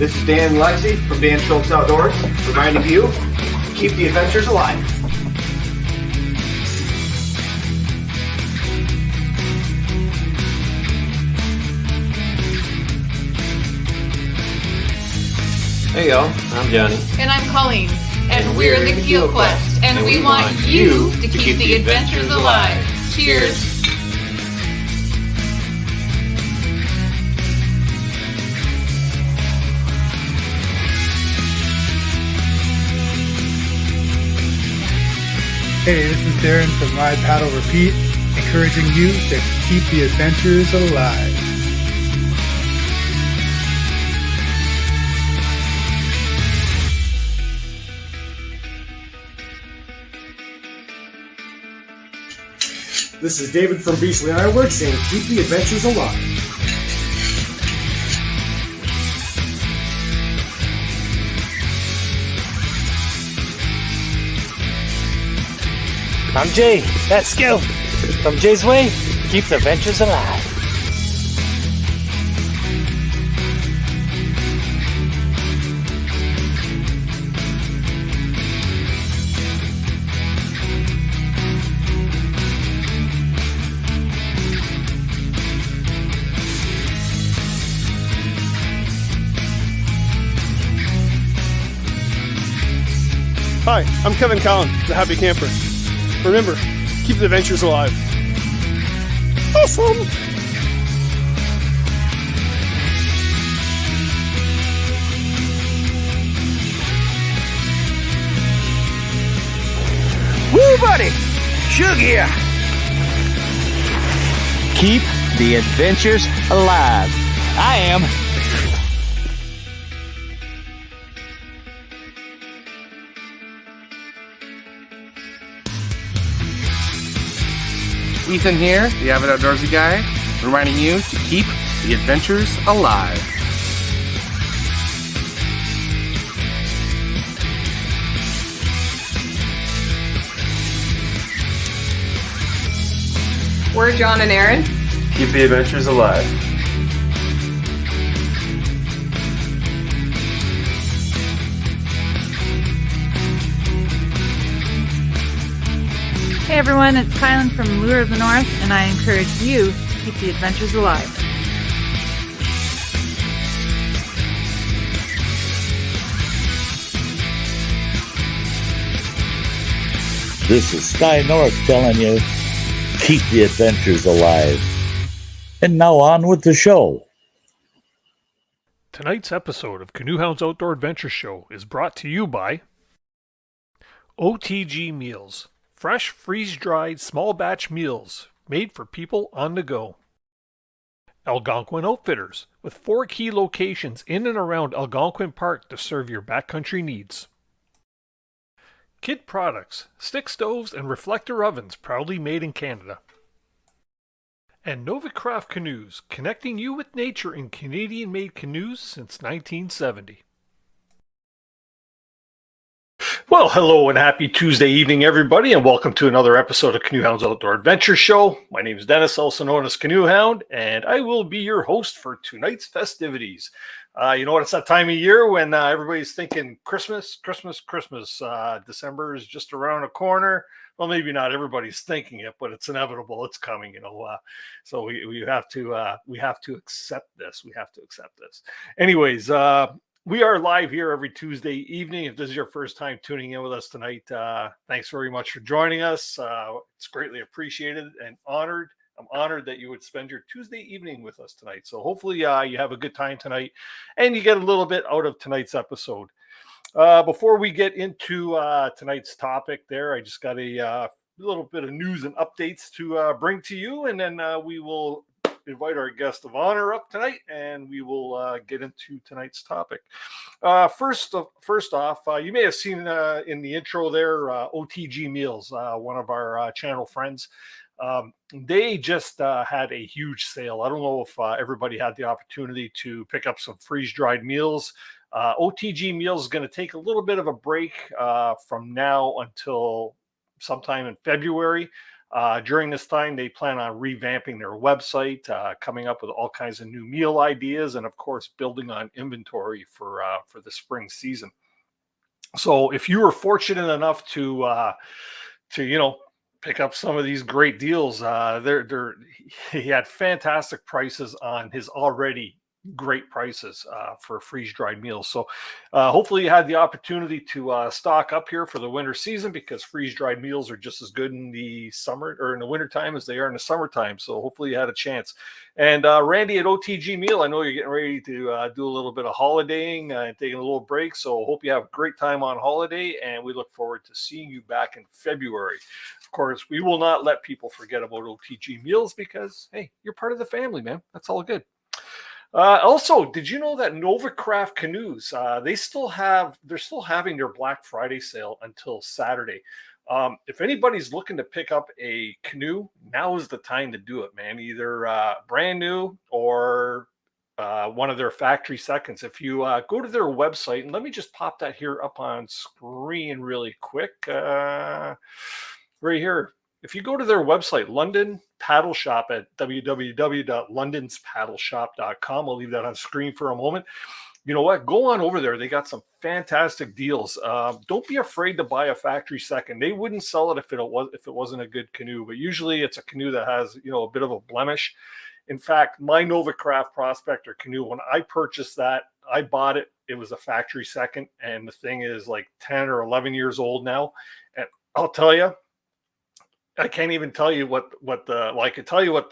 This is Dan and Lexi from Dan Schultz Outdoors, reminding you to keep the adventures alive. Hey y'all, I'm Johnny. And I'm Colleen. And we're the Keel Quest. And we want you to keep the adventures alive. Cheers! Hey, this is Darren from Ride Paddle Repeat, encouraging you to keep the adventures alive. This is David from Beachley Ironworks saying keep the adventures alive. I'm Jay. Let's go. From Jay's Way, keep the adventures alive. Hi, I'm Kevin Callan, the Happy Camper. Remember, keep the adventures alive. Awesome! Woo, buddy! Shug here! Keep the adventures alive. I am. Ethan here, the avid outdoorsy guy, reminding you to keep the adventures alive. We're John and Aaron. Keep the adventures alive. Hey everyone, it's Kylan from Lure of the North, and I encourage you to keep the adventures alive. This is Sky North telling you, keep the adventures alive. And now on with the show. Tonight's episode of CANOEHOUND'S Outdoor Adventure Show is brought to you by OTG Meals. Fresh, freeze-dried, small-batch meals made for people on the go. Algonquin Outfitters, with 4 key locations in and around Algonquin Park to serve your backcountry needs. Kid Products, stick stoves and reflector ovens proudly made in Canada. And Novacraft Canoes, connecting you with nature in Canadian-made canoes since 1970. Well, hello and happy Tuesday evening, everybody, and welcome to another episode of CANOEHOUND'S Outdoor Adventure Show. My name is Dennis, also known as Canoe Hound, and I will be your host for tonight's festivities. You know what? It's that time of year when everybody's thinking Christmas. December is just around the corner. Well, maybe not everybody's thinking it, but it's inevitable. It's coming, so we have to accept this. We have to accept this. Anyways, we are live here every Tuesday evening. If this is your first time tuning in with us tonight, thanks very much for joining us. It's greatly appreciated and honored. I'm honored that you would spend your Tuesday evening with us tonight. So hopefully you have a good time tonight and you get a little bit out of tonight's episode. Before we get into tonight's topic there, I just got a little bit of news and updates to bring to you, and then we will invite our guest of honor up tonight, and we will get into tonight's topic. First off, you may have seen in the intro there, OTG Meals, one of our channel friends. They just had a huge sale. I don't know if everybody had the opportunity to pick up some freeze-dried meals. OTG Meals is going to take a little bit of a break from now until sometime in February. During this time, they plan on revamping their website, coming up with all kinds of new meal ideas, and of course, building on inventory for the spring season. So, if you were fortunate enough to pick up some of these great deals, he had fantastic prices on his already great prices for freeze-dried meals. So hopefully you had the opportunity to stock up here for the winter season, because freeze-dried meals are just as good in the summer or in the wintertime as they are in the summertime. So hopefully you had a chance. And Randy at OTG Meal, I know you're getting ready to do a little bit of holidaying and taking a little break. So hope you have a great time on holiday, and we look forward to seeing you back in February. Of course, we will not let people forget about OTG Meals, because, hey, you're part of the family, man. That's all good. Also, did you know that Novacraft Canoes, they're still having their Black Friday sale until Saturday. If anybody's looking to pick up a canoe, now is the time to do it, man. Either brand new or one of their factory seconds. If you go to their website, and let me just pop that here up on screen really quick, right here. If you go to their website, London Paddle Shop at www.londonspaddleshop.com, I'll leave that on screen for a moment. You know what? Go on over there. They got some fantastic deals. Don't be afraid to buy a factory second. They wouldn't sell it if it wasn't a good canoe, but usually it's a canoe that has, a bit of a blemish. In fact, my Novacraft Prospector canoe, when I purchased that, I bought it. It was a factory second, and the thing is like 10 or 11 years old now. And I'll tell you, I can't even tell you what I could tell you what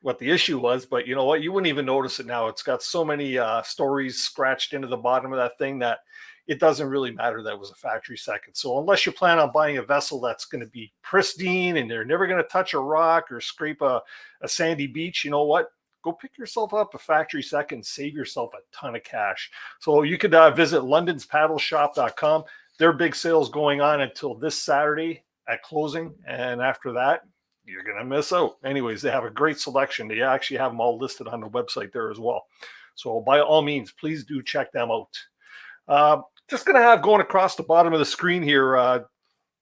what the issue was, but you know what? You wouldn't even notice it now. It's got so many stories scratched into the bottom of that thing that it doesn't really matter that it was a factory second. So unless you plan on buying a vessel that's going to be pristine and they're never going to touch a rock or scrape a sandy beach, you know what? Go pick yourself up a factory second, save yourself a ton of cash. So you could visit londonspaddleshop.com. Their big sale's going on until this Saturday at closing, and after that you're gonna miss out. Anyways, they have a great selection. They actually have them all listed on the website there as well, so by all means, please do check them out. Just gonna have going across the bottom of the screen here,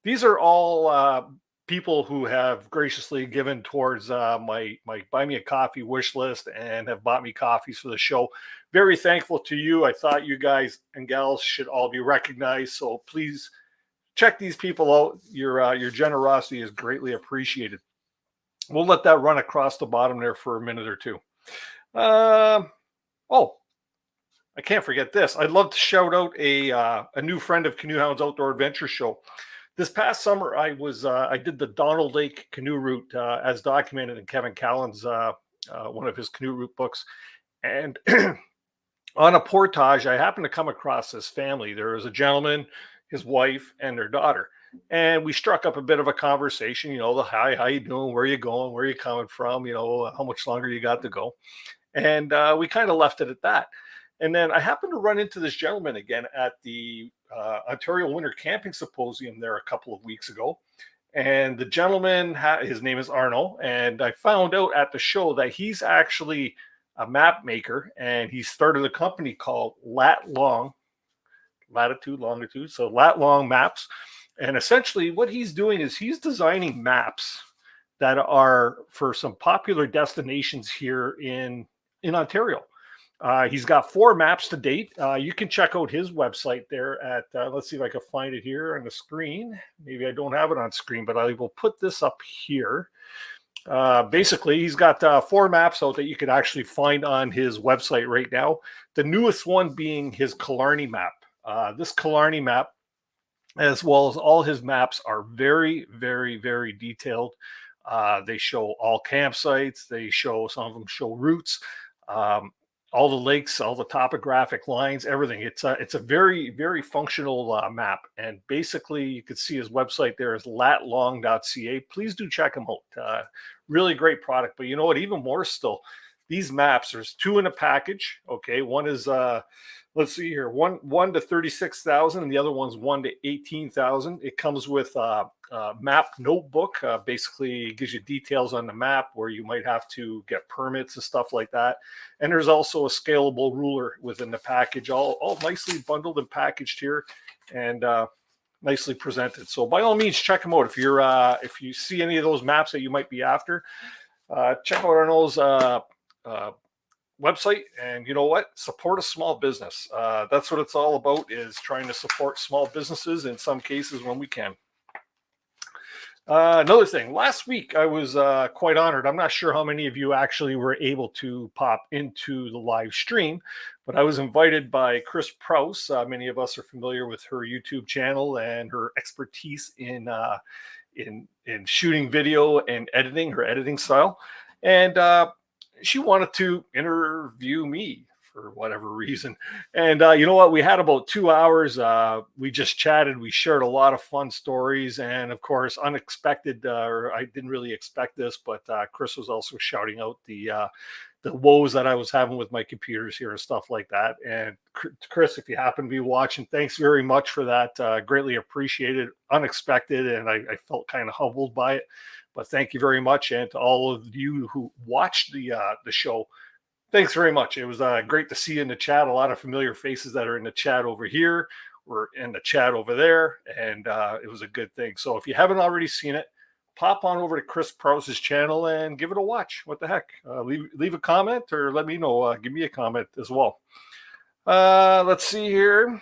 these are all people who have graciously given towards my buy me a coffee wish list and have bought me coffees for the show. Very thankful to you. I thought you guys and gals should all be recognized, so please check these people out. Your generosity is greatly appreciated. We'll let that run across the bottom there for a minute or two. I can't forget this. I'd love to shout out a new friend of Canoe Hounds Outdoor Adventure Show. This past summer, I did the Donald Lake canoe route as documented in Kevin Callan's one of his canoe route books, and on a portage, I happened to come across this family. There was a gentleman, his wife, and their daughter. And we struck up a bit of a conversation, the hi, how you doing? Where are you going? Where are you coming from? How much longer you got to go? And we kind of left it at that. And then I happened to run into this gentleman again at the Ontario Winter Camping Symposium there a couple of weeks ago. And the gentleman, his name is Arno. And I found out at the show that he's actually a map maker, and he started a company called Latitude, Longitude, so Lat Long Maps. And essentially what he's doing is he's designing maps that are for some popular destinations here in Ontario. He's got 4 maps to date. You can check out his website there at, let's see if I can find it here on the screen. Maybe I don't have it on screen, but I will put this up here. Basically, he's got 4 maps out that you can actually find on his website right now. The newest one being his Killarney map. This Killarney map, as well as all his maps, are very, very, very detailed. They show all campsites. Some of them show routes, all the lakes, all the topographic lines, everything. It's a very, very functional map. And basically, you can see his website there is latlong.ca. Please do check him out. Really great product. But you know what? Even more still, these maps, there's 2 in a package. Okay, one is let's see here, one to 36,000, and the other one's 1 to 18,000. It comes with a map notebook. Basically, gives you details on the map where you might have to get permits and stuff like that. And there's also a scalable ruler within the package, all nicely bundled and packaged here. And nicely presented. So by all means, check them out. If you see any of those maps that you might be after, check out Arnold's website. And you know what? Support a small business. That's what it's all about, is trying to support small businesses in some cases when we can. Another thing, last week I was quite honored. I'm not sure how many of you actually were able to pop into the live stream, but I was invited by Chris Prouse. Many of us are familiar with her YouTube channel and her expertise in shooting video and editing, her editing style. And she wanted to interview me for whatever reason. And you know what? We had about 2 hours. We just chatted. We shared a lot of fun stories. And of course, unexpected, or I didn't really expect this, but Chris was also shouting out the woes that I was having with my computers here and stuff like that. And Chris, if you happen to be watching, thanks very much for that. Greatly appreciated, unexpected. And I felt kind of humbled by it, but thank you very much. And to all of you who watched the show, thanks very much. It was great to see you in the chat. A lot of familiar faces that are in the chat over here were in the chat over there, and it was a good thing. So if you haven't already seen it, pop on over to Chris Prouse's channel and give it a watch. What the heck? Leave a comment or let me know. Give me a comment as well. Let's see here.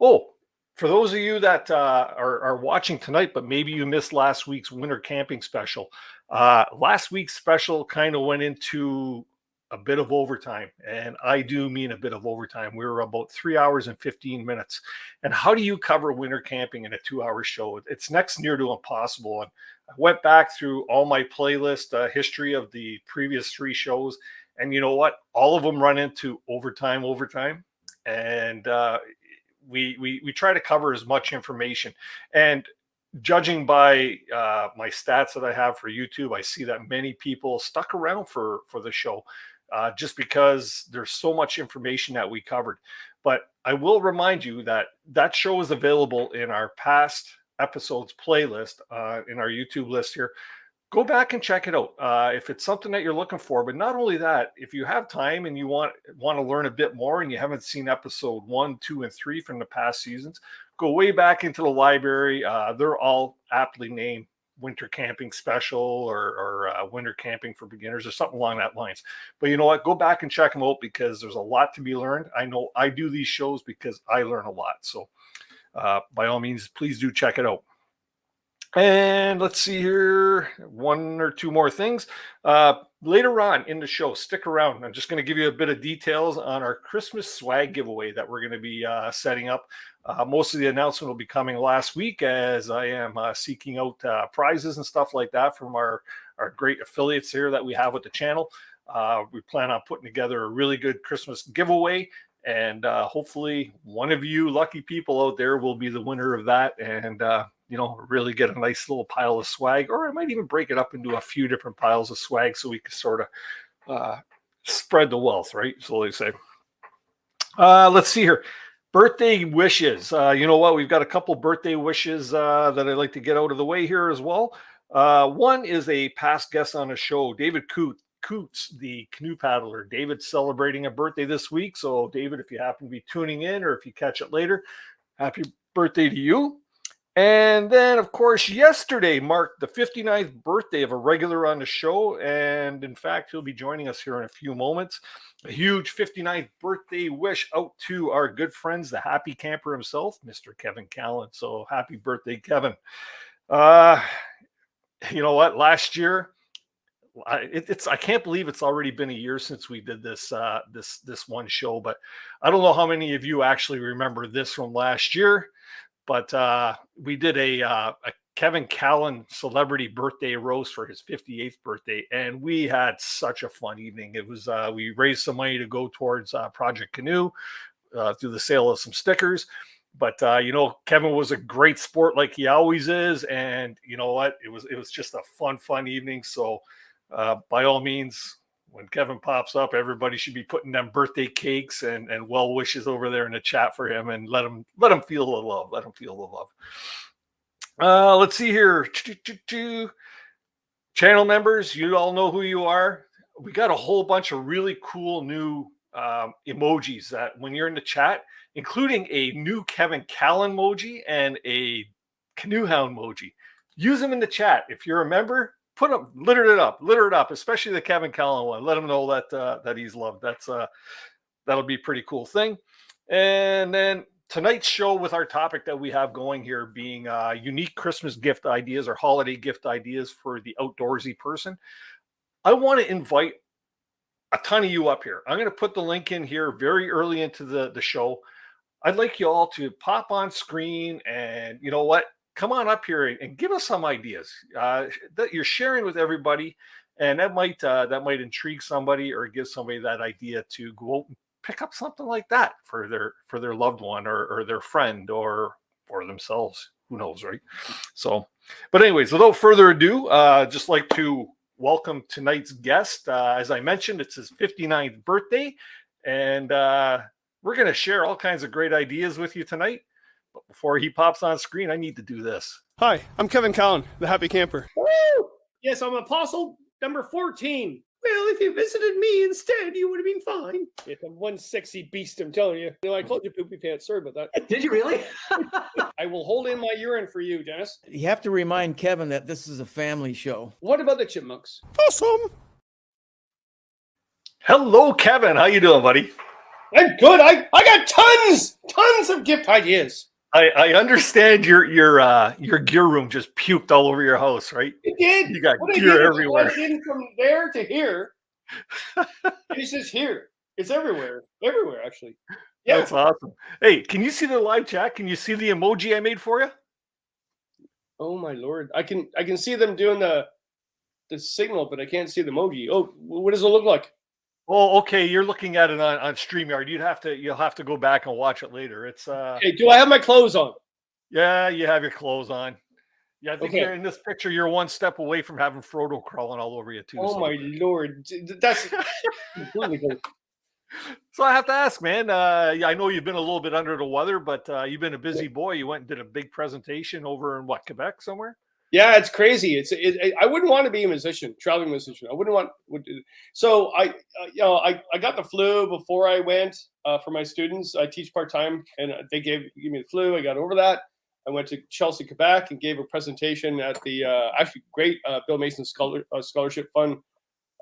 Oh, for those of you that are watching tonight, but maybe you missed last week's winter camping special. Last week's special kind of went into a bit of overtime, and I do mean a bit of overtime. We were about 3 hours and 15 minutes. And how do you cover winter camping in a 2-hour show? It's next near to impossible. And I went back through all my playlist history of the previous 3 shows, and you know what? All of them run into overtime. And we try to cover as much information. And judging by my stats that I have for YouTube, I see that many people stuck around for the show just because there's so much information that we covered. But I will remind you that show is available in our past episodes playlist in our YouTube list here. Go back and check it out if it's something that you're looking for. But not only that, if you have time and you want to learn a bit more and you haven't seen episode 1, 2, and 3 from the past seasons, go way back into the library. They're all aptly named Winter Camping Special or Winter Camping for Beginners or something along that lines. But you know what? Go back and check them out because there's a lot to be learned. I know I do these shows because I learn a lot. So by all means, please do check it out. And let's see here, 1 or 2 more things. Later on in the show, stick around. I'm just going to give you a bit of details on our Christmas swag giveaway that we're going to be setting up. Most of the announcement will be coming last week as I am seeking out prizes and stuff like that from our great affiliates here that we have with the channel. We plan on putting together a really good Christmas giveaway. And hopefully one of you lucky people out there will be the winner of that. And really get a nice little pile of swag, or I might even break it up into a few different piles of swag so we can sort of spread the wealth, right? So they say. Let's see here. Birthday wishes. You know what? We've got a couple birthday wishes that I'd like to get out of the way here as well. One is a past guest on the show, David Coots, the canoe paddler. David's celebrating a birthday this week. So David, if you happen to be tuning in or if you catch it later, happy birthday to you. And then, of course, yesterday marked the 59th birthday of a regular on the show. And in fact, he'll be joining us here in a few moments. A huge 59th birthday wish out to our good friends, the happy camper himself, Mr. Kevin Callan. So happy birthday, Kevin. You know what? Last year, I can't believe it's already been a year since we did this one show. But I don't know how many of you actually remember this from last year. But we did a Kevin Callan celebrity birthday roast for his 58th birthday, and we had such a fun evening. It was we raised some money to go towards Project Canoe through the sale of some stickers. But Kevin was a great sport like he always is, and you know what? It was just a fun evening. So by all means, when Kevin pops up, everybody should be putting them birthday cakes and well wishes over there in the chat for him, and let him feel the love. Let him feel the love. Let's see here. Channel members, you all know who you are. We got a whole bunch of really cool new emojis that when you're in the chat, including a new Kevin Callan emoji and a Canoe Hound emoji. Use them in the chat. If you're a member, put them, litter it up, especially the Kevin Callan one. Let him know that he's loved. That'll be a pretty cool thing. And then tonight's show with our topic that we have going here being unique Christmas gift ideas or holiday gift ideas for the outdoorsy person. I want to invite a ton of you up here. I'm going to put the link in here very early into the show. I'd like you all to pop on screen and you know what? Come on up here and give us some ideas that you're sharing with everybody. And that might intrigue somebody or give somebody that idea to go out and pick up something like that for their loved one or their friend or themselves. Who knows, right? So, but anyways, without further ado, just like to welcome tonight's guest. As I mentioned, it's his 59th birthday, and we're going to share all kinds of great ideas with you tonight. But before he pops on screen, I need to do this. Hi, I'm Kevin Callan, the Happy Camper. Woo! Yes, I'm Apostle number 14. Well, if you visited me instead, you would have been fine. Yeah, I'm one sexy beast, I'm telling you. I called you poopy pants. Sorry about that. Did you really? I will hold in my urine for you, Dennis. You have to remind Kevin that this is a family show. What about the chipmunks? Awesome. Hello, Kevin. How you doing, buddy? I'm good. I got tons of gift ideas. I understand your gear room just puked all over your house, right? It did. You got what gear everywhere. I did from there to here. It's just here. It's everywhere. Everywhere, actually. Yeah. That's awesome. Hey, can you see the live chat? Can you see the emoji I made for you? Oh my Lord. I can see them doing the signal, but I can't see the emoji. Oh, what does it look like? Oh, okay. You're looking at it on StreamYard. You'll have to go back and watch it later. It's Okay, do I have my clothes on? Yeah, you have your clothes on. Yeah, I think Okay. you're in this picture. You're one step away from having Frodo crawling all over you too. Oh so. my Lord. That's completely good. So I have to ask, man. I know you've been a little bit under the weather, but you've been a busy boy. You went and did a big presentation over in Quebec somewhere? Yeah, it's crazy. I wouldn't want to be a musician, traveling musician. I wouldn't want. So I got the flu before I went for my students. I teach part time, and they gave me the flu. I got over that. I went to Chelsea, Quebec, and gave a presentation at the actually great Bill Mason Scholarship Fund.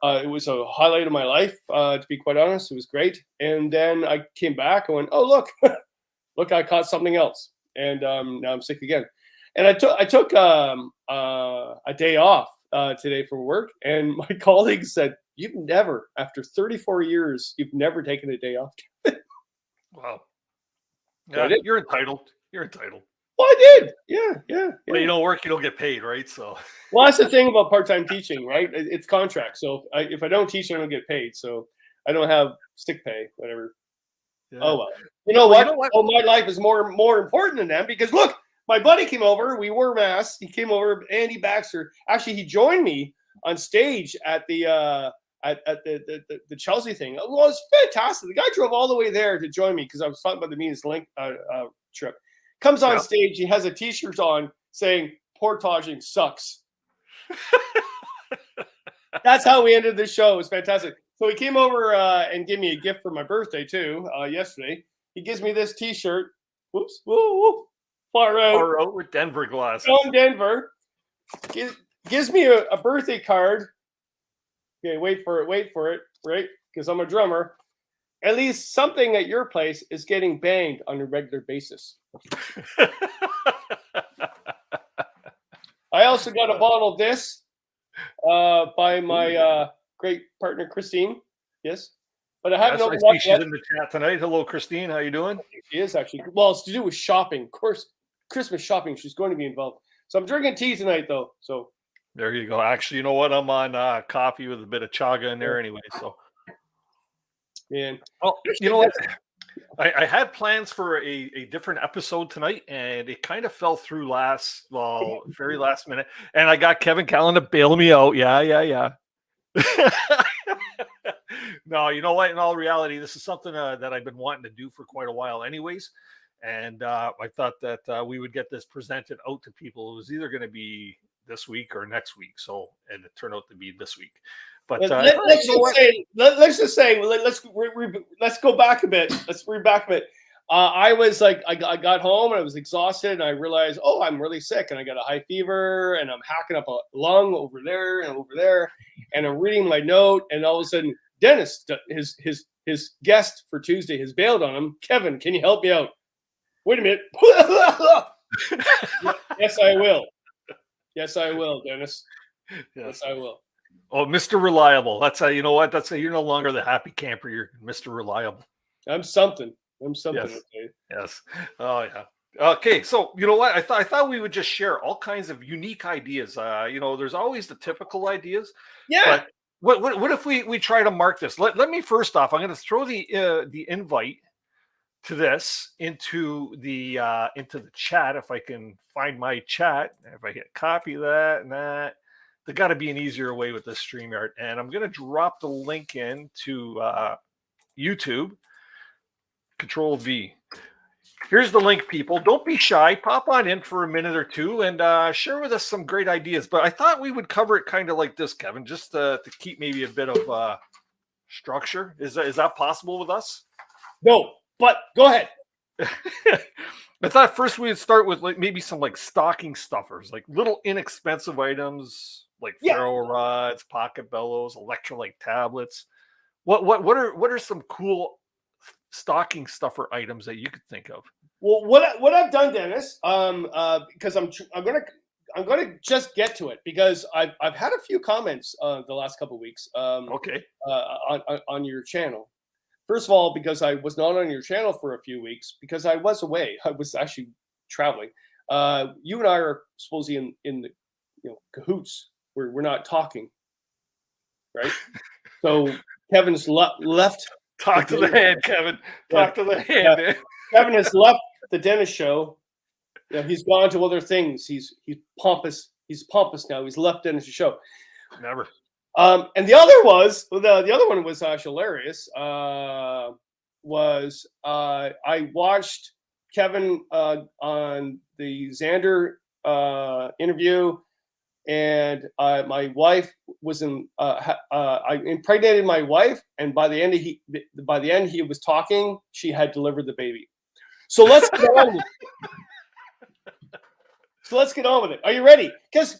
It was a highlight of my life, to be quite honest. It was great. And then I came back and went, oh look, look, I caught something else, and now I'm sick again. And I took a day off today from work, and my colleagues said, "You've never, after 34 years, you've never taken a day off." Wow. So Yeah, you're entitled. You're entitled. Well, I did. Yeah. But you don't work, you don't get paid, right? So. Well, that's the thing about part-time teaching, right? It's contract. So if I don't teach, I don't get paid. So I don't have sick pay, whatever. Yeah. Oh well. You know what? Oh, my life is more important than them because look. My buddy came over. We wore masks. He came over. Andy Baxter. Actually, he joined me on stage at the Chelsea thing. It was fantastic. The guy drove all the way there to join me because I was talking about the Means Link trip. Comes on stage. He has a T-shirt on saying "Portaging sucks." That's how we ended the show. It was fantastic. So he came over and gave me a gift for my birthday too. Yesterday, he gives me this T-shirt. Whoops! Whoa! Far out with Denver glasses. From Denver. Gives me a birthday card. Okay, wait for it, right? Because I'm a drummer. At least something at your place is getting banged on a regular basis. I also got a bottle of this by my great partner, Christine. Yes. But I haven't opened up yet. She's in the chat tonight. Hello, Christine. How you doing? She is actually. Well, it's to do with shopping. Of course, Christmas shopping. She's going to be involved. So I'm drinking tea tonight, though. So there you go. Actually, you know what? I'm on coffee with a bit of chaga in there anyway. So, man. Well, you know what? I had plans for a different episode tonight, and it kind of fell through very last minute. And I got Kevin Callan to bail me out. Yeah. No, you know what? In all reality, this is something that I've been wanting to do for quite a while anyways. And I thought that we would get this presented out to people. It was either going to be this week or next week. And it turned out to be this week. But let's just say, let's go back a bit. Let's read back a bit. I was like, I got home and I was exhausted, and I realized, oh, I'm really sick, and I got a high fever, and I'm hacking up a lung over there and over there, and I'm reading my note, and all of a sudden, Dennis, his guest for Tuesday, has bailed on him. Kevin, can you help me out? Wait a minute. Yes, I will. Yes, I will, Dennis. Yes, I will. Oh, Mr. Reliable. That's how, you know what? That's how you're no longer the happy camper. You're Mr. Reliable. I'm something. Yes. Okay. Yes. Oh yeah. Okay. So you know what? I thought we would just share all kinds of unique ideas. There's always the typical ideas. Yeah. But what if we try to mark this? Let me first off, I'm going to throw the invite to this into the chat, if I can find my chat. If I hit copy that and that, there got to be an easier way with this StreamYard, and I'm going to drop the link in to YouTube. Control V. Here's the link, people. Don't be shy. Pop on in for a minute or two and share with us some great ideas. But I thought we would cover it kind of like this, Kevin, just to keep maybe a bit of structure. Is that possible with us? No, but go ahead. I thought first we'd start with like maybe some like stocking stuffers, like little inexpensive items like ferro rods, pocket bellows, electrolyte tablets. What are some cool stocking stuffer items that you could think of? Well, what I've done, Dennis, because I'm gonna just get to it, because I've had a few comments the last couple of weeks. Okay. On your channel. First of all, because I was not on your channel for a few weeks because I was away. I was actually traveling. You and I are supposedly in the cahoots. We're not talking, right? So Kevin's left. Talk to the hand, Kevin. Talk to the hand. Man. Kevin has left the Dennis show. He's gone to other things. He's pompous. He's pompous now. He's left Dennis' show. Never. And the other one was hilarious. I watched Kevin on the Xander interview, and my wife was I impregnated my wife, and by the end he was talking. She had delivered the baby. So let's get on with it. So let's get on with it. Are you ready? Because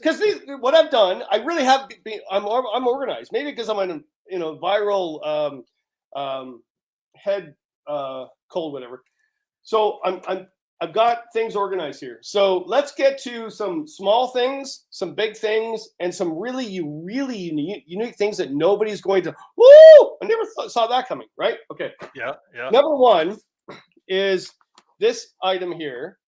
what I've done, I really have been. I'm organized. Maybe because I'm in viral head cold, whatever. So I've got things organized here. So let's get to some small things, some big things, and some really unique things that nobody's going to. Woo! I never saw that coming. Right? Okay. Yeah. Number one is this item here.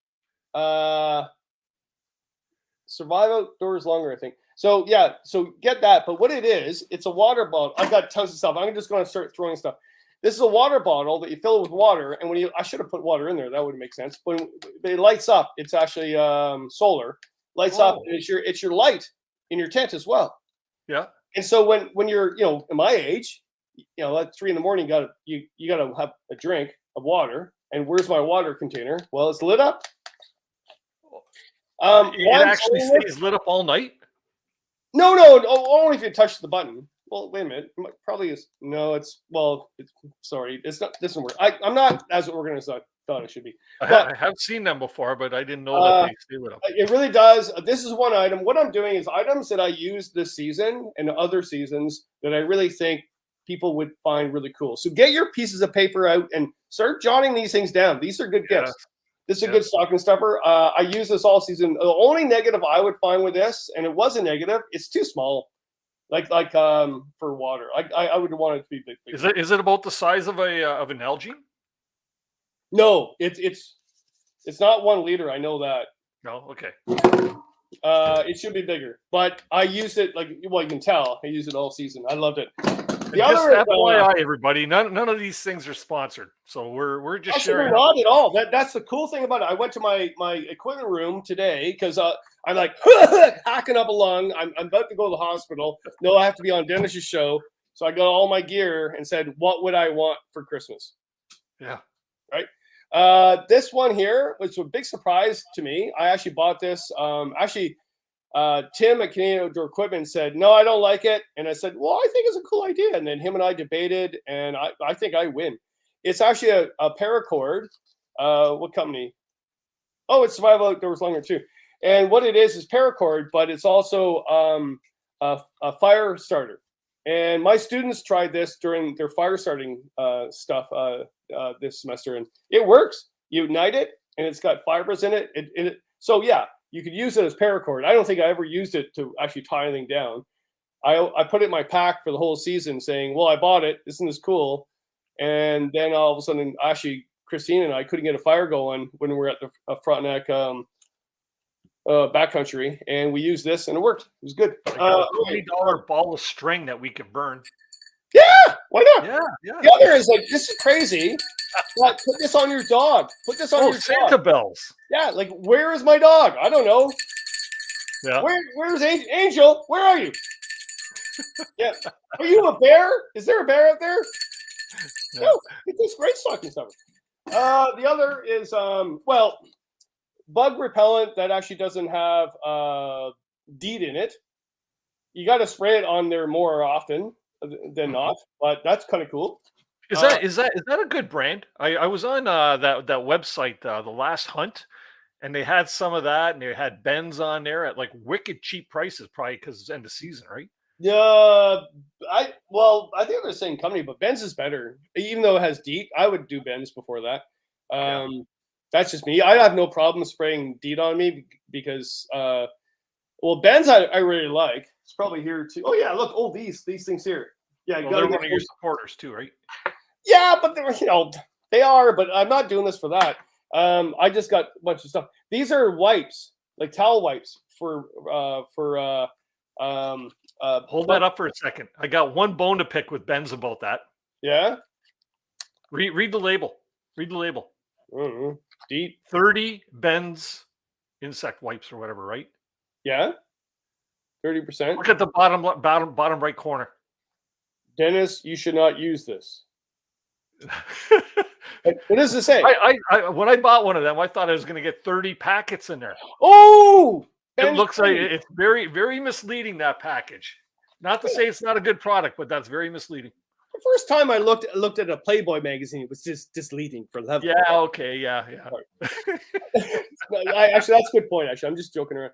Survive outdoors longer, I think. So yeah, so get that. But what it is, it's a water bottle. I've got tons of stuff. I'm just going to start throwing stuff. This is a water bottle that you fill with water, and I should have put water in there. That would make sense. But it lights up. It's actually solar. Lights up. And it's your light in your tent as well. Yeah. And so when you're at my age, at 3 a.m, you got to have a drink of water. And where's my water container? Well, it's lit up. It actually stays lit up all night? No, only if you touch the button. Well, wait a minute. It probably is. No, sorry. It's not. This doesn't work. I'm not as organized as I thought it should be. I have seen them before, but I didn't know that they stay lit up. It really does. This is one item. What I'm doing is items that I use this season and other seasons that I really think people would find really cool. So get your pieces of paper out and start jotting these things down. These are good gifts. This is a good stocking stuffer. I use this all season. The only negative I would find with this, and it was a negative, it's too small. Like for water. I would want it to be big. Is it about the size of an Nalgene? No, it's not 1 liter. I know that. No, okay. It should be bigger, but I use it you can tell. I use it all season. I loved it. Just FYI, everybody, none of these things are sponsored, so we're just sharing. Not at all. That's the cool thing about it. I went to my equipment room today because I'm like hacking up a lung. I'm about to go to the hospital. No, I have to be on Dennis's show, so I got all my gear and said, "What would I want for Christmas?" Yeah. Right. This one here was a big surprise to me. I actually bought this. Tim at Canadian Outdoor Equipment said, no, I don't like it. And I said, well, I think it's a cool idea. And then him and I debated, and I think I win. It's actually a paracord. What company? Oh, it's Survival Outdoors Longer too. And what it is paracord, but it's also a fire starter. And my students tried this during their fire starting stuff this semester, and it works. You ignite it, and it's got fibers in it. So yeah, you could use it as paracord. I don't think I ever used it to actually tie anything down. I put it in my pack for the whole season, saying, "Well, I bought it. Isn't this cool?" And then all of a sudden, actually, Christine and I couldn't get a fire going when we were at the Frontenac backcountry, and we used this, and it worked. It was good. $20 ball of string that we could burn. Yeah, why not? Yeah. The other is like, this is crazy. Like, put this on your dog. Put this on your Santa dog. bells. Yeah, like, where is my dog? I don't know. Yeah. Where's Angel? Where are you? Yeah. Are you a bear? Is there a bear out there? Yeah. No, it's great stocking stuff. The other is bug repellent that actually doesn't have DEET in it. You got to spray it on there more often than not, but that's kind of cool. Is that a good brand? I was on that website, the Last Hunt, and they had some of that, and they had Ben's on there at like wicked cheap prices, probably because it's end of season, right? Yeah, I think they're the same company, but Ben's is better. Even though it has DEET, I would do Ben's before that. That's just me. I have no problem spraying DEET on me because, Ben's I really like. It's probably here too. Oh yeah, look, these things here. Yeah, they're one of your supporters too, right? Yeah, but they are. But I'm not doing this for that. I just got a bunch of stuff. These are wipes, like towel wipes for. Hold that up for a second. I got one bone to pick with Ben's about that. Yeah. Read the label. Read the label. Mm-hmm. DEET. 30 Ben's insect wipes or whatever, right? Yeah. 30%. Look at the bottom right corner. Dennis, you should not use this. What does it say? When I bought one of them, I thought I was going to get 30 packets in there. Oh, it looks like it's very, very misleading, that package. Not to say it's not a good product, but that's very misleading. The first time I looked at a Playboy magazine, it was just misleading for level. Yeah. Okay. Yeah. Actually, that's a good point. Actually, I'm just joking around.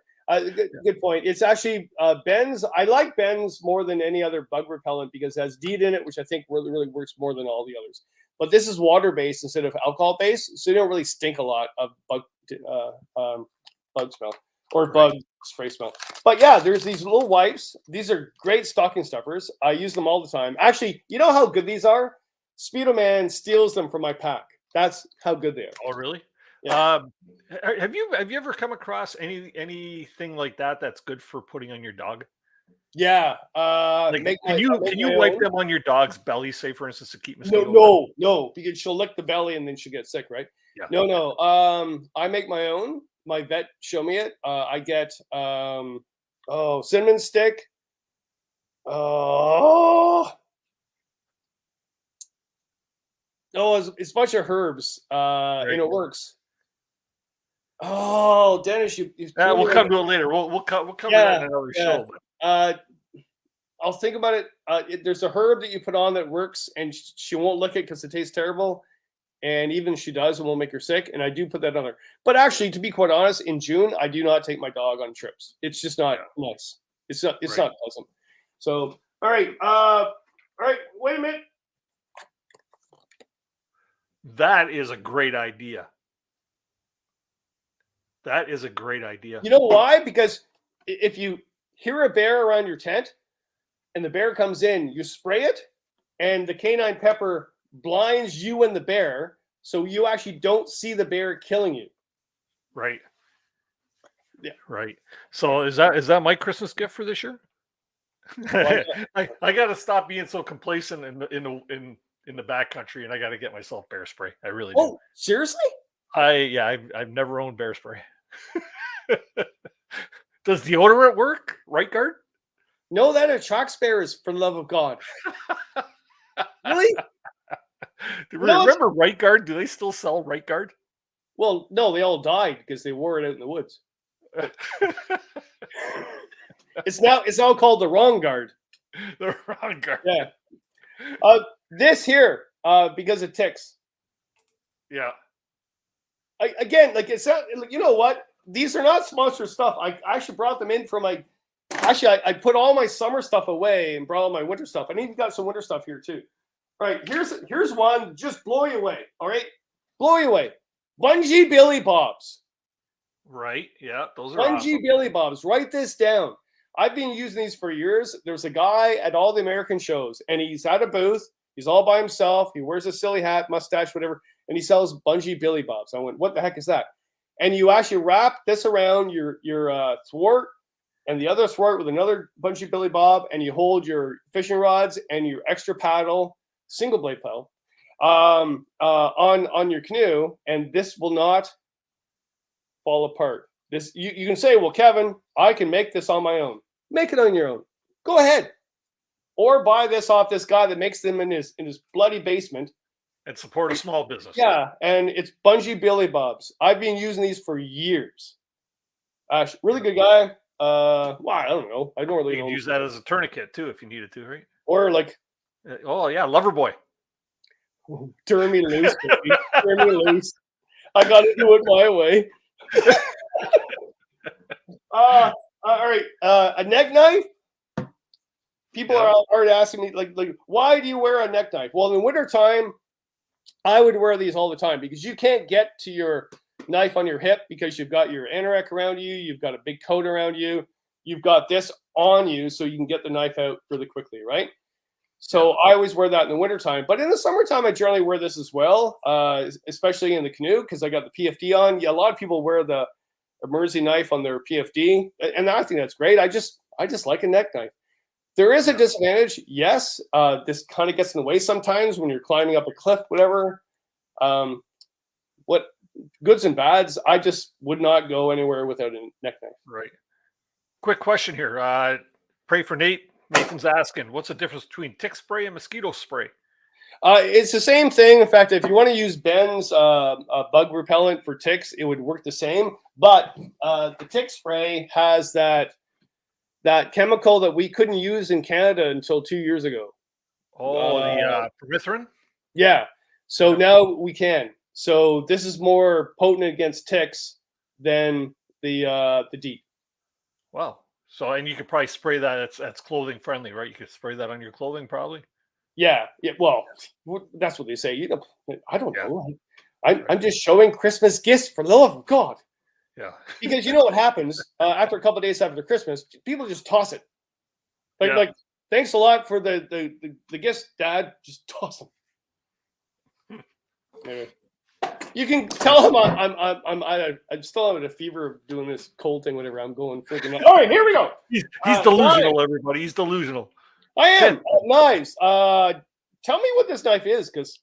Good point. It's actually Ben's. I like Ben's more than any other bug repellent because it has DEET in it, which I think really, really works more than all the others. But this is water-based instead of alcohol-based, so you don't really stink a lot of bug smell or bug spray smell. But yeah, there's these little wipes. These are great stocking stuffers. I use them all the time. Actually, you know how good these are? Speedo Man steals them from my pack. That's how good they are. Oh, really? Yeah. Have you ever come across anything like that that's good for putting on your dog? Yeah. Can you wipe them on your dog's belly, say for instance, to keep mosquitoes? No, because she'll lick the belly and then she'll get sick, right? Yeah. No. I make my own. My vet show me it. I get cinnamon stick. It's a bunch of herbs. And it works. Oh, Dennis, we'll come to it later. We'll come to that in another show. I'll think about it. There's a herb that you put on that works, and she won't lick it because it tastes terrible. And even if she does, it won't make her sick. And I do put that on her. But actually, to be quite honest, in June, I do not take my dog on trips. It's just not nice. It's not pleasant. So, all right. Wait a minute. That is a great idea. That is a great idea. You know why? Because if you hear a bear around your tent and the bear comes in, you spray it and the canine pepper blinds you and the bear, so you actually don't see the bear killing you. Right. Yeah. Right. So is that my Christmas gift for this year? I got to stop being so complacent in the backcountry, and I got to get myself bear spray. I really do. Oh, seriously? I've never owned bear spray. Does deodorant work? Right guard? No, that attracts bears, for the love of God. Really? Remember Right Guard? Do they still sell Right Guard? Well, no, they all died because they wore it out in the woods. It's now called the wrong guard. The wrong guard. Yeah. This here, because it ticks. Yeah. Again, like it's not. You know what? These are not sponsored stuff. I actually brought them in from my. Actually, I put all my summer stuff away and brought all my winter stuff. I even got some winter stuff here too. All right, here's one. Just blow you away. All right, blow you away. Bungee Billy Bobs. Right. Yeah. Those are Bungee awesome. Billy Bobs. Write this down. I've been using these for years. There's a guy at all the American shows, and he's at a booth. He's all by himself. He wears a silly hat, mustache, whatever, and he sells Bungee Billy Bobs. I went, what the heck is that? And you actually wrap this around your thwart and the other thwart with another Bungee Billy Bob, and you hold your fishing rods and your extra paddle, single blade paddle, on your canoe, and this will not fall apart. This you can say, well, Kevin, I can make this on my own. Make it on your own. Go ahead. Or buy this off this guy that makes them in his bloody basement. And support a small business. Yeah, and it's Bungee Billy Bobs. I've been using these for years. Really good guy. Well, I don't know. I don't really You know. can use that as a tourniquet too if you needed to, right? Or like, oh yeah, lover boy. Turn me loose, baby. Turn me loose. I got to do it my way. All right. A neck knife. People are already asking me, like, why do you wear a neck knife? Well, in wintertime, I would wear these all the time because you can't get to your knife on your hip because you've got your anorak around you, you've got a big coat around you, you've got this on you so you can get the knife out really quickly, right? So I always wear that in the wintertime. But in the summertime, I generally wear this as well, especially in the canoe because I got the PFD on. Yeah, a lot of people wear the emergency knife on their PFD, and I think that's great. I just like a neck knife. There is a disadvantage, yes. This kind of gets in the way sometimes when you're climbing up a cliff, whatever. What goods and bads, I just would not go anywhere without a neck knife. Right. Quick question here. Pray for Nate. Nathan's asking, what's the difference between tick spray and mosquito spray? It's the same thing. In fact, if you want to use Ben's bug repellent for ticks, it would work the same. But the tick spray has that chemical that we couldn't use in Canada until 2 years ago. Oh, the permethrin? Yeah. So now we can. So this is more potent against ticks than the DEET. Wow. So, and you could probably spray that. That's clothing friendly, right? You could spray that on your clothing, probably. Yeah. Well, that's what they say. You know, I don't know. I'm just showing Christmas gifts for the love of God. Yeah. Because you know what happens after a couple of days after Christmas, people just toss it. Like, thanks a lot for the gifts, Dad. Just toss them. Anyway. You can tell him I'm still having a fever of doing this cold thing, whatever. I'm going freaking out. All right, here we go. He's delusional, everybody. He's delusional. I am. Knives. Tell me what this knife is, because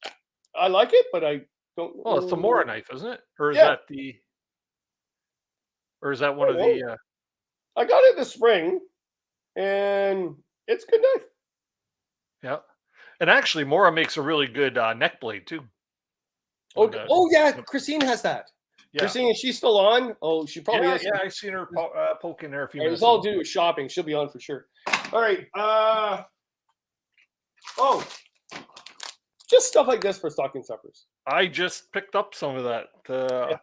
I like it, but I don't. Oh, it's the Mora knife, isn't it? Or is that the? Or is that one of the? I got it this spring, and it's a good knife. Yeah, and actually, Mora makes a really good neck blade too. Oh yeah, Christine has that. Yeah. Christine, is she still on? Oh, she probably is. Yeah, I've seen her poking there a few minutes. It's all due to shopping. She'll be on for sure. All right. Just stuff like this for stocking stuffers. I just picked up some of that.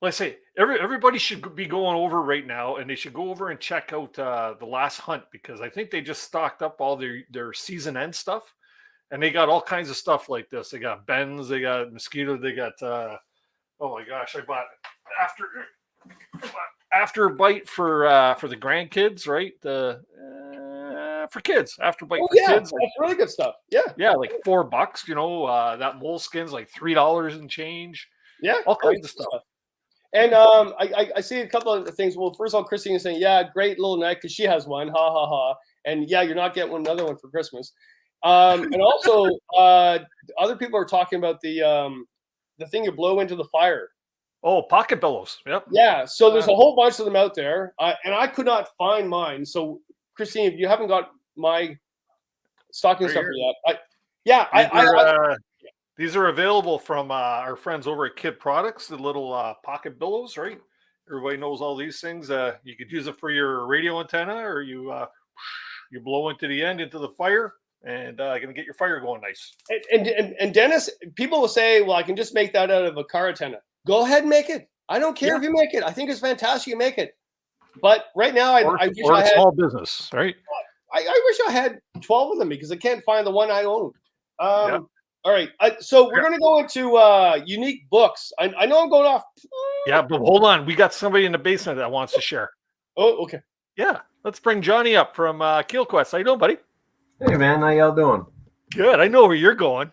Let's say everybody should be going over right now, and they should go over and check out the Last Hunt, because I think they just stocked up all their season end stuff. And they got all kinds of stuff like this. They got bends, they got mosquito, they got oh my gosh, I bought after bite for the grandkids, right? For kids, after bite for kids. That's really good stuff. Yeah, like $4. You know, that moleskin's like $3 and change. Yeah, all kinds of stuff. And I see a couple of things. Well, first of all, Christine is saying, yeah, great little neck, because she has one. Ha ha ha. And yeah, you're not getting another one for Christmas. And also, other people are talking about the thing you blow into the fire. Oh, pocket bellows. Yep. Yeah. So there's a whole bunch of them out there, and I could not find mine. So, Christine, if you haven't got my stocking stuffer yet, these are available from our friends over at Kid Products. The little pocket billows, right? Everybody knows all these things. You could use it for your radio antenna, or you blow into the end into the fire, and gonna get your fire going nice. And Dennis, people will say, "Well, I can just make that out of a car antenna." Go ahead and make it. I don't care if you make it. I think it's fantastic you make it. But right now, I wish I had small business, right? I wish I had 12 of them because I can't find the one I own. All right, so we're going to go into unique books. I know I'm going off. Yeah, but hold on. We got somebody in the basement that wants to share. Oh, okay. Yeah, let's bring Johnny up from KeelQuest. How you doing, buddy? Hey, man. How y'all doing? Good. I know where you're going.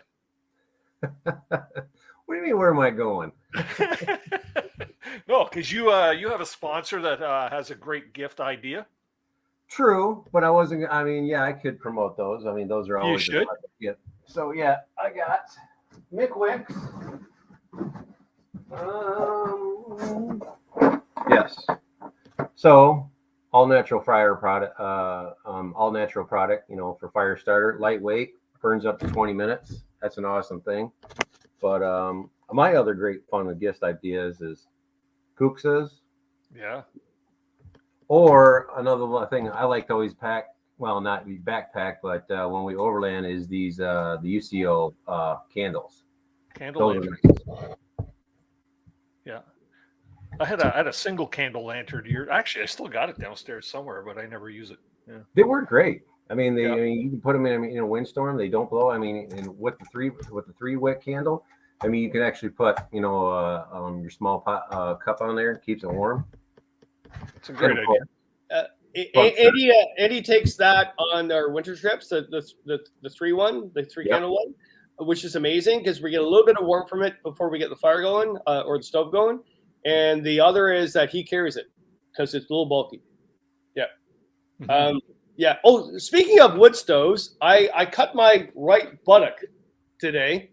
What do you mean, where am I going? No, because you have a sponsor that has a great gift idea. True, but I wasn't. I mean, yeah, I could promote those. I mean, those are always. You should. Yeah. So yeah, I got Mick Wicks. Yes. So all natural fire product. All natural product. You know, for fire starter, lightweight, burns up to 20 minutes. That's an awesome thing. But my other great fun of gift ideas is Kuxas. Yeah. Or another thing I like to always pack, well, not backpack, but when we overland is these the UCO candles. Candle lantern. Yeah. I had a single candle lantern here. Actually, I still got it downstairs somewhere, but I never use it. Yeah. They work great. I mean, I mean, you can put them in a windstorm. They don't blow. I mean, and with the three wick candle, I mean, you can actually put your small cup on there. It keeps it warm. It's a great idea. Eddie takes that on our winter trips, the three candle one, which is amazing because we get a little bit of warmth from it before we get the fire going or the stove going. And the other is that he carries it because it's a little bulky. Yeah. Mm-hmm. Yeah. Oh, speaking of wood stoves, I cut my right buttock today.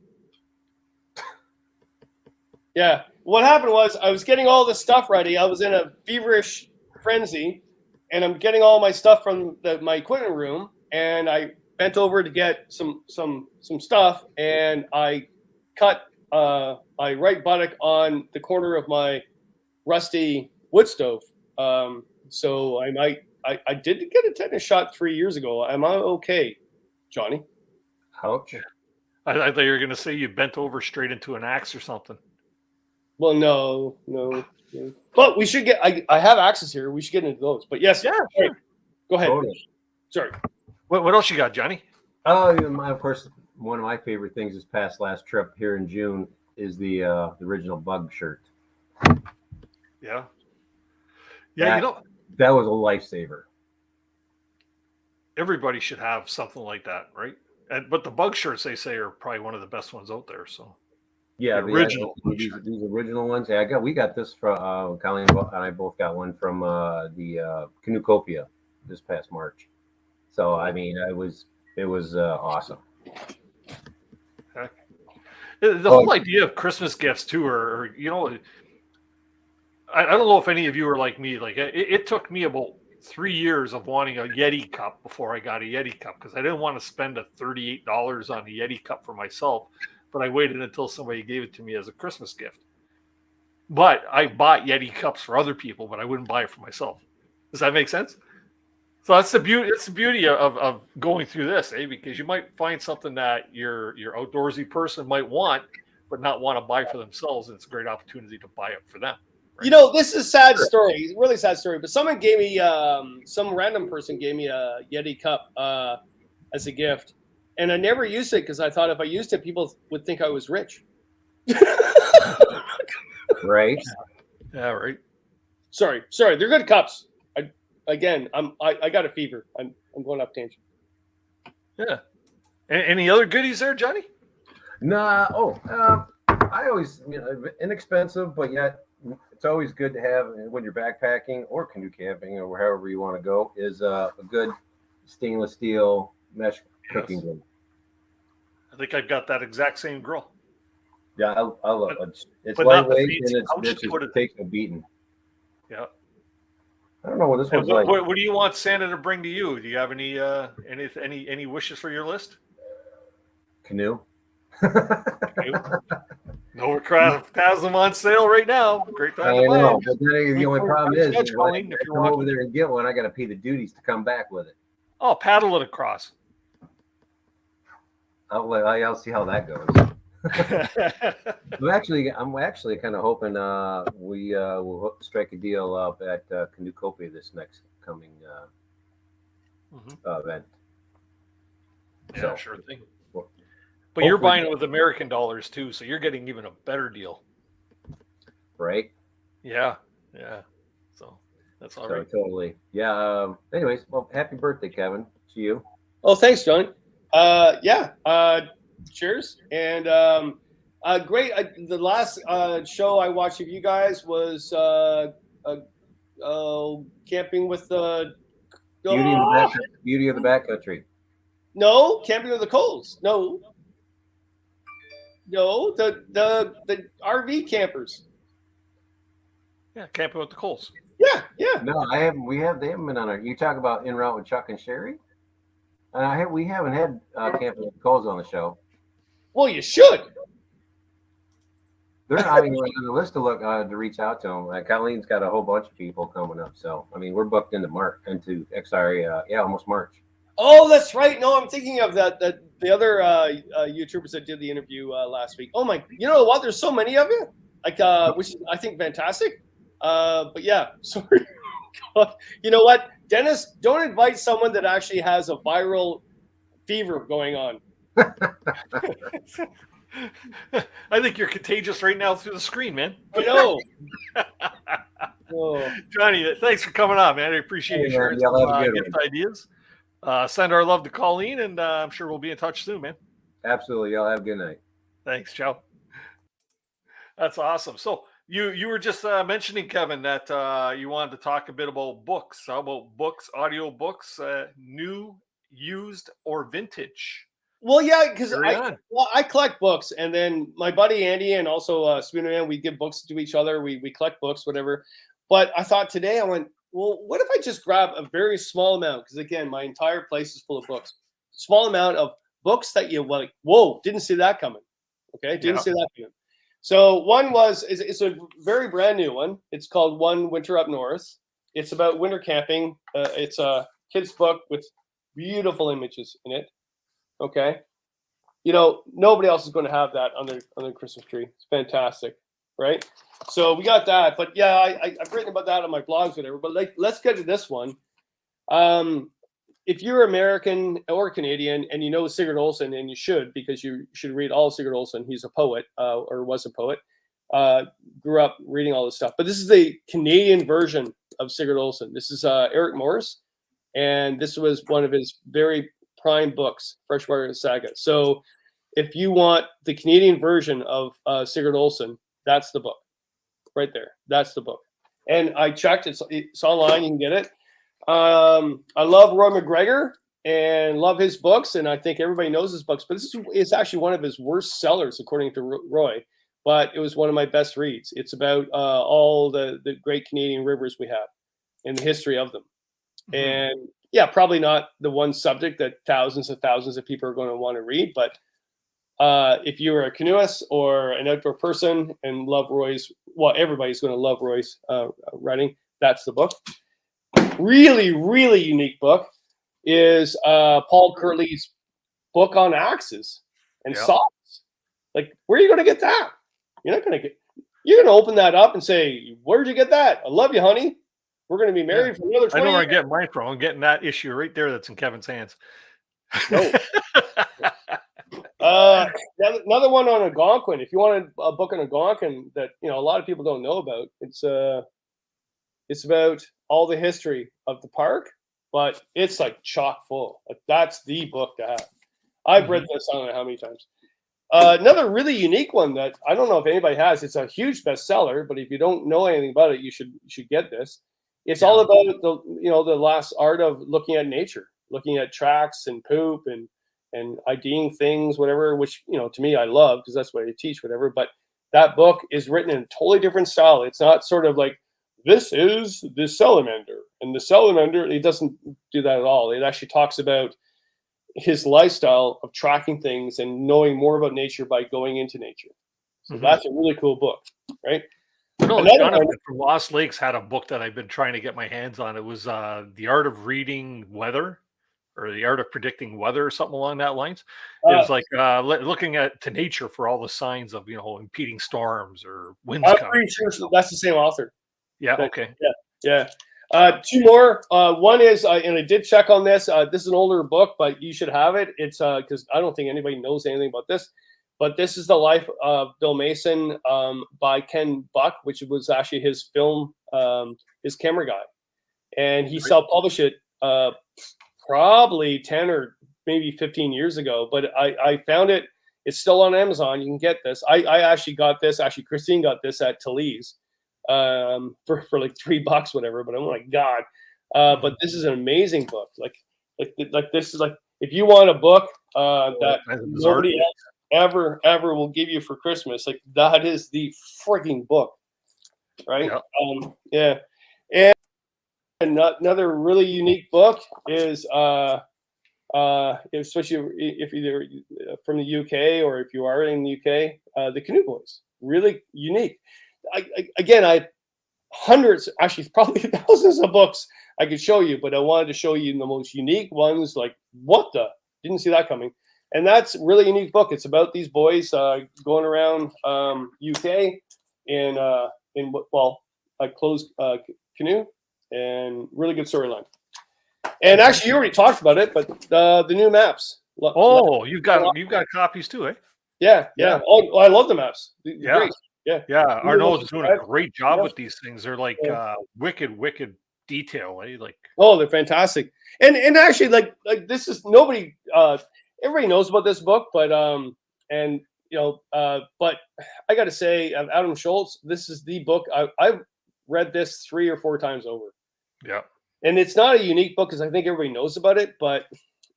Yeah. What happened was I was getting all the stuff ready. I was in a feverish frenzy, and I'm getting all my stuff from my equipment room, and I bent over to get some stuff, and I cut my right buttock on the corner of my rusty wood stove. So I did get a tetanus shot 3 years ago. Am I okay, Johnny? Ouch. I thought you were going to say you bent over straight into an axe or something. Well, no. But we should get. I have axes here. We should get into those. But yes, yeah, sure. Go ahead. Totally. Sorry. What else you got, Johnny? Of course, one of my favorite things this past last trip here in June is the original bug shirt. Yeah. Yeah, that was a lifesaver. Everybody should have something like that, right? But the bug shirts, they say, are probably one of the best ones out there. So. Yeah, the original. These original ones. Yeah, we got this from Colleen and I both got one from the Canoeopia this past March. So I mean, it was awesome. Okay. The whole idea of Christmas gifts too, or I don't know if any of you are like me. Like it took me about 3 years of wanting a Yeti cup before I got a Yeti cup because I didn't want to spend $38 on a Yeti cup for myself. But I waited until somebody gave it to me as a Christmas gift. But I bought Yeti cups for other people, but I wouldn't buy it for myself. Does that make sense? So that's the beauty. It's the beauty of going through this, because you might find something that your outdoorsy person might want, but not want to buy for themselves, and it's a great opportunity to buy it for them. Right? This is a sad story, really sad story. But someone gave me, some random person gave me a Yeti cup as a gift. And I never used it because I thought if I used it, people would think I was rich. Right. Yeah. Right. Sorry. They're good cups. I got a fever. I'm going up tangent. Yeah. Any other goodies there, Johnny? Nah. I always, inexpensive, but yet it's always good to have when you're backpacking or canoe camping or wherever you want to go is a good stainless steel mesh cooking grill. I think I've got that exact same grill. Yeah, I love it. It's but lightweight and it takes a beating. Yeah. I don't know what this one's like. What do you want Santa to bring to you? Do you have any wishes for your list? Canoe. No has them on sale right now. Great time to buy know, them. but then the only problem is, Colleen, if I you're come watching. over there and get one, I got to pay the duties to come back with it. Oh, paddle it across. I'll see how that goes. I'm actually kind of hoping we will strike a deal up at CANOEHOUND'S this next coming event. Yeah, So, sure thing. But you're hopefully- buying it with American dollars too, so you're getting even a better deal. right? Yeah. So that's all right. Totally. Yeah. Anyways, well, happy birthday, Kevin, to you. Oh, thanks, John. Cheers. And great. The last show I watched of you guys was camping with the Beauty of the backcountry. No, camping with the Coles. No, the RV campers. Yeah, camping with the Coles. Yeah. No, I haven't. They haven't been on our. You talk about En Route with Chuck and Sherry. We haven't had camping with the Coles on the show. Well, you should. They're not even on the list to reach out to them. Colleen's got a whole bunch of people coming up, so I mean we're booked into almost March. Oh, that's right. No, I'm thinking of the other YouTubers that did the interview last week. Oh my, you know what? There's so many of you, which is, I think, fantastic. But yeah, sorry. You know what, Dennis? Don't invite someone that actually has a viral fever going on. I think you're contagious right now through the screen, man. I know. Johnny, thanks for coming on, man. I appreciate you sharing some gift ideas. Send our love to Colleen, and I'm sure we'll be in touch soon, man. Absolutely. Y'all have a good night. Thanks, Joe. That's awesome. So you were just mentioning, Kevin, that you wanted to talk a bit about books. How about books, audio books, new, used, or vintage? Well, yeah, because I collect books, and then my buddy Andy and also Spoonerman, we give books to each other. We collect books, whatever. But I thought today, I went, well, what if I just grab a very small amount? Because again, my entire place is full of books. Small amount of books that you like. Whoa, didn't see that coming. Okay, didn't see that coming. So one it's a very brand new one. It's called One Winter Up North. It's about winter camping. It's a kid's book with beautiful images in it. Okay, you know, nobody else is going to have that on their Christmas tree. It's fantastic, right? So we got that. But yeah, I've written about that on my blogs, whatever. But let's get to this one. If you're American or Canadian and you know Sigurd Olson, and you should, because you should read all of Sigurd Olson. He's a poet, or was a poet. Grew up reading all this stuff. But this is the Canadian version of Sigurd Olson. This is Eric Morris, and this was one of his very prime books, Freshwater Saga. So if you want the Canadian version of Sigurd Olson, that's the book right there. That's the book. And I checked, it's online, you can get it. I love Roy McGregor and love his books, and I think everybody knows his books, but it's actually one of his worst sellers according to Roy, but it was one of my best reads. It's about all the great Canadian rivers we have and the history of them. Mm-hmm. And yeah, probably not the one subject that thousands and thousands of people are going to want to read, but if you're a canoeist or an outdoor person and love Roy's, well, everybody's going to love Roy's writing. That's the book. Really, really unique book is Paul Kirtley's book on axes and saws. Like, where are you going to get that? You're going to open that up and say, where'd you get that? I love you, honey. We're going to be married for another 20 I know where years. I'm getting mine from. I'm getting that issue right there that's in Kevin's hands. No. Another one on Algonquin. If you want a book on Algonquin that a lot of people don't know about, it's about all the history of the park, but it's like chock full. Like, that's the book to have. I've read this I don't know how many times. Another really unique one that I don't know if anybody has. It's a huge bestseller, but if you don't know anything about it, you should get this. It's all about the last art of looking at nature, looking at tracks and poop and IDing things, whatever, which, to me, I love because that's what I teach, whatever. But that book is written in a totally different style. It's not sort of like, this is the salamander. And the salamander, it doesn't do that at all. It actually talks about his lifestyle of tracking things and knowing more about nature by going into nature. So that's a really cool book, right? No, Another Jonathan one- from Lost Lakes had a book that I've been trying to get my hands on. It was The Art of Reading Weather, or The Art of Predicting Weather, or something along that lines. It was like looking to nature for all the signs of, impeding storms or winds I'm coming. pretty sure that's the same author. Yeah. Okay. Yeah. Two more. One is, and I did check on this. This is an older book, but you should have it. It's because I don't think anybody knows anything about this. But this is The Life of Bill Mason by Ken Buck, which was actually his film, his camera guy. And he self-published it probably 10 or maybe 15 years ago. But I found it. It's still on Amazon. You can get this. I actually got this. Actually, Christine got this at Talese for like $3, whatever. But oh my God. But this is an amazing book. Like this is like, if you want a book that nobody else ever will give you for Christmas, like that is the freaking book, right? Yeah. And another really unique book is especially if you're from the UK or if you are in the UK, the Canoe Boys, really unique. I had hundreds, actually probably thousands of books I could show you, but I wanted to show you the most unique ones. Like, what the? Didn't see that coming. And that's a really unique book. It's about these boys going around UK in a closed canoe, and really good storyline. And actually, you already talked about it, but the new maps. You've got copies too, eh? Yeah. Oh, I love the maps. Yeah. Great. Yeah. Arnold's doing a great job with these things. They're like wicked detail, eh? Like, oh, they're fantastic. And actually, like this is nobody. Everybody knows about this book, but but I got to say, Adam Schultz, this is the book I've read this 3 or 4 times over. Yeah. And it's not a unique book because I think everybody knows about it. But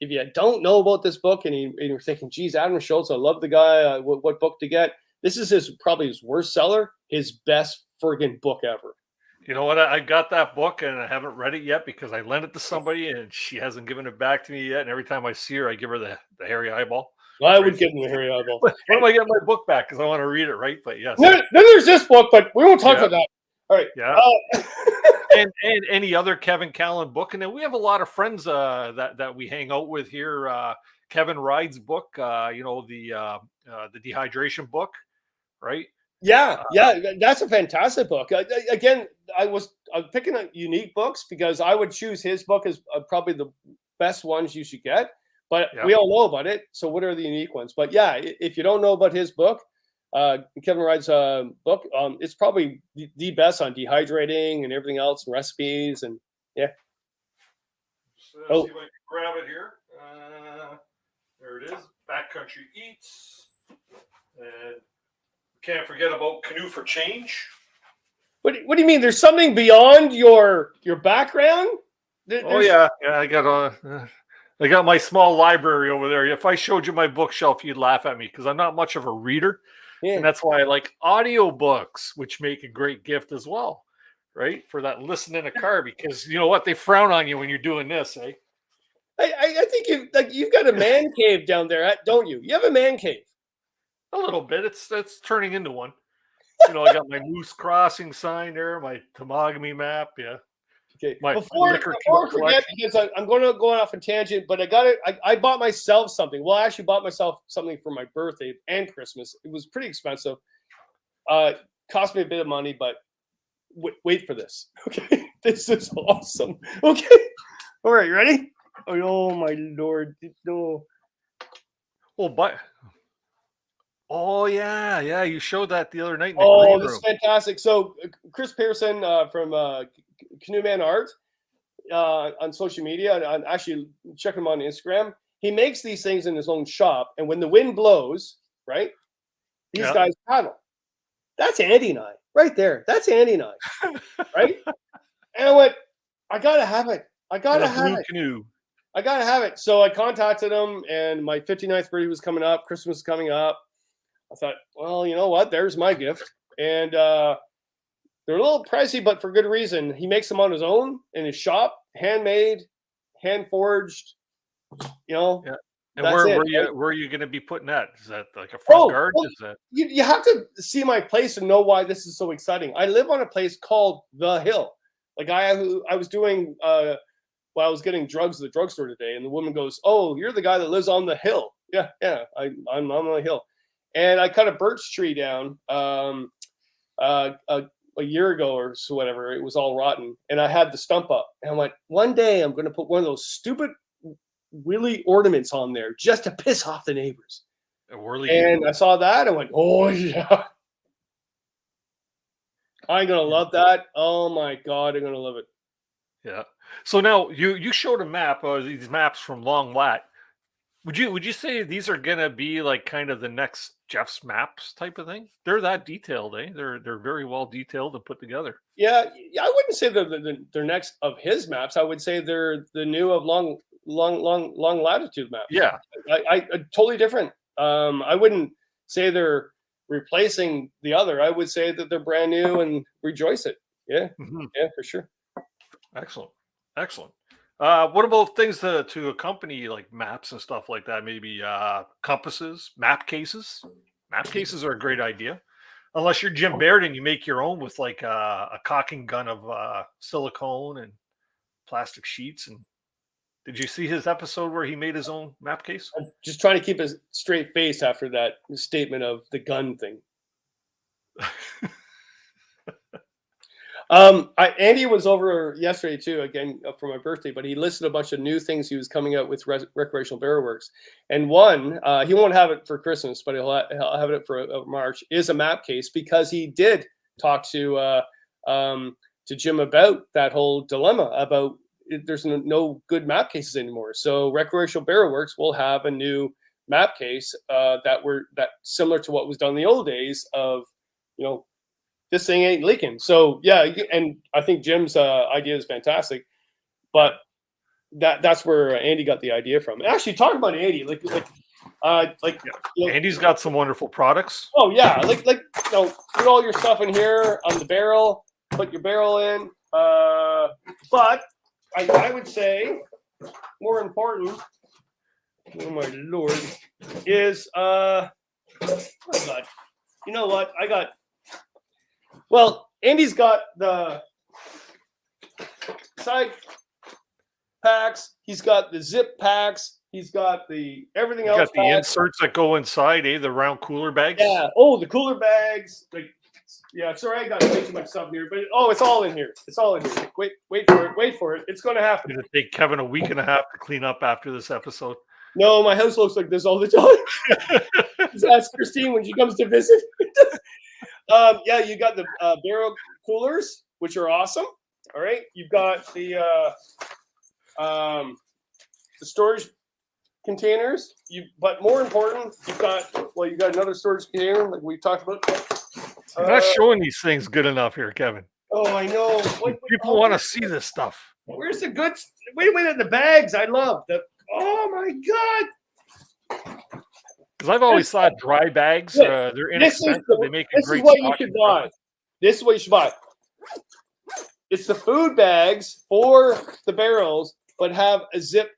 if you don't know about this book and you're thinking, geez, Adam Schultz, I love the guy. What book to get? This is probably his worst seller, his best friggin' book ever. You know what? I got that book and I haven't read it yet because I lent it to somebody and she hasn't given it back to me yet. And every time I see her, I give her the hairy eyeball. I would give him the hairy eyeball. When am I getting my book back? Because I want to read it, right? But yes. Then there's this book, but we won't talk about that. All right. Yeah. And any other Kevin Callan book. And then we have a lot of friends that we hang out with here. Kevin Ride's book, the dehydration book, right? Yeah, that's a fantastic book. Again, I'm picking up unique books because I would choose his book as probably the best ones you should get. But we all know about it. So what are the unique ones? But yeah, if you don't know about his book, Kevin Ride's book, it's probably the best on dehydrating and everything else, and recipes, and yeah. See if I can grab it here. There it is. Backcountry Eats. And can't forget about Canoe for Change. What do you mean? There's something beyond your background? Yeah. I got my small library over there. If I showed you my bookshelf, you'd laugh at me because I'm not much of a reader. Yeah. And that's why I like audiobooks, which make a great gift as well, right? For that listen in a car, because you know what? They frown on you when you're doing this, eh? I think you've got a man cave down there, don't you? You have a man cave. A little bit. It's turning into one. I got my Moose Crossing sign there, my Temagami map. Yeah. Okay. Before I forget, because I'm going to go off a tangent, but I bought myself something. Well, I actually bought myself something for my birthday and Christmas. It was pretty expensive. Cost me a bit of money, but wait for this. Okay. This is awesome. Okay. All right. Ready? Oh my Lord. No. Well, but. Oh yeah, you showed that the other night. This is fantastic. So Chris Pearson from Canoe Man Art on social media, and actually check him on Instagram. He makes these things in his own shop, and when the wind blows, right, these guys paddle. That's Andy and I right there. That's Andy and I, right? And I went, I gotta have it. I gotta have it. Canoe. I gotta have it. So I contacted him, and my 59th birthday was coming up. Christmas was coming up. I thought, well, you know what? There's my gift. And they're a little pricey, but for good reason. He makes them on his own in his shop, handmade, hand forged. And That's where it. where are you going to be putting that? Is that like a front guard? Well, Is that you have to see my place and know why this is so exciting. I live on a place called The Hill. Like I was doing I was getting drugs at the drugstore today, and the woman goes, "Oh, you're the guy that lives on the hill." Yeah, I'm on the hill, and I cut a birch tree down a year ago or so, whatever. It was all rotten, and I had the stump up, and I'm like, one day I'm going to put one of those stupid willy ornaments on there just to piss off the neighbors. And I saw that, and went, oh yeah, I'm gonna love that. Oh my god, I'm gonna love it. Yeah. So now you showed a map, these maps from Long Lat. Would you say these are gonna be like kind of the next Jeff's maps type of thing? They're that detailed, eh? They're very well detailed and put together. Yeah, I wouldn't say they're next of his maps. I would say they're the new of long latitude map. Yeah, I totally different. I wouldn't say they're replacing the other. I would say that they're brand new and rejoice it. Yeah, yeah, for sure. Excellent. What about things to accompany like maps and stuff like that? Maybe compasses, map cases. Map cases are a great idea. Unless you're Jim Baird and you make your own with like a caulking gun of silicone and plastic sheets. And did you see his episode where he made his own map case? I'm just trying to keep a straight face after that statement of the gun thing. Andy was over yesterday too, again for my birthday, but he listed a bunch of new things he was coming out with Recreational Barrel Works. And one, he won't have it for Christmas, but he'll have it for March, is a map case, because he did talk to Jim about that whole dilemma about there's no good map cases anymore. So Recreational Barrel Works will have a new map case that similar to what was done in the old days of, this thing ain't leaking. So yeah, and I think Jim's idea is fantastic, but that's where Andy got the idea from. Actually, talking about Andy, Andy's got some wonderful products. Oh yeah, put all your stuff in here on the barrel, put your barrel in. But I would say more important, oh my lord, is oh my god, you know what? Well, Andy's got the side packs. He's got the zip packs. He's got everything else. Got the inserts that go inside, the round cooler bags. Yeah. Oh, the cooler bags. Sorry, I got way too much stuff here, but it's all in here. It's all in here. Wait for it. It's going to happen. It's going to take Kevin a week and a half to clean up after this episode. No, my house looks like this all the time. Just ask Christine when she comes to visit. You got the barrel coolers, which are awesome. All right, you've got the storage containers. But more important, you've got another storage container like we talked about. You're not showing these things good enough here, Kevin. Oh, I know. People want to see this stuff. Where's the good? Wait a minute, the bags. I love the. Oh my god. Because I've always thought dry bags, they're inexpensive. They make a great. This is what you should buy. This is what you should buy. It's the food bags for the barrels, but have a zip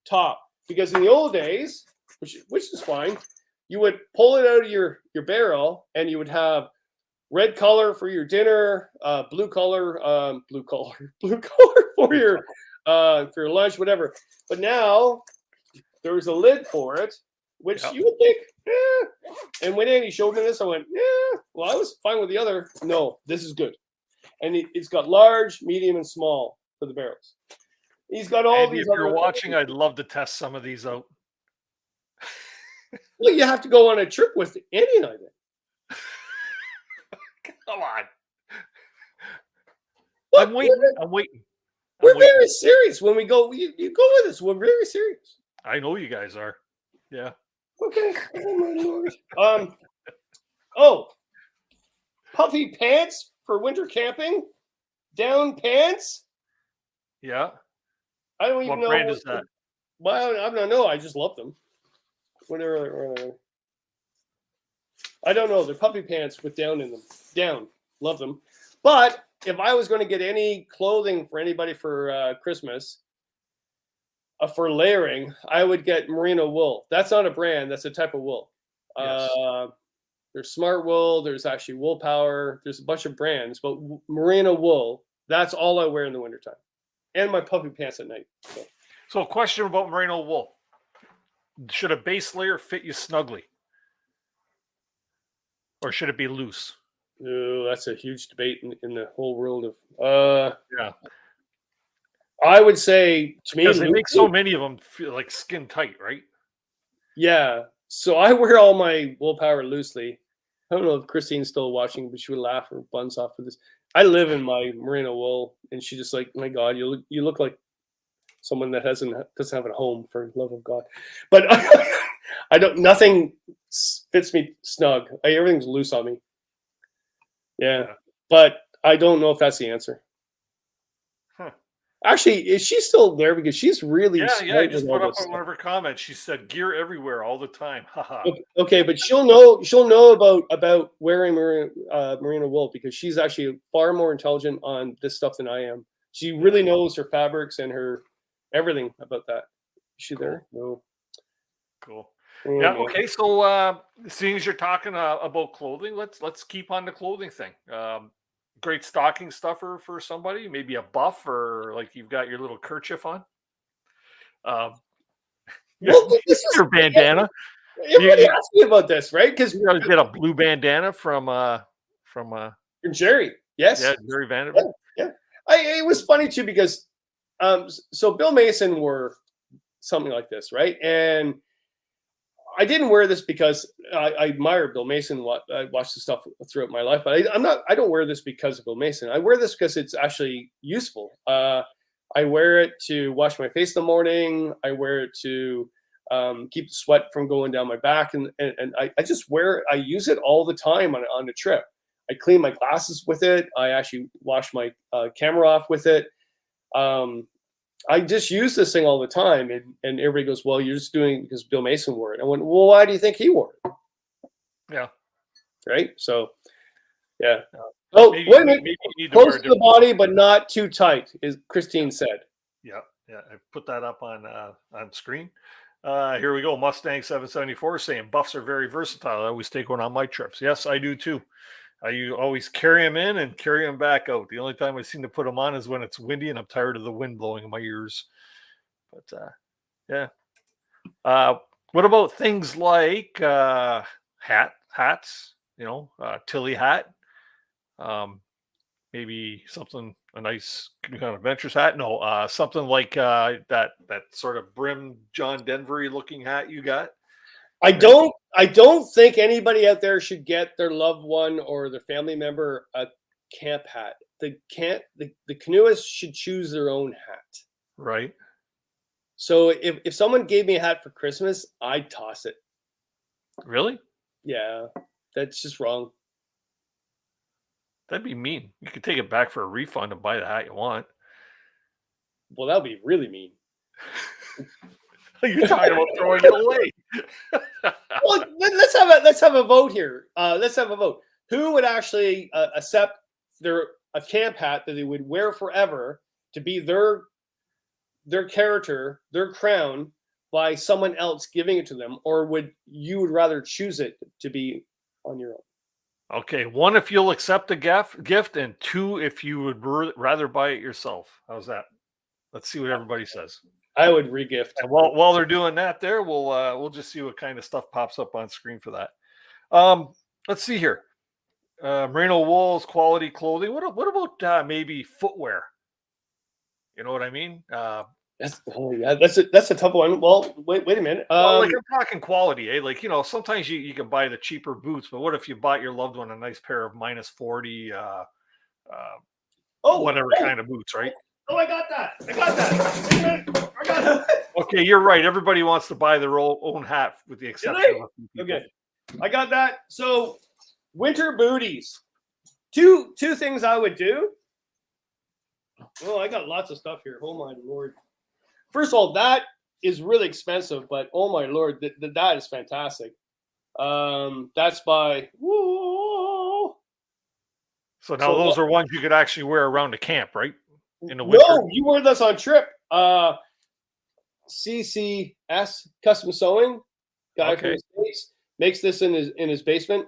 top. Because in the old days, which is fine, you would pull it out of your barrel, and you would have red color for your dinner, blue color for your lunch, whatever. But now there's a lid for it. Which you would think, And when Andy showed me this, I went, well, I was fine with the other. No, this is good. And it's got large, medium, and small for the barrels. He's got all these. If you're watching, I'd love to test some of these out. Well, you have to go on a trip with Andy and I then. Come on. Look, I'm waiting. We're very serious when we go. You go with us. We're very serious. I know you guys are. Yeah. Okay. Oh my lord. Puffy pants for winter camping. Down pants. Yeah. I don't even know. What brand is that? Well, I don't know. I just love them. Whatever. I don't know. They're puffy pants with down in them. Down. Love them. But if I was going to get any clothing for anybody for Christmas, for layering, I would get merino wool. That's not a brand. That's a type of wool. Yes. There's Smart Wool. There's actually Wool Power. There's a bunch of brands, but merino wool, that's all I wear in the wintertime. And my puffy pants at night. So question about merino wool. Should a base layer fit you snugly? Or should it be loose? Ooh, that's a huge debate in the whole world of yeah. I would say to me, because they make so many of them feel like skin tight, right? Yeah. So I wear all my Wool Power loosely. I don't know if Christine's still watching, but she would laugh her buns off for this. I live in my merino wool, and she just like, my God, you look like someone that doesn't have a home, for the love of God. But I don't. Nothing fits me snug. Everything's loose on me. Yeah, but I don't know if that's the answer. Huh. Actually, is she still there? Because she's really yeah. I just put up on one of her comments. She said gear everywhere all the time. Okay, but she'll know about wearing merino wool because she's actually far more intelligent on this stuff than I am. She really knows her fabrics and her everything about that. Is she there? No. Cool. Oh, yeah. man. Okay. So, seeing as you're talking about clothing, let's keep on the clothing thing. Great stocking stuffer for somebody, maybe a buff or like you've got your little kerchief on. Well, this is your bandana. Everybody asked me about this, right? Because you gotta get a blue bandana from Jerry. Yes. Yeah, Jerry Vanderbilt. Yeah. It was funny too because so Bill Mason wore something like this, right? And I didn't wear this because I admire Bill Mason. I watched the stuff throughout my life, but I don't wear this because of Bill Mason. I wear this because it's actually useful. I wear it to wash my face in the morning. I wear it to keep the sweat from going down my back, and I just wear it. I use it all the time on a trip. I clean my glasses with it. I actually wash my camera off with it. I just use this thing all the time, and everybody goes, "Well, you're just doing it because Bill Mason wore it." I went, "Well, why do you think he wore it?" Yeah. Right. So, yeah. Oh, wait a minute. Close to the body, but not too tight, as Christine said. Yeah. Yeah. I put that up on screen. Here we go. Mustang 774 saying buffs are very versatile. I always take one on my trips. Yes, I do too. I always carry them in and carry them back out. The only time I seem to put them on is when it's windy and I'm tired of the wind blowing in my ears. But yeah. What about things like hats? Tilly hat. Maybe something, a nice kind of adventurous hat. No, something like that sort of brim John Denver-y looking hat you got. I don't think anybody out there should get their loved one or their family member a camp hat. The canoeists should choose their own hat. Right. So if someone gave me a hat for Christmas, I'd toss it. Really? Yeah, that's just wrong. That'd be mean. You could take it back for a refund and buy the hat you want. Well, that would be really mean. You're talking about throwing it away. Well, let's have a vote here. Let's have a vote. Who would actually accept a camp hat that they would wear forever to be their character, their crown, by someone else giving it to them, or would rather choose it to be on your own? Okay, 1, if you'll accept a gift, and 2, if you would rather buy it yourself. How's that? Let's see what everybody says. I would regift. And while they're doing that, we'll just see what kind of stuff pops up on screen for that. Let's see here. Merino wools, quality clothing. What about maybe footwear? You know what I mean? That's a tough one. Well, wait a minute. Like I'm talking quality, eh? Like, sometimes you can buy the cheaper boots, but what if you bought your loved one a nice pair of -40 whatever kind of boots, right? Oh, I got that. I got that. Okay, you're right. Everybody wants to buy their own hat, with the exception of a few people. Okay, I got that. So, winter booties. Two things I would do. Oh, I got lots of stuff here. Oh my Lord. First of all, that is really expensive, but oh my Lord, that is fantastic. That's by. Whoa. So now those are ones you could actually wear around the camp, right? In the winter. No, you wear this on trip. CCS Custom Sewing guy from the States makes this in his basement.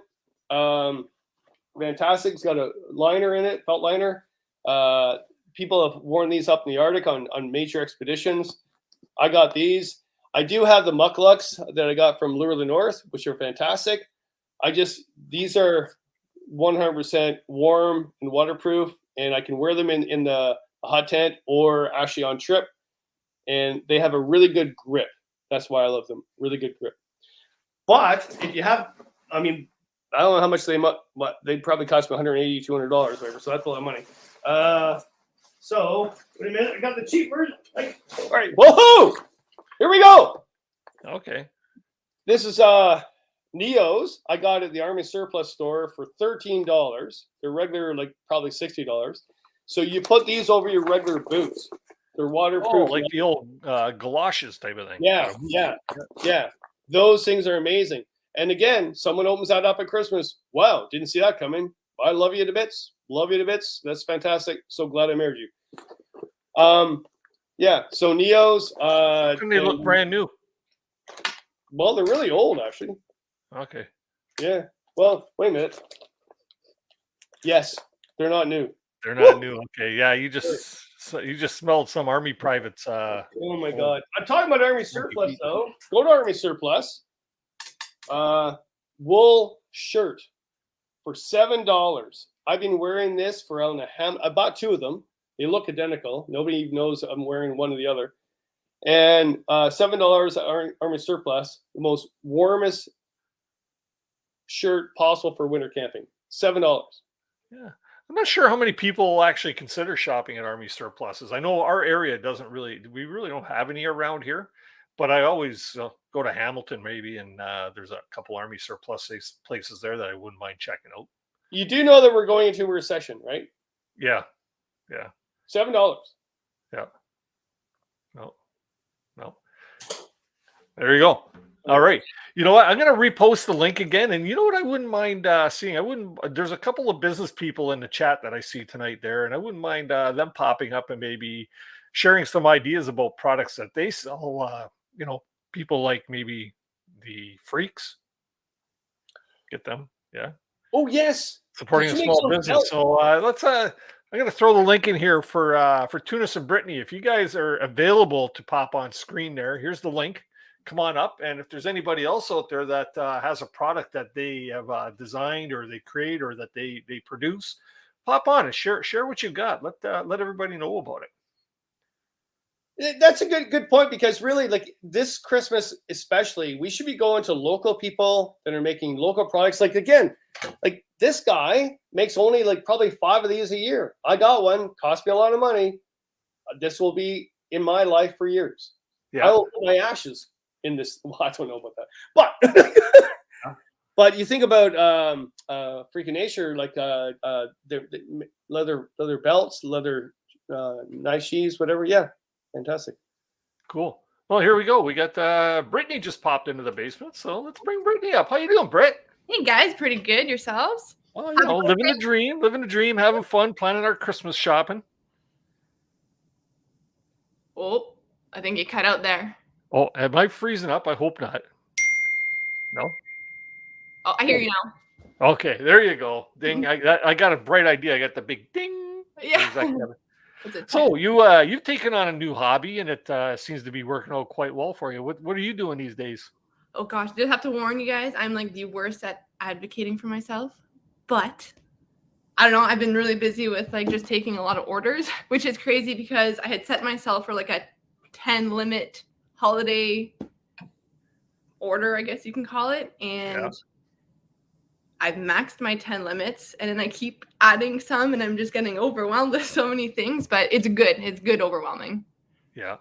Fantastic. It's got a liner in it, felt liner. People have worn these up in the Arctic on major expeditions. I got these. I do have the mucklucks that I got from Lure of the North, which are fantastic. These are 100% warm and waterproof, and I can wear them in the hot tent or actually on trip. And they have a really good grip. That's why I love them. Really good grip. But if you have, I don't know how much they'd probably cost me $180, $200, whatever. So that's a lot of money. So wait a minute, I got the cheap version. All right, woohoo! Here we go. Okay. This is Neo's. I got it at the Army Surplus store for $13. They're regular, like probably $60. So you put these over your regular boots. They're waterproof. Oh, like the old galoshes type of thing. Yeah. Those things are amazing. And again, someone opens that up at Christmas. Wow, didn't see that coming. I love you to bits. Love you to bits. That's fantastic. So glad I married you. Yeah. So Neo's. They look brand new. Well, they're really old, actually. Okay. Yeah. Well, wait a minute. Yes, they're not new. They're not new. Okay. Yeah. You just smelled some Army privates. Oh my God. I'm talking about Army Surplus though. Go to Army Surplus. Wool shirt for $7. I've been wearing this for I bought 2 of them. They look identical. Nobody even knows I'm wearing one or the other. And $7 at Army Surplus, the most warmest shirt possible for winter camping. $7. Yeah. I'm not sure how many people actually consider shopping at Army Surpluses. I know our area we really don't have any around here, but I always go to Hamilton maybe, and there's a couple Army Surplus places there that I wouldn't mind checking out. You do know that we're going into a recession, right? Yeah. Yeah. $7. Yeah. No. There you go. All right. You know what? I'm going to repost the link again. And you know what I wouldn't mind seeing? There's a couple of business people in the chat that I see tonight there, and I wouldn't mind them popping up and maybe sharing some ideas about products that they sell. People like maybe the Freaks. Get them. Yeah. Oh, yes. Supporting a small business. So I'm going to throw the link in here for Tunis and Brittany. If you guys are available to pop on screen there, here's the link. Come on up. And if there's anybody else out there that has a product that they have designed or they create or that they produce, pop on and share what you've got. Let everybody know about it. That's a good point, because really, like this Christmas especially, we should be going to local people that are making local products. Like, again, like this guy makes only like probably 5 of these a year. I got one, cost me a lot of money. This will be in my life for years. Yeah. I will put my ashes in this. Well, I don't know about that, but you think about Freaking Nature, like the leather belts, leather nice shoes, whatever. Yeah, fantastic. Cool. Well, here we go. We got Brittany just popped into the basement, so let's bring Brittany up. How you doing, Britt? Hey guys, pretty good. Yourselves? Well, living the dream, having fun, planning our Christmas shopping. Oh, I think you cut out there. Oh, am I freezing up? I hope not. No? Oh, I hear you now. Okay, there you go. Ding. I got a bright idea. I got the big ding. Yeah. So you've taken on a new hobby, and it seems to be working out quite well for you. What are you doing these days? Oh gosh, I just have to warn you guys, I'm like the worst at advocating for myself. But I don't know, I've been really busy with like just taking a lot of orders, which is crazy because I had set myself for like a 10 limit holiday order, I guess you can call it. And I've maxed my 10 limits, and then I keep adding some, and I'm just getting overwhelmed with so many things, but it's good. It's good overwhelming. Yeah.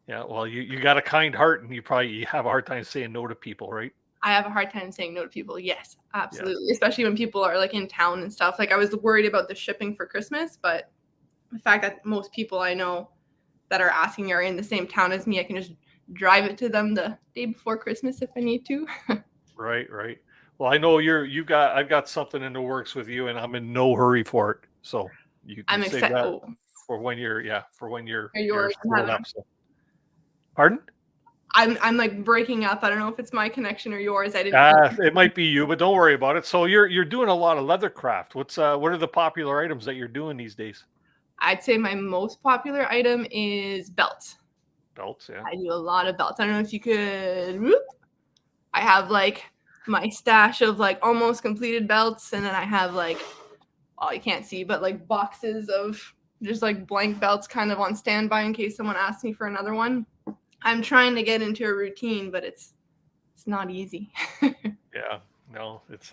Yeah. Well, you got a kind heart, and you have a hard time saying no to people, right? I have a hard time saying no to people. Yes, absolutely. Yeah. Especially when people are like in town and stuff. Like I was worried about the shipping for Christmas, but the fact that most people I know that are asking are in the same town as me, I can just drive it to them the day before Christmas if I need to. Right. Well, I know I've got something in the works with you, and I'm in no hurry for it. So you can save that for when you're screwed up. So. Pardon? I'm like breaking up. I don't know if it's my connection or yours. I didn't. It might be you, but don't worry about it. So you're doing a lot of leather craft. What are the popular items that you're doing these days? I'd say my most popular item is belts. Belts, yeah. I do a lot of belts. I don't know if you could. Whoop. I have like my stash of like almost completed belts, and then I have like, oh, you can't see, but like boxes of just like blank belts kind of on standby in case someone asks me for another one. I'm trying to get into a routine, but it's not easy. Yeah, no, it's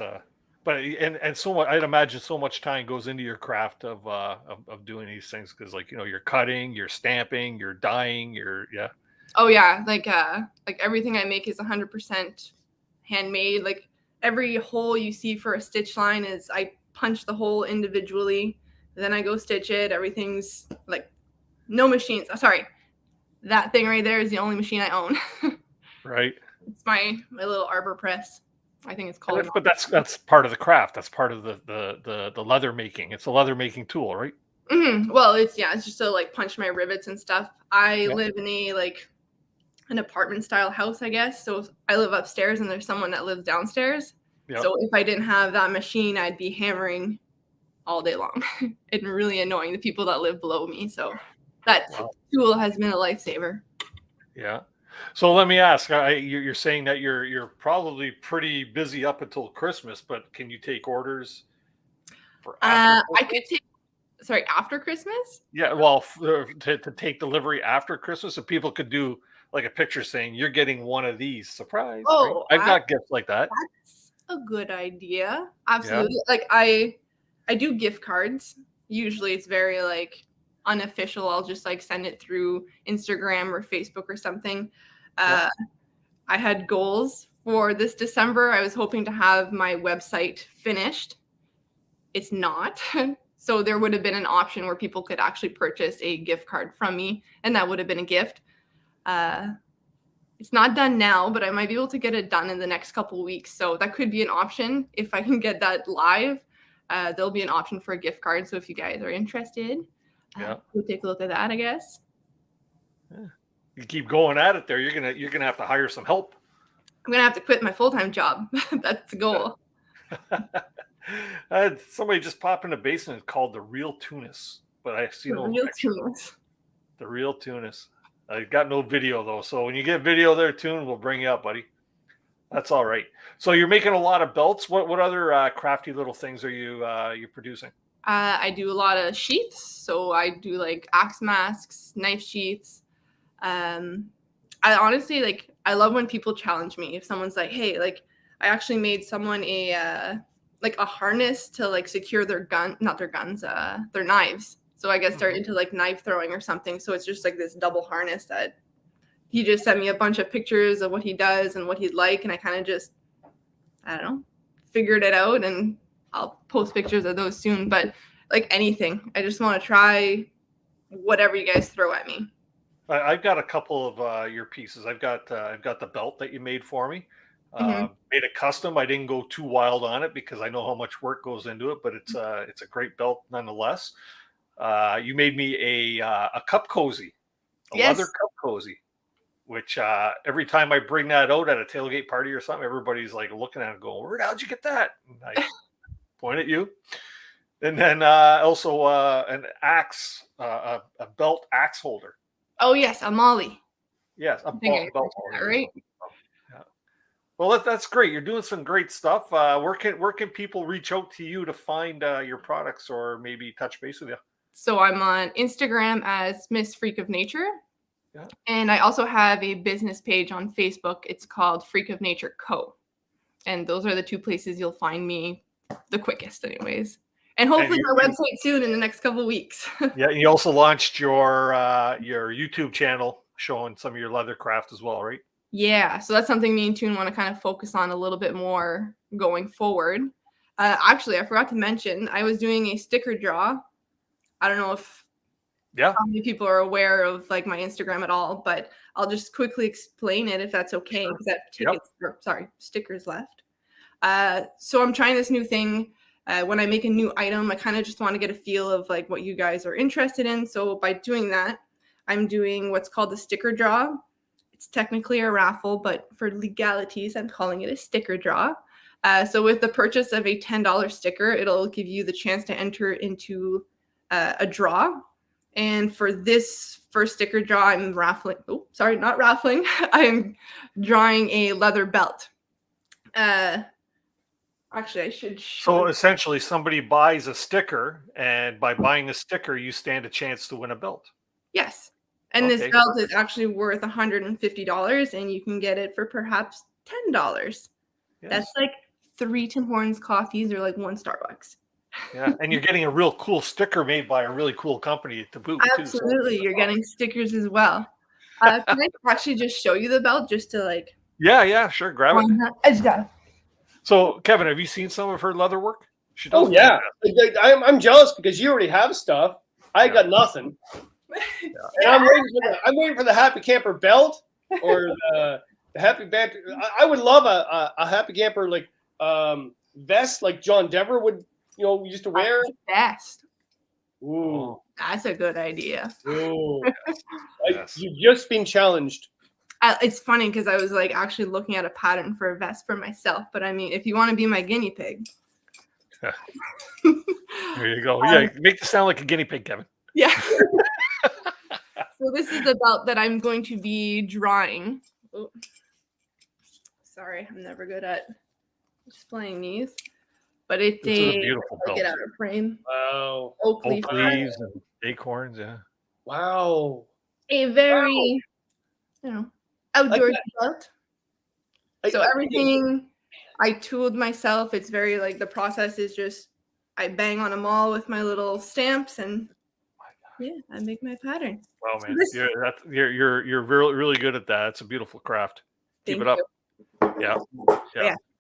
but and so much, I'd imagine so much time goes into your craft of doing these things, because like, you know, you're cutting, you're stamping, you're dyeing, Oh yeah, like everything I make is 100% handmade. Like every hole you see for a stitch line is I punch the hole individually, then I go stitch it. Everything's like no machines. Sorry. That thing right there is the only machine I own. right. It's my little arbor press. I think it's called. But that's part of the craft. That's part of the leather making. It's a leather making tool, right? Mm-hmm. Well, it's just to like punch my rivets and stuff. I live in an apartment style house, I guess. So I live upstairs and there's someone that lives downstairs. Yep. So if I didn't have that machine, I'd be hammering all day long. It's really annoying the people that live below me. So that tool has been a lifesaver. Yeah. So let me ask, you're saying that you're probably pretty busy up until Christmas, but can you take orders for after Christmas? I could take, after Christmas? Yeah, well, to take delivery after Christmas, so people could do like a picture saying you're getting one of these. Surprise. Oh, right? I've got gifts like that. That's a good idea. Absolutely. Yeah. Like I do gift cards. Usually it's very like unofficial. I'll just like send it through Instagram or Facebook or something. I had goals for this December. I was hoping to have my website finished. It's not. So there would have been an option where people could actually purchase a gift card from me, and that would have been a gift. It's not done now, but I might be able to get it done in the next couple of weeks. So that could be an option. If I can get that live, there'll be an option for a gift card. So if you guys are interested, we'll take a look at that, I guess. Yeah. You keep going at it there, you're gonna have to hire some help. I'm gonna have to quit my full-time job. That's the goal. I had somebody just pop in the basement called the Real Tunis, but I see no picture. The Real Tunis. I got no video though, so when you get video there, Tune, we'll bring you up, buddy. That's all right. So you're making a lot of belts. What other crafty little things are you producing? I do a lot of sheaths. So I do like axe masks, knife sheaths. I honestly I love when people challenge me. If someone's like, hey, like I actually made someone a harness to like secure their their knives. So I guess they're into like knife throwing or something. So it's just like this double harness that he just sent me a bunch of pictures of what he does and what he'd like. And I kind of just, I don't know, figured it out, and I'll post pictures of those soon. But like anything, I just want to try whatever you guys throw at me. I've got a couple of your pieces. I've got the belt that you made for me. Made it custom. I didn't go too wild on it because I know how much work goes into it, but it's a great belt nonetheless. You made me a cup cozy, leather cup cozy, which every time I bring that out at a tailgate party or something, everybody's like looking at it going, where the hell did you get that? And I point at you. And then also an axe, a belt axe holder. Oh yes, a Molly. Yes, a belt holder. Right. Yeah. Well, that's great. You're doing some great stuff. Where can people reach out to you to find your products or maybe touch base with you? So I'm on Instagram as Miss Freak of Nature. Yeah. And I also have a business page on Facebook. It's called Freak of Nature Co. And those are the two places you'll find me the quickest anyways. And hopefully my website soon in the next couple of weeks. Yeah, you also launched your YouTube channel showing some of your leather craft as well, right? Yeah, so that's something me and Toon want to kind of focus on a little bit more going forward. Actually, I forgot to mention, I was doing a sticker draw. I don't know if how many people are aware of like my Instagram at all, but I'll just quickly explain it if that's okay. Because stickers left. So I'm trying this new thing. When I make a new item, I kind of just want to get a feel of like what you guys are interested in. So by doing that, I'm doing what's called the sticker draw. It's technically a raffle, but for legalities, I'm calling it a sticker draw. So with the purchase of a $10 sticker, it'll give you the chance to enter into a draw. And for this first sticker draw, I'm raffling. Oh, sorry, not raffling. I'm drawing a leather belt. Actually, I should show So you. essentially, somebody buys a sticker, and by buying a sticker, you stand a chance to win a belt. Yes. And Okay, this belt is actually worth $150, and you can get it for perhaps $10. That's like 3 Tim Hortons coffees or like 1 Starbucks. Yeah, and you're getting a real cool sticker made by a really cool company to boot. Absolutely. You're getting stickers as well. Can I actually just show you the belt just to like... Yeah, sure. Grab it. Yeah. So, Kevin, have you seen some of her leather work? She does Oh yeah, I'm jealous because you already have stuff. I got nothing. And I'm waiting for the Happy Camper belt or the Happy Camper. I would love a Happy Camper like vest like John Dever would used to wear. Vest. Ooh, that's a good idea. Ooh, you've just been challenged. It's funny because I was like actually looking at a pattern for a vest for myself. But I mean, if you want to be my guinea pig. There you go. Yeah, make this sound like a guinea pig, Kevin. Yeah. So this is the belt that I'm going to be drawing. Oh. Sorry, I'm never good at displaying these. But it's a beautiful belt. Get out of frame. Wow. Oak leaves and acorns, yeah. Wow. A very, outdoorsy belt. So everything I tooled myself. It's very like the process is just I bang on them all with my little stamps and I make my pattern. Wow, man, you're really good at that. It's a beautiful craft. Keep it up. Yeah,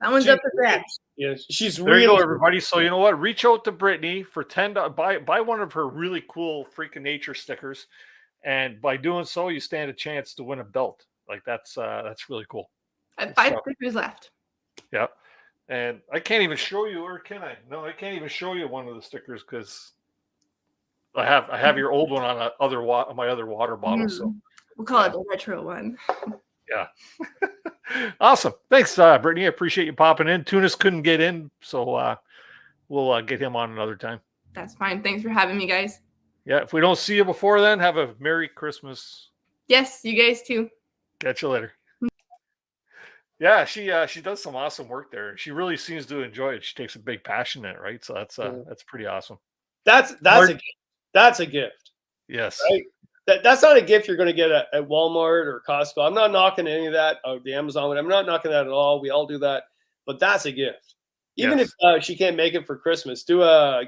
that one's up for grabs. Yes, she's there. You go, everybody. So you know what? Reach out to Brittany for $10. Buy one of her really cool freaking nature stickers, and by doing so, you stand a chance to win a belt. Like that's really cool. I have 5 stickers left. Yeah, and I can't even show you, or can I? No, I can't even show you one of the stickers because I have your old one on my other water bottle. So we'll call it the retro one. Yeah. Awesome. Thanks, Brittany. I appreciate you popping in. Tunis couldn't get in, so we'll get him on another time. That's fine. Thanks for having me, guys. Yeah. If we don't see you before then, have a Merry Christmas. Yes, you guys too. Catch you later. Yeah, she does some awesome work there. She really seems to enjoy it. She takes a big passion in it, right? So that's pretty awesome. That's a gift. That's a gift. Yes. Right? That's not a gift you're going to get at Walmart or Costco. I'm not knocking any of that, or the Amazon one. I'm not knocking that at all. We all do that, but that's a gift. Even if she can't make it for Christmas, do I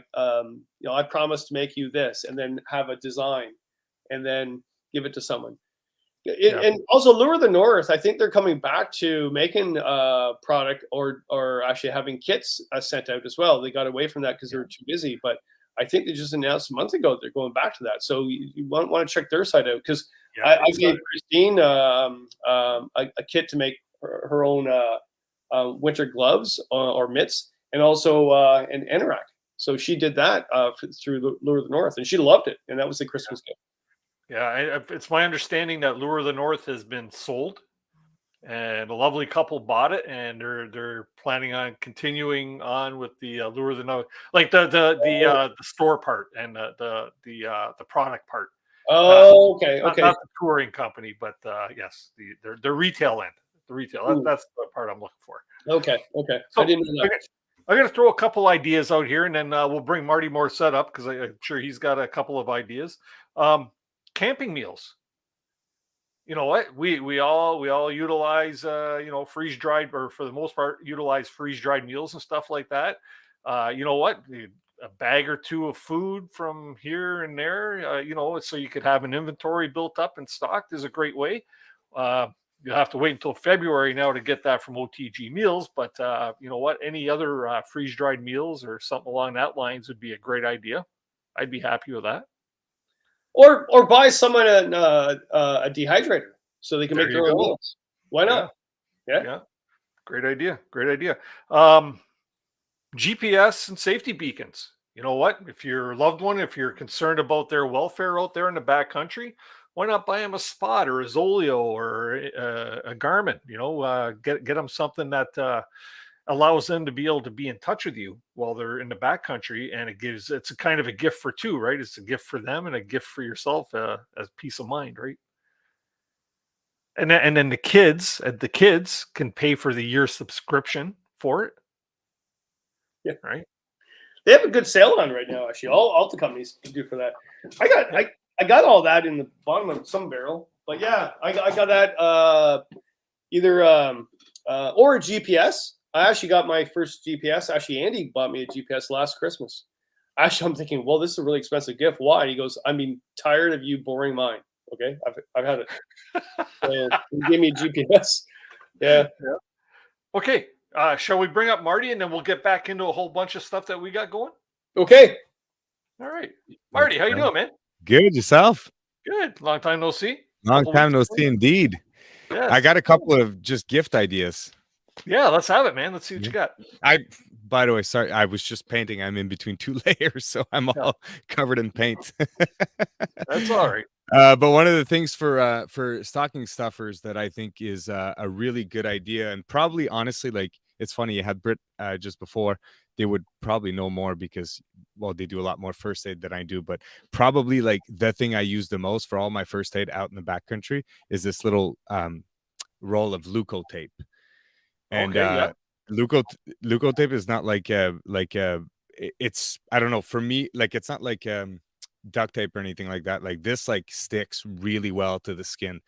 promise to make you this, and then have a design, and then give it to someone. And also Lure the North. I think they're coming back to making product or actually having kits sent out as well. They got away from that because they were too busy, but I think they just announced a month ago they're going back to that. So you want to check their site out because I gave Christine a kit to make her own winter gloves or mitts, and also an anorak. So she did that through Lure the North, and she loved it, and that was the Christmas gift. Yeah, it's my understanding that Lure the North has been sold, and a lovely couple bought it, and they're planning on continuing on with the Lure the North, like the store part and the product part. Oh, okay. Not the touring company, but yes, the retail end. The retail. That's the part I'm looking for. Okay. So, I didn't know that. I'm going to throw a couple ideas out here, and then we'll bring Marty Morissette up because I'm sure he's got a couple of ideas. Camping meals. You know what? We all utilize freeze dried, or for the most part utilize freeze dried meals and stuff like that. You know what? A bag or two of food from here and there. So you could have an inventory built up and stocked is a great way. You'll have to wait until February now to get that from OTG Meals, but you know what? Any other freeze dried meals or something along that lines would be a great idea. I'd be happy with that. Or buy someone a dehydrator so they can make their own meals. Why not? Yeah. Great idea. GPS and safety beacons. You know what? If your loved one, if you're concerned about their welfare out there in the backcountry, why not buy them a Spot or a Zolio or a Garmin? Get them something that allows them to be able to be in touch with you while they're in the backcountry, and it's a kind of a gift for two, right? It's a gift for them and a gift for yourself as peace of mind, right? And then the kids can pay for the year subscription for it. Yeah, right. They have a good sale on right now. Actually, all the companies can do for that. I got all that in the bottom of some barrel, but yeah, I got that either or a GPS. I actually got my first GPS. Actually, Andy bought me a GPS last Christmas. Actually, I'm thinking, well, this is a really expensive gift. Why? And he goes, I mean, tired of you boring mine. Okay, I've had it. So he gave me a GPS. Yeah. Okay. Shall we bring up Marty and then we'll get back into a whole bunch of stuff that we got going? Okay. All right. Marty, how you doing, man? Good. Yourself? Good. Long time no see. Long time no see, indeed. Yes. I got a couple of just gift ideas. Yeah, let's have it, man. Let's see what you got. By the way, sorry, I was just painting. I'm in between two layers, so I'm all covered in paint. That's all right. But one of the things for stocking stuffers that I think is a really good idea, and probably honestly, like, it's funny, you had Britt just before. They would probably know more because, well, they do a lot more first aid than I do. But probably like the thing I use the most for all my first aid out in the backcountry is this little roll of Leuco tape. And Leuco tape is not it's, I don't know, for me, like, it's not like duct tape or anything like that. Like, this like sticks really well to the skin.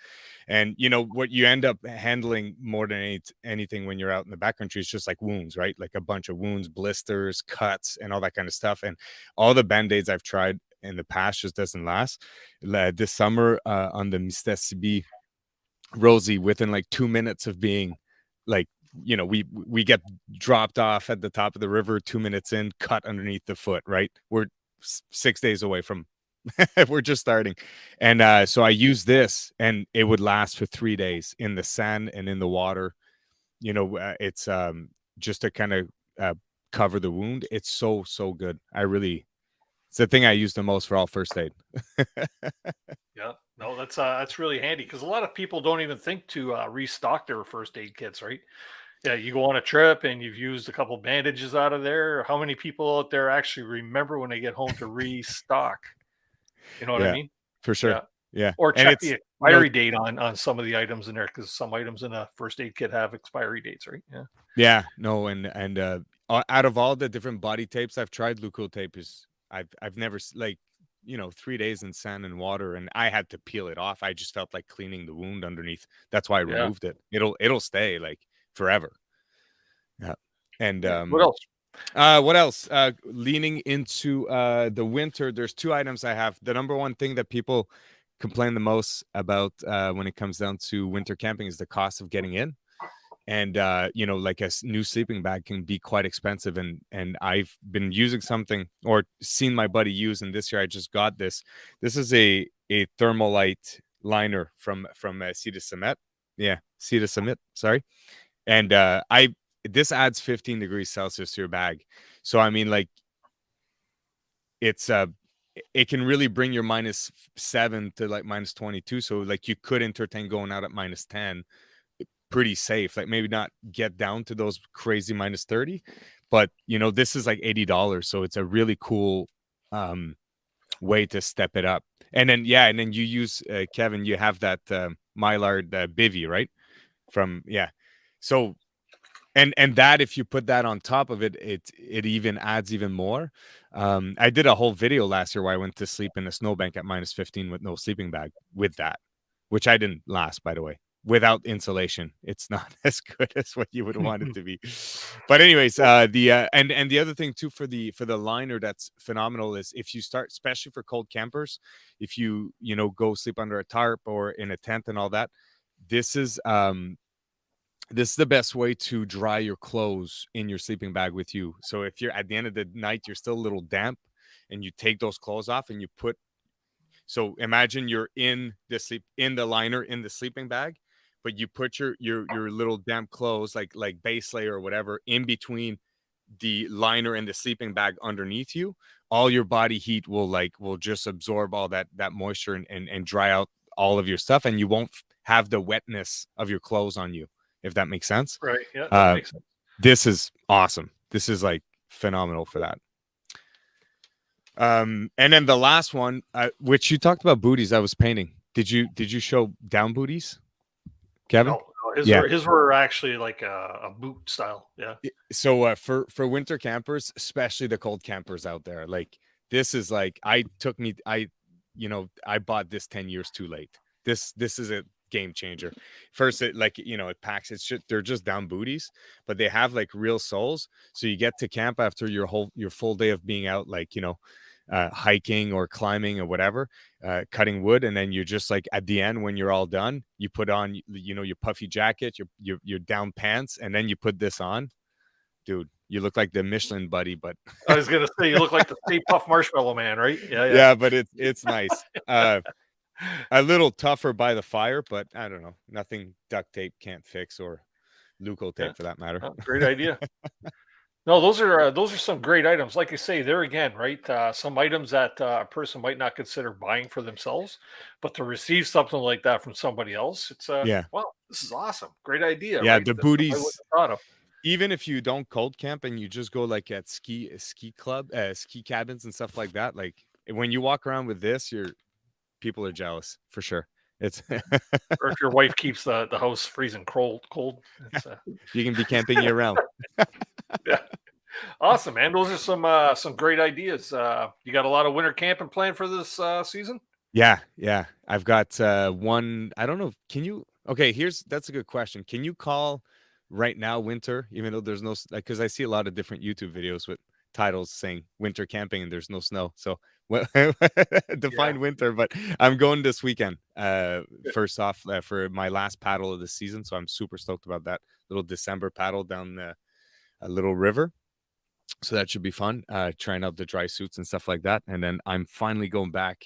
And what you end up handling more than anything when you're out in the backcountry is just like wounds, right? Like a bunch of wounds, blisters, cuts, and all that kind of stuff. And all the band-aids I've tried in the past just doesn't last. This summer on the Mistesibi Rosie, within like 2 minutes of being like, we get dropped off at the top of the river, 2 minutes in, cut underneath the foot, right? We're 6 days away from we're just starting. And so I use this, and it would last for 3 days in the sand and in the water. It's just to kind of cover the wound. It's so good. It's the thing I use the most for all first aid. Yeah, no, that's really handy, because a lot of people don't even think to restock their first aid kits, right? Yeah, you go on a trip and you've used a couple bandages out of there. How many people out there actually remember when they get home to restock? You know what I mean? For sure. Yeah. Or check the expiry date on some of the items in there, because some items in a first aid kit have expiry dates, right? Yeah. Yeah. No, and out of all the different body tapes I've tried, Leuco tape is I've never 3 days in sand and water, and I had to peel it off. I just felt like cleaning the wound underneath. That's why I removed it. It'll stay like forever. Yeah. And what else? What else? Leaning into the winter, there's two items I have. The number one thing that people complain the most about when it comes down to winter camping is the cost of getting in. And like a new sleeping bag can be quite expensive. And I've been using something, or seen my buddy use, and this year I just got this. This is a Thermalite liner from Cedar Summit. Yeah, Cedar Summit. Sorry. And this adds 15 degrees Celsius to your bag. So, I mean, like, it's it can really bring your -7 to like -22. So, like, you could entertain going out at -10 pretty safe. Like, maybe not get down to those crazy -30, but this is like $80. So it's a really cool way to step it up. And then you use Kevin, you have that Mylard bivy, right? So and that, if you put that on top of it, it even adds even more. I did a whole video last year where I went to sleep in a snowbank at -15 with no sleeping bag with that, which I didn't last, by the way. Without insulation, it's not as good as what you would want it to be. But anyways, the other thing too for the liner that's phenomenal is, if you start, especially for cold campers, if you go sleep under a tarp or in a tent and all that, this is the best way to dry your clothes in your sleeping bag with you. So if you're at the end of the night, you're still a little damp, and you take those clothes off and you put. So imagine you're in the liner in the sleeping bag, but you put your little damp clothes, like base layer or whatever, in between the liner and the sleeping bag underneath you. All your body heat will just absorb all that moisture and dry out all of your stuff, and you won't have the wetness of your clothes on you, if that makes sense. Right. Yeah, that makes sense. This is awesome. This is like phenomenal for that. And then the last one, which you talked about booties, I was painting. Did you show down booties, Kevin? No, his were actually like a boot style. Yeah. So for winter campers, especially the cold campers out there, like this is like I bought this 10 years too late. This is a game changer. First, it it packs. They're just down booties, but they have like real soles. So you get to camp after your full day of being out, like hiking or climbing or whatever, cutting wood, and then you're just like at the end when you're all done, you put on your puffy jacket, your down pants, and then you put this on, dude. You look like the Michelin buddy, but I was gonna say you look like the Stay Puft Marshmallow Man, right? Yeah, but it's nice. A little tougher by the fire, but I don't know, nothing duct tape can't fix, or Luco tape for that matter. Oh, great idea. No, those are some great items. Like I say, there again, right? Some items that a person might not consider buying for themselves, but to receive something like that from somebody else, it's wow, this is awesome. Great idea. Yeah, right? the That's what I booties. wouldn't have thought of. Even if you don't cold camp and you just go like at ski cabins and stuff like that, like when you walk around with this, people are jealous for sure. It's or if your wife keeps the house freezing cold, you can be camping year round. Yeah. Awesome, man. Those are some great ideas. You got a lot of winter camping planned for this season? Yeah. I've got one. I don't know. That's a good question. Can you call right now winter, even though there's no, because I see a lot of different YouTube videos with titles saying winter camping and there's no snow. So define winter, but I'm going this weekend. First off, for my last paddle of the season. So I'm super stoked about that little December paddle down a little river. So that should be fun, trying out the dry suits and stuff like that. And then I'm finally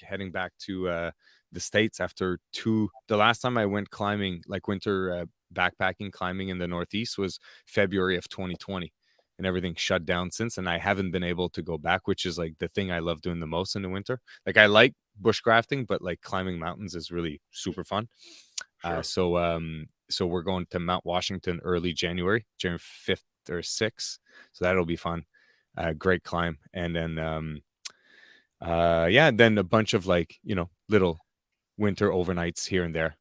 heading back to the States after the last time I went climbing, like winter backpacking climbing in the Northeast, was February of 2020, and everything shut down since. And I haven't been able to go back, which is like the thing I love doing the most in the winter. Like I like bushcrafting, but like climbing mountains is really super fun. Sure. So we're going to Mount Washington early January 5th or 6th. So that'll be fun. Great climb. And then then a bunch of little winter overnights here and there.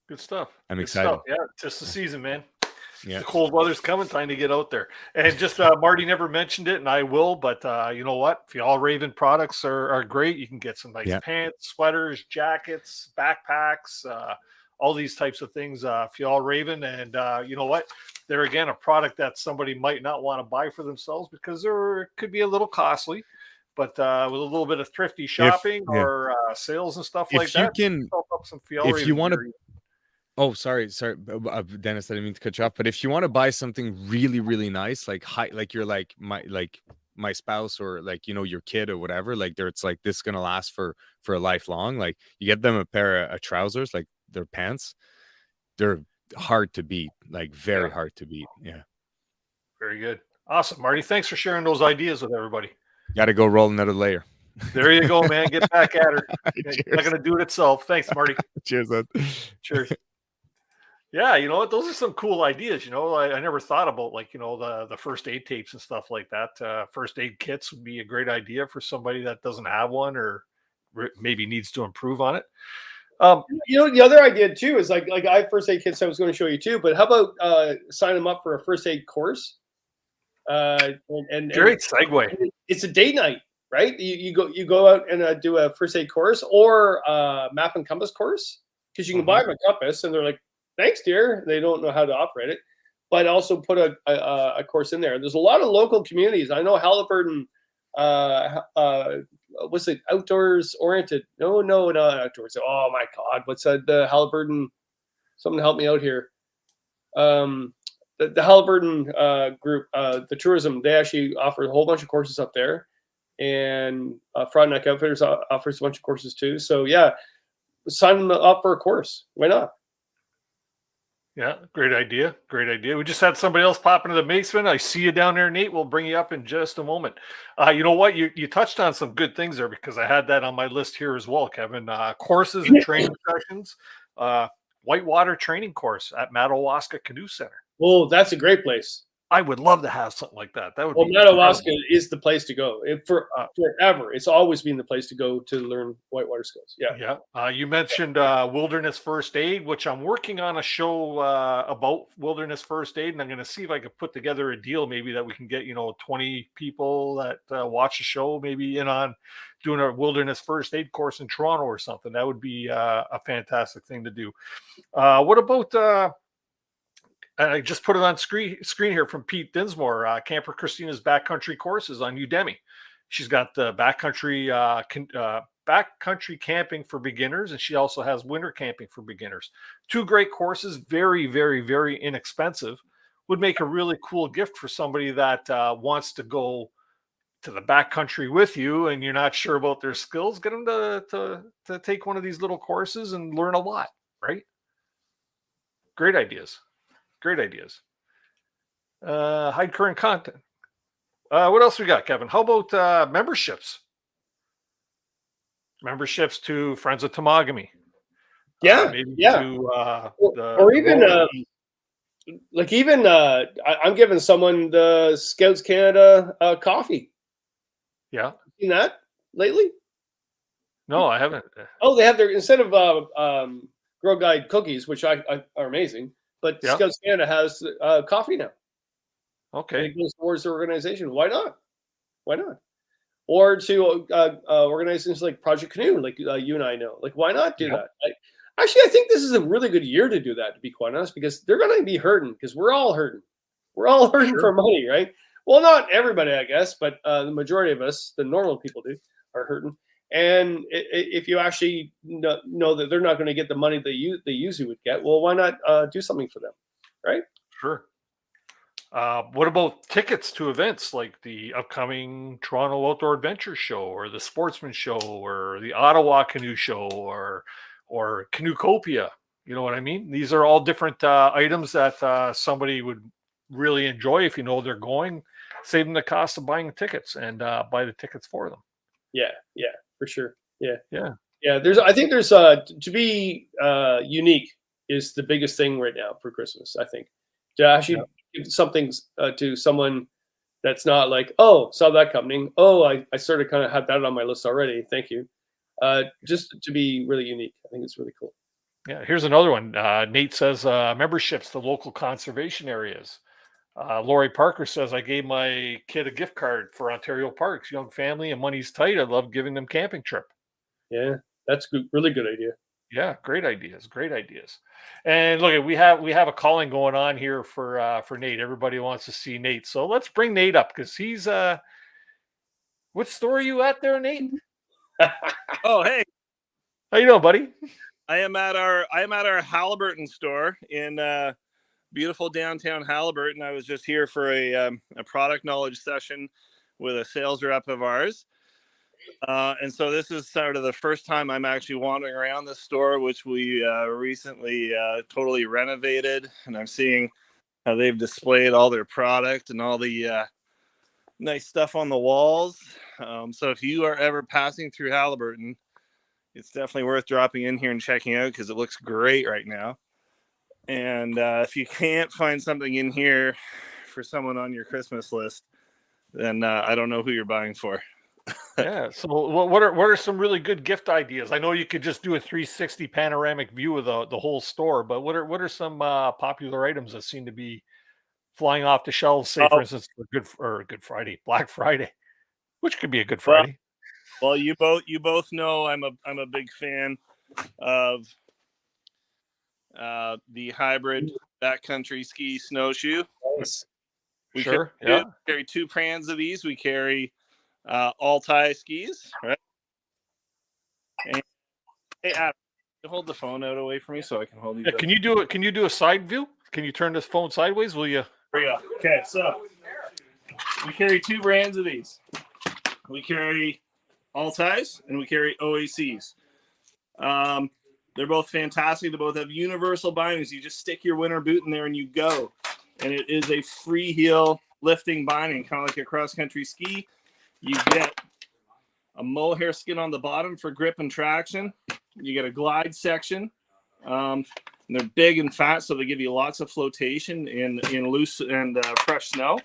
Good stuff. I'm Good excited. Stuff. Yeah, just the season, man. Yeah. The cold weather's coming, time to get out there. And just Marty never mentioned it, and I will, but you know what? Fjallraven products are great. You can get some nice pants, sweaters, jackets, backpacks, all these types of things. Fjallraven, and you know what? They're again a product that somebody might not want to buy for themselves because it could be a little costly. But with a little bit of thrifty shopping or sales and stuff like that, if you want to. Oh, sorry, Dennis, I didn't mean to cut you off. But if you want to buy something really, really nice, like you're like my spouse or your kid or whatever, it's like this is gonna last for a lifelong. Like you get them a pair of trousers, like their pants, they're hard to beat, like very hard to beat. Yeah. Very good, awesome, Marty. Thanks for sharing those ideas with everybody. Got to go roll another layer. There you go, man. Get back at her. It's not gonna do it itself. Thanks, Marty. Cheers, man. Cheers. Yeah, you know what? Those are some cool ideas. I never thought about the first aid tapes and stuff like that. First aid kits would be a great idea for somebody that doesn't have one or maybe needs to improve on it. The other idea too is like I have first aid kits I was going to show you too, but how about sign them up for a first aid course? Great segue. It's a date night, right? You go out and do a first aid course or map and compass course, because you can buy them a compass and they're like, thanks, dear. They don't know how to operate it, but also put a course in there. There's a lot of local communities. I know Halliburton. What's it? Outdoors oriented? No, not outdoors. Oh my God, what's that? The Halliburton. Someone help me out here. The Halliburton group, the tourism. They actually offer a whole bunch of courses up there, and Frontenac Outfitters offers a bunch of courses too. So yeah, sign them up for a course. Why not? Yeah, great idea. Great idea. We just had somebody else pop into the basement. I see you down there, Nate. We'll bring you up in just a moment. You know what? You touched on some good things there because I had that on my list here as well, Kevin. Courses and training sessions. Whitewater training course at Madawaska Canoe Center. Oh, that's a great place. I would love to have something like that. That would Well, be Madawaska incredible. is the place to go. Forever. It's always been the place to go to learn whitewater skills. Yeah. Yeah. You mentioned wilderness first aid, which I'm working on a show about wilderness first aid, and I'm going to see if I can put together a deal maybe that we can get 20 people that watch the show maybe in on doing a wilderness first aid course in Toronto or something. That would be a fantastic thing to do. What about and I just put it on screen here from Pete Dinsmore, Camper Christina's Backcountry Courses on Udemy. She's got the backcountry camping for beginners, and she also has winter camping for beginners. 2 great courses, very, very, very inexpensive. Would make a really cool gift for somebody that wants to go to the backcountry with you, and you're not sure about their skills. Get them to take one of these little courses and learn a lot, right? Great ideas. Great ideas. Hide current content. What else we got, Kevin? How about memberships? Memberships to Friends of Tomogamy. Maybe to or even I'm giving someone the Scouts Canada coffee. Yeah. Seen that lately? No, I haven't. Oh, they have their instead of Girl Guide cookies, which are amazing. But Scouts Canada has coffee now. Okay. And it goes towards the organization. Why not? Why not? Or to organizations like Project Canoe, like you and I know. Like, why not do that? Actually, I think this is a really good year to do that, to be quite honest, because they're going to be hurting, because we're all hurting. We're all hurting for money, right? Well, not everybody, I guess, but the majority of us, the normal people are hurting. And if you actually know that they're not going to get the money they usually would get, well, why not do something for them, right? Sure. What about tickets to events like the upcoming Toronto Outdoor Adventure Show, or the Sportsman Show, or the Ottawa Canoe Show, or Canoecopia? You know what I mean? These are all different items that somebody would really enjoy if they're going. Save them the cost of buying tickets and buy the tickets for them. Yeah, for sure. Yeah. Yeah. I think there's to be unique is the biggest thing right now for Christmas. I think to actually give something to someone that's not like, oh, saw that coming. Oh, I sort of kind of had that on my list already. Thank you. Just to be really unique. I think it's really cool. Yeah. Here's another one. Nate says memberships to local conservation areas. Lori Parker says, I gave my kid a gift card for Ontario Parks, young family, and money's tight. I love giving them camping trip. Yeah, that's good. Really good idea. Yeah, great ideas. Great ideas. And look, we have a calling going on here for Nate. Everybody wants to see Nate, so let's bring Nate up because he's what store are you at there, Nate? Oh, hey, how you doing, buddy? I am at our Halliburton store in beautiful downtown Halliburton. I was just here for a product knowledge session with a sales rep of ours. And so this is sort of the first time I'm actually wandering around the store, which we recently totally renovated. And I'm seeing how they've displayed all their product and all the nice stuff on the walls. So if you are ever passing through Halliburton, it's definitely worth dropping in here and checking out because it looks great right now. And if you can't find something in here for someone on your Christmas list, then I don't know who you're buying for. Yeah. So what are some really good gift ideas? I know you could just do a 360 panoramic view of the whole store, but what are some popular items that seem to be flying off the shelves? Say, for instance, Good Friday, Black Friday, which could be a Good Friday. Well, you both know I'm a big fan of the hybrid backcountry ski snowshoe. Nice. We carry 2 brands of these. We carry all-tie skis, right? And, hey, Adam, hold the phone out away from me so I can hold these. Yeah, can you do a side view? Can you turn this phone sideways? Will you? Here we go. Okay, so we carry 2 brands of these. We carry all-ties and we carry OACs. They're both fantastic. They both have universal bindings. You just stick your winter boot in there and you go. And it is a free heel lifting binding, kind of like a cross-country ski. You get a mohair skin on the bottom for grip and traction. You get a glide section. And they're big and fat, so they give you lots of flotation in loose and fresh snow.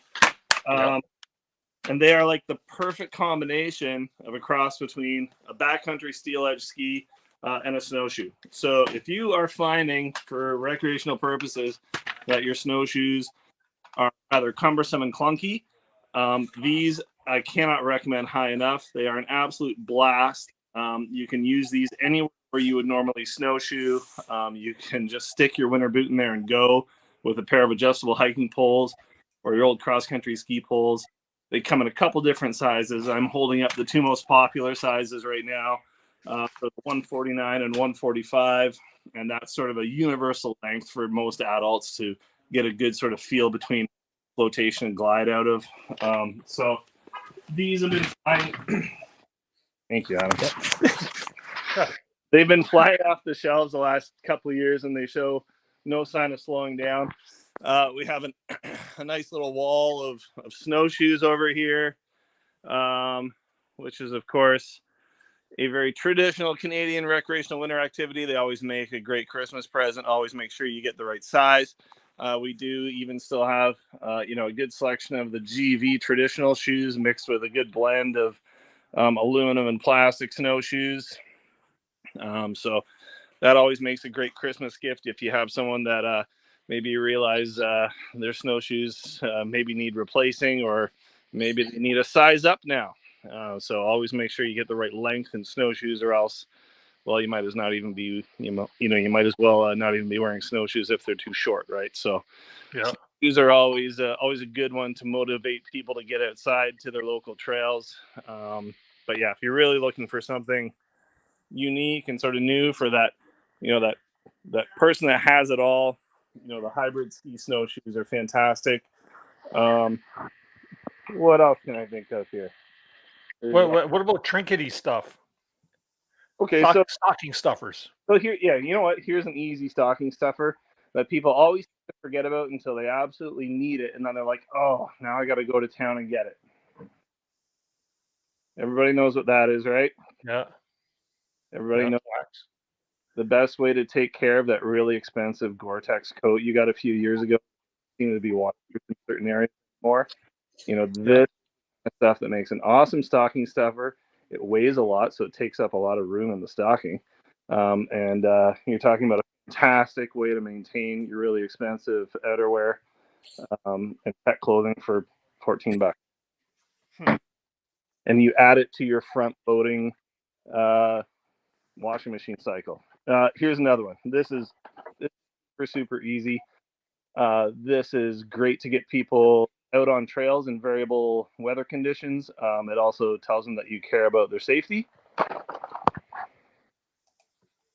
And they are like the perfect combination of a cross between a backcountry steel edge ski and a snowshoe. So if you are finding for recreational purposes that your snowshoes are rather cumbersome and clunky, these I cannot recommend high enough. They are an absolute blast. You can use these anywhere where you would normally snowshoe. You can just stick your winter boot in there and go with a pair of adjustable hiking poles or your old cross-country ski poles. They come in a couple different sizes. I'm holding up the two most popular sizes right now, for the 149 and 145, and that's sort of a universal length for most adults to get a good sort of feel between flotation and glide out of. So these have been flying. Thank you, Adam. They've been flying off the shelves the last couple of years, and they show no sign of slowing down. We have a nice little wall of snowshoes over here, which is, of course, a very traditional Canadian recreational winter activity. They always make a great Christmas present. Always make sure you get the right size. We do even still have, a good selection of the GV traditional shoes mixed with a good blend of aluminum and plastic snowshoes. So that always makes a great Christmas gift if you have someone that maybe you realize their snowshoes maybe need replacing, or maybe they need a size up now. So always make sure you get the right length in snowshoes, or else, well, you might as not even be, you might as well not even be wearing snowshoes if they're too short, right? So yeah, shoes are always a good one to motivate people to get outside to their local trails. But yeah, if you're really looking for something unique and sort of new for that, that person that has it all, the hybrid ski snowshoes are fantastic. What else can I think of here? What about trinkety stuff? Okay, Stocking stuffers. So here, yeah, you know what? Here's an easy stocking stuffer that people always forget about until they absolutely need it, and then they're like, "Oh, now I got to go to town and get it." Everybody knows what that is, right? Yeah. Everybody knows the best way to take care of that really expensive Gore-Tex coat you got a few years ago. Seems to be waterproof in certain areas more. This stuff that makes an awesome stocking stuffer. It weighs a lot, so it takes up a lot of room in the stocking. And you're talking about a fantastic way to maintain your really expensive outerwear and pet clothing for $14. And you add it to your front loading washing machine cycle. Here's another one. This is super easy. This is great to get people out on trails in variable weather conditions. It also tells them that you care about their safety.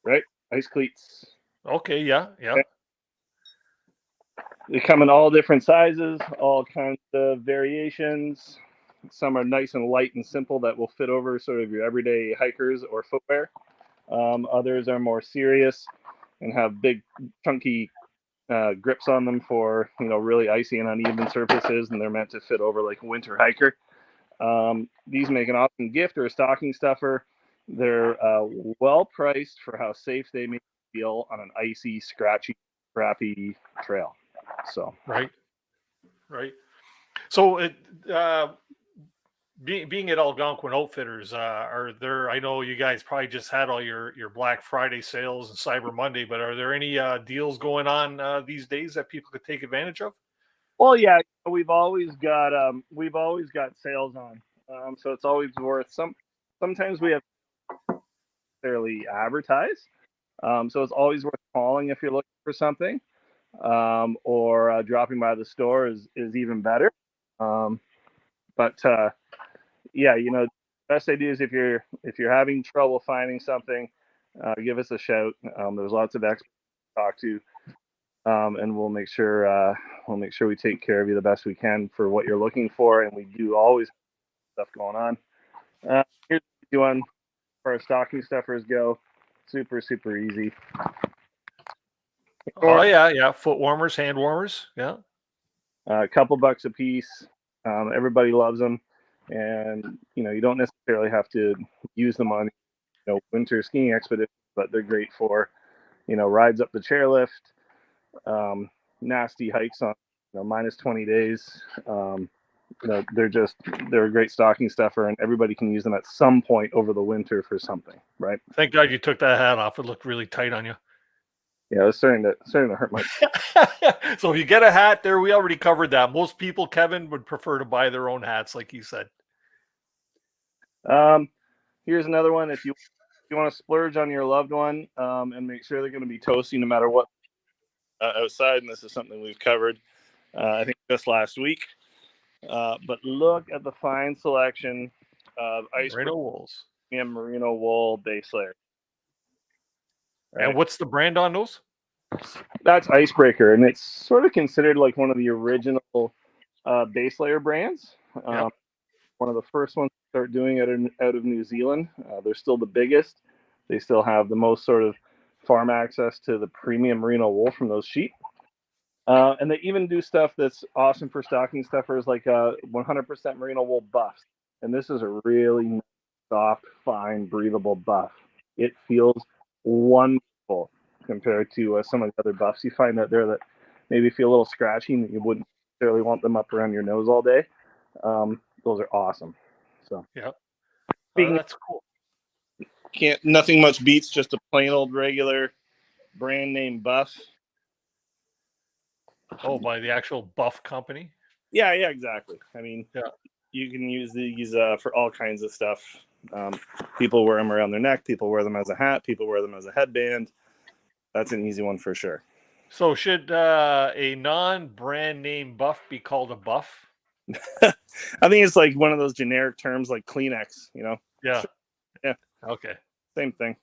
Right? Ice cleats. Okay, yeah. Okay. They come in all different sizes, all kinds of variations. Some are nice and light and simple that will fit over sort of your everyday hikers or footwear. Others are more serious and have big, chunky grips on them for really icy and uneven surfaces, and they're meant to fit over like a winter hiker. These make an awesome gift or a stocking stuffer. They're well priced for how safe they make you feel on an icy, scratchy, crappy trail. So right. So it being at Algonquin Outfitters, are there? I know you guys probably just had all your Black Friday sales and Cyber Monday, but are there any deals going on these days that people could take advantage of? Well, yeah, we've always got sales on, so it's always worth Sometimes we have fairly advertised, so it's always worth calling if you're looking for something, or dropping by the store is even better. But yeah, best idea is if you're having trouble finding something, give us a shout. There's lots of experts to talk to, and we'll make sure we take care of you the best we can for what you're looking for. And we do always have stuff going on. Here's what we do on, as far as stocking stuffers go. super easy. Oh yeah. Foot warmers, hand warmers. Yeah. A couple bucks a piece. Everybody loves them, and you don't necessarily have to use them on winter skiing expeditions, but they're great for rides up the chairlift, nasty hikes on minus 20 days. They're a great stocking stuffer, and everybody can use them at some point over the winter for something, right? Thank God you took that hat off. It looked really tight on you. Yeah, it's starting to hurt my. So if you get a hat there, we already covered that. Most people, Kevin, would prefer to buy their own hats, like you said. Here's another one. If you want to splurge on your loved one, and make sure they're going to be toasty no matter what outside, and this is something we've covered, I think just last week. But look at the fine selection of merino wools and merino wool base layer. Right? And what's the brand on those? That's Icebreaker, and it's sort of considered like one of the original base layer brands. One of the first ones to start doing it out of New Zealand. They're still the biggest. They still have the most sort of farm access to the premium merino wool from those sheep. And they even do stuff that's awesome for stocking stuffers, like 100% merino wool buffs. And this is a really soft, fine, breathable buff. It feels wonderful compared to some of the other buffs you find out there that maybe feel a little scratchy and you wouldn't necessarily want them up around your nose all day. Those are awesome. So yeah, that's cool. Nothing much beats just a plain old regular brand name buff. Oh, by the actual buff company? Yeah, exactly. I mean, you can use these for all kinds of stuff. People wear them around their neck. People wear them as a hat. People wear them as a headband. That's an easy one for sure. So should a non-brand name buff be called a buff? I think it's like one of those generic terms like Kleenex, Yeah. Sure. Yeah. Okay. Same thing.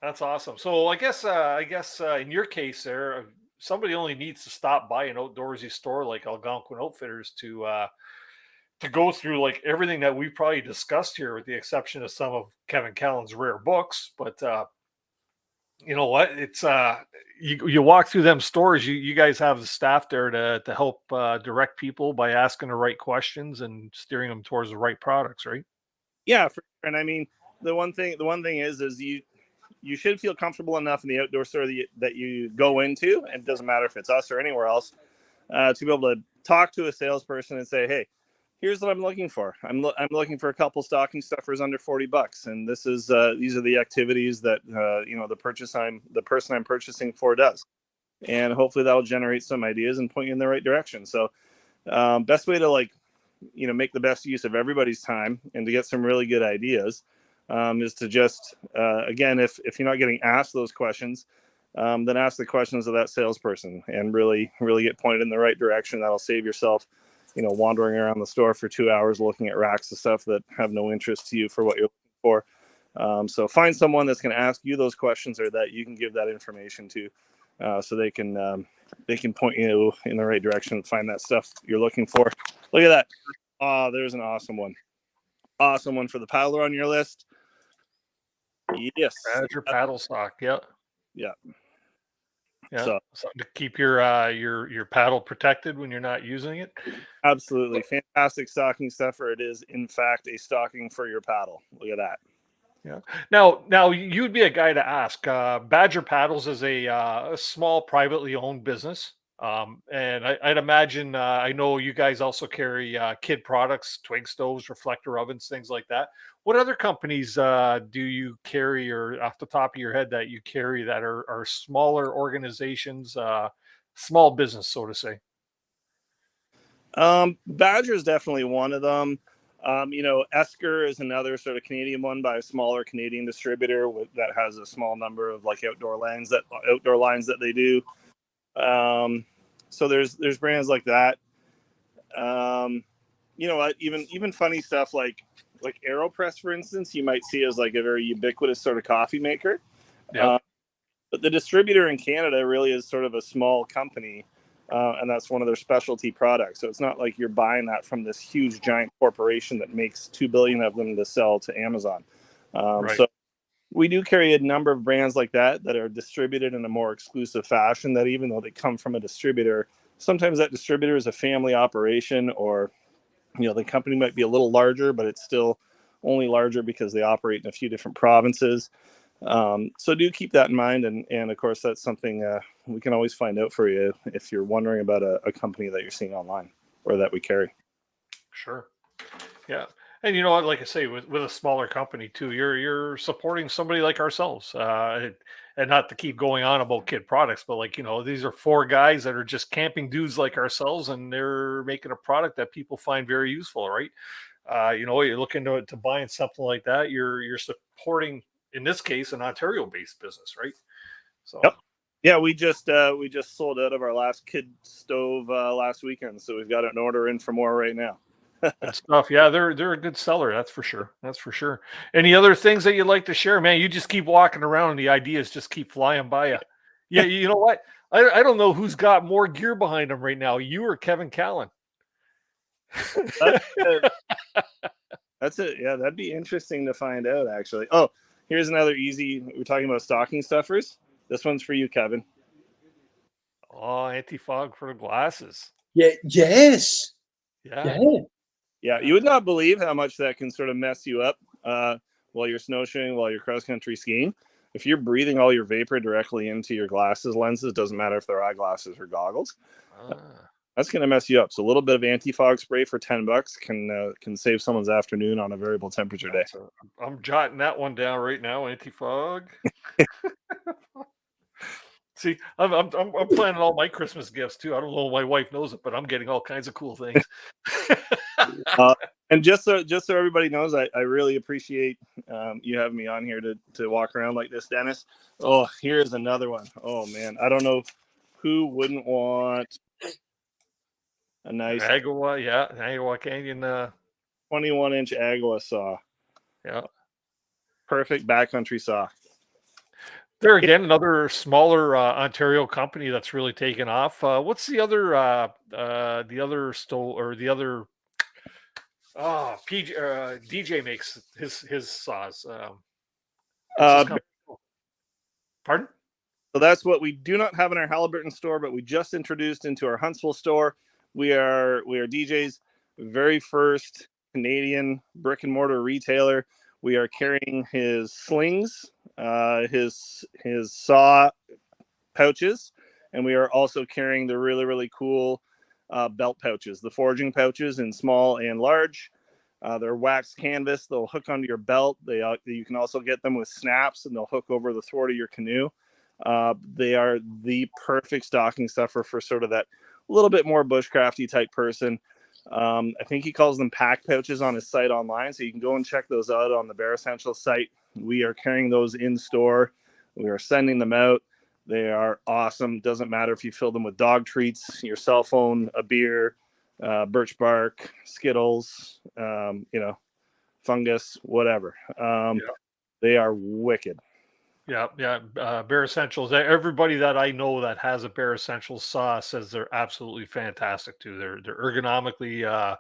That's awesome. So I guess in your case there, somebody only needs to stop by an outdoorsy store like Algonquin Outfitters to go through like everything that we've probably discussed here, with the exception of some of Kevin Callan's rare books. But you know what? It's you walk through them stores. You guys have the staff there to help direct people by asking the right questions and steering them towards the right products, right? Yeah, and I mean the one thing is you should feel comfortable enough in the outdoor store that you go into, and it doesn't matter if it's us or anywhere else, to be able to talk to a salesperson and say, hey, here's what I'm looking for. I'm looking for a couple stocking stuffers under $40, and this is these are the activities that the person I'm purchasing for does, and hopefully that'll generate some ideas and point you in the right direction. So best way to make the best use of everybody's time and to get some really good ideas is to just again, if you're not getting asked those questions, then ask the questions of that salesperson and really get pointed in the right direction. That'll save yourself wandering around the store for 2 hours looking at racks of stuff that have no interest to you for what you're looking for. So find someone that's going to ask you those questions, or that you can give that information to, so they can point you in the right direction and find that stuff you're looking for. Look at that. Oh, there's an awesome one. Awesome one for the paddler on your list. Yes. Badger paddle sock. Yep. Yeah. Yeah, so, something to keep your paddle protected when you're not using it. Absolutely. Fantastic stocking stuffer. It is, in fact, a stocking for your paddle. Look at that. Yeah. Now you'd be a guy to ask. Badger Paddles is a small privately owned business. And I'd imagine, I know you guys also carry kid products, twig stoves, reflector ovens, things like that. What other companies do you carry, or off the top of your head that you carry that are smaller organizations, small business, so to say? Badger is definitely one of them. Esker is another sort of Canadian one by a smaller Canadian distributor that has a small number of outdoor lines that they do. So there's brands like that. Even funny stuff like AeroPress, for instance, you might see as a very ubiquitous sort of coffee maker. Yeah. But the distributor in Canada really is sort of a small company, and that's one of their specialty products. So it's not like you're buying that from this huge giant corporation that makes 2 billion of them to sell to Amazon. Right. So we do carry a number of brands like that are distributed in a more exclusive fashion, that even though they come from a distributor, sometimes that distributor is a family operation, or the company might be a little larger, but it's still only larger because they operate in a few different provinces. So do keep that in mind, and of course that's something we can always find out for you if you're wondering about a company that you're seeing online or that we carry. Sure. Yeah. And you know what, like I say, with a smaller company too, you're supporting somebody like ourselves. And not to keep going on about kid products, but these are 4 guys that are just camping dudes like ourselves, and they're making a product that people find very useful, right? You're looking to buying something like that, you're supporting, in this case, an Ontario-based business, right? So Yep. Yeah, we just sold out of our last kid stove last weekend, so we've got an order in for more right now. Good stuff. Yeah, they're a good seller. That's for sure. That's for sure. Any other things that you'd like to share, man? You just keep walking around and the ideas just keep flying by you. Yeah, you know what? I don't know who's got more gear behind them right now, you or Kevin Callan. That's it. Yeah, that'd be interesting to find out, actually. Oh, here's another easy. We're talking about stocking stuffers. This one's for you, Kevin. Oh, anti-fog for the glasses. Yeah. Yes. Yeah. Yeah, you would not believe how much that can sort of mess you up while you're snowshoeing, while you're cross-country skiing. If you're breathing all your vapor directly into your glasses lenses, doesn't matter if they're eyeglasses or goggles, that's going to mess you up. So a little bit of anti-fog spray for $10 can save someone's afternoon on a variable temperature day. I'm jotting that one down right now. Anti-fog. See, I'm planning all my Christmas gifts too. I don't know if my wife knows it, but I'm getting all kinds of cool things. And just so everybody knows, I really appreciate you having me on here to walk around like this, Dennis. Oh, here's another one. Oh man, I don't know who wouldn't want a nice Agua Canyon 21-inch Agua saw. Yeah, perfect backcountry saw. There again, another smaller Ontario company that's really taken off. What's the other DJ makes his saws? Pardon? So that's what we do not have in our Haliburton store, but we just introduced into our Huntsville store. We are DJ's very first Canadian brick and mortar retailer. We are carrying his slings, his saw pouches, and we are also carrying the really, really cool belt pouches, the forging pouches in small and large. They're wax canvas. They'll hook onto your belt. You can also get them with snaps, and they'll hook over the thwart of your canoe. They are the perfect stocking stuffer for sort of that little bit more bushcrafty type person. I think he calls them pack pouches on his site online, so you can go and check those out on the Bear Essentials site. We are carrying those in store. We are sending them out. They are awesome. Doesn't matter if you fill them with dog treats, your cell phone, a beer, birch bark, Skittles, fungus, whatever. They are wicked. Yeah. Bear Essentials. Everybody that I know that has a Bear Essentials saw says they're absolutely fantastic too. They're ergonomically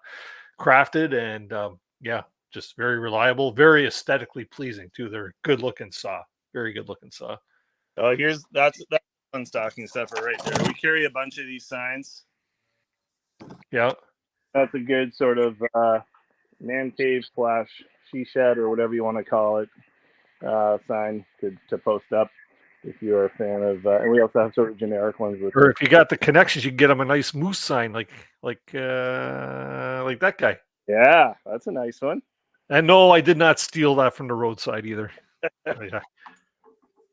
crafted and just very reliable, very aesthetically pleasing too. They're good looking saw, very good looking saw. Oh, that's one stocking stuffer right there. We carry a bunch of these signs. Yeah, that's a good sort of man cave / she shed or whatever you want to call it. Sign to post up if you're a fan of, and we also have sort of generic ones. Or if you got the connections, you can get them a nice moose sign like that guy. Yeah, that's a nice one. And no, I did not steal that from the roadside either.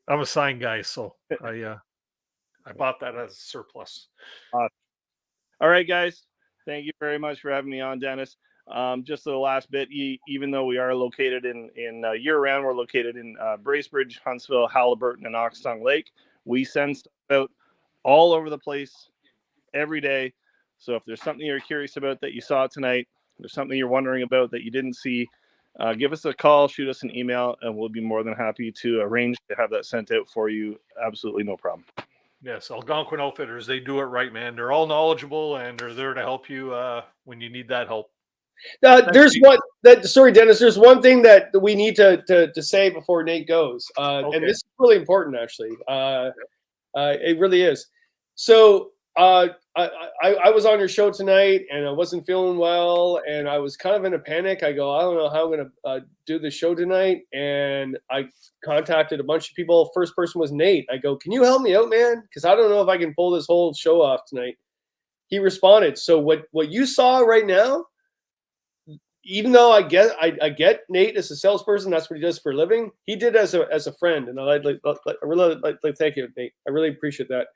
I'm a sign guy, so I bought that as a surplus. All right, guys, thank you very much for having me on, Dennis. Just the last bit, even though we are located in year-round, we're located in Bracebridge, Huntsville, Haliburton, and Oxtongue Lake. We send stuff out all over the place every day. So if there's something you're curious about that you saw tonight, there's something you're wondering about that you didn't see, give us a call, shoot us an email, and we'll be more than happy to arrange to have that sent out for you. Absolutely no problem. Yes, Algonquin Outfitters, they do it right, man. They're all knowledgeable, and they're there to help you when you need that help. There's one sorry, Dennis. There's one thing that we need to say before Nate goes, and this is really important, actually. It really is. So I was on your show tonight, and I wasn't feeling well, and I was kind of in a panic. I go, I don't know how I'm going to do the show tonight, and I contacted a bunch of people. First person was Nate. I go, can you help me out, man? Because I don't know if I can pull this whole show off tonight. He responded. So what you saw right now, even though I get Nate as a salesperson, that's what he does for a living. He did as a friend, and I really thank you, Nate. I really appreciate that.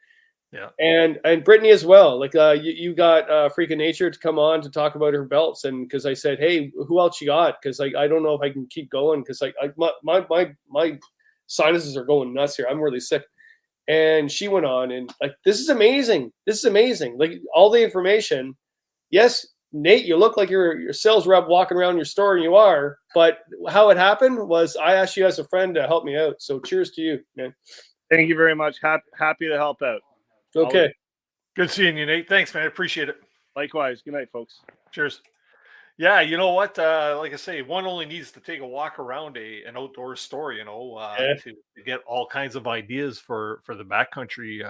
Yeah, and Brittany as well. Like you got Freakin' Nature to come on to talk about her belts, and because I said, hey, who else you got? Because I don't know if I can keep going because my sinuses are going nuts here. I'm really sick. And she went on and like, this is amazing. This is amazing. Like all the information. Yes, Nate, you look like you're your sales rep walking around your store, and you are. But how it happened was I asked you as a friend to help me out. So cheers to you, man. Thank you very much. Happy to help out. Okay. Good seeing you, Nate. Thanks, man. I appreciate it. Likewise. Good night, folks. Cheers. Yeah, you know what? Like I say, one only needs to take a walk around an outdoor store, to get all kinds of ideas for the backcountry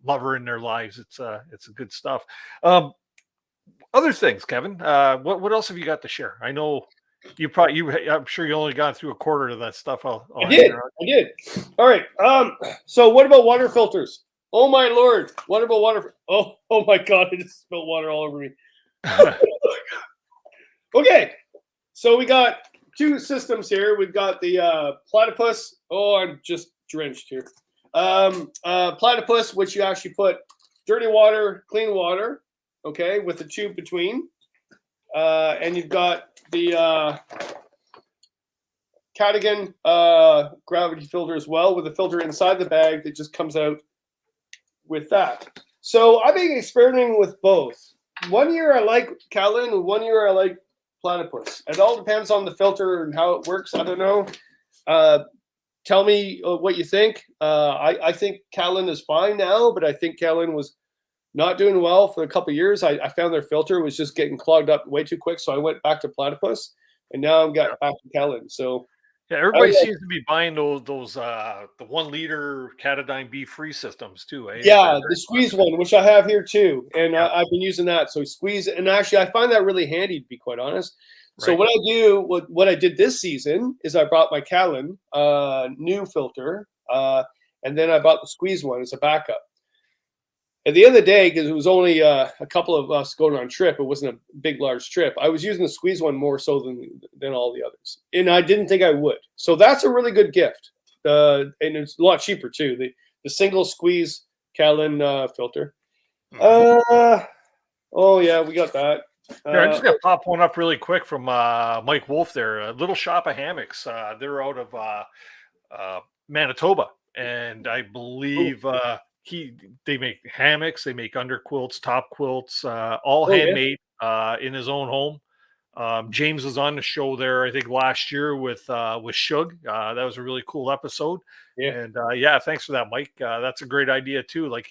lover in their lives. It's good stuff. Other things, Kevin. What else have you got to share? I know I'm sure you only got through a quarter of that stuff. I did. All right. So what about water filters? Oh my Lord. What about water? Oh my God. I just spilled water all over me. Okay. So we got two systems here. We've got the platypus. Oh, I'm just drenched here. Platypus, which you actually put dirty water, clean water, okay, with the tube between. And you've got the Cadigan gravity filter as well, with a filter inside the bag that just comes out with that. So I've been experimenting with both. 1 year I like Callan, 1 year I like platypus. It all depends on the filter and how it works. I don't know. Tell me what you think. I think Callan is fine now, but I think Callan was not doing well for a couple of years. I found their filter was just getting clogged up way too quick, so I went back to platypus, and now I'm got back to Callan. So yeah, everybody seems to be buying those the 1 liter Catadyne B free systems too. Eh? Yeah, the squeeze one, which I have here too, and I've been using that. So squeeze, and actually I find that really handy, to be quite honest. So what I do, what I did this season is I brought my Callan new filter, and then I bought the squeeze one as a backup. At the end of the day, because it was only a couple of us going on a trip, it wasn't a big, large trip. I was using the squeeze one more so than all the others, and I didn't think I would. So that's a really good gift, and it's a lot cheaper too. The single squeeze Callan filter. Oh yeah, we got that. Yeah, I'm just gonna pop one up really quick from Mike Wolf there. Little Shop of Hammocks. They're out of Manitoba, and I believe they make hammocks, they make underquilts, top quilts, all handmade in his own home. James was on the show there, I think last year with Shug. That was a really cool episode. Yeah, and thanks for that, Mike. That's a great idea too. Like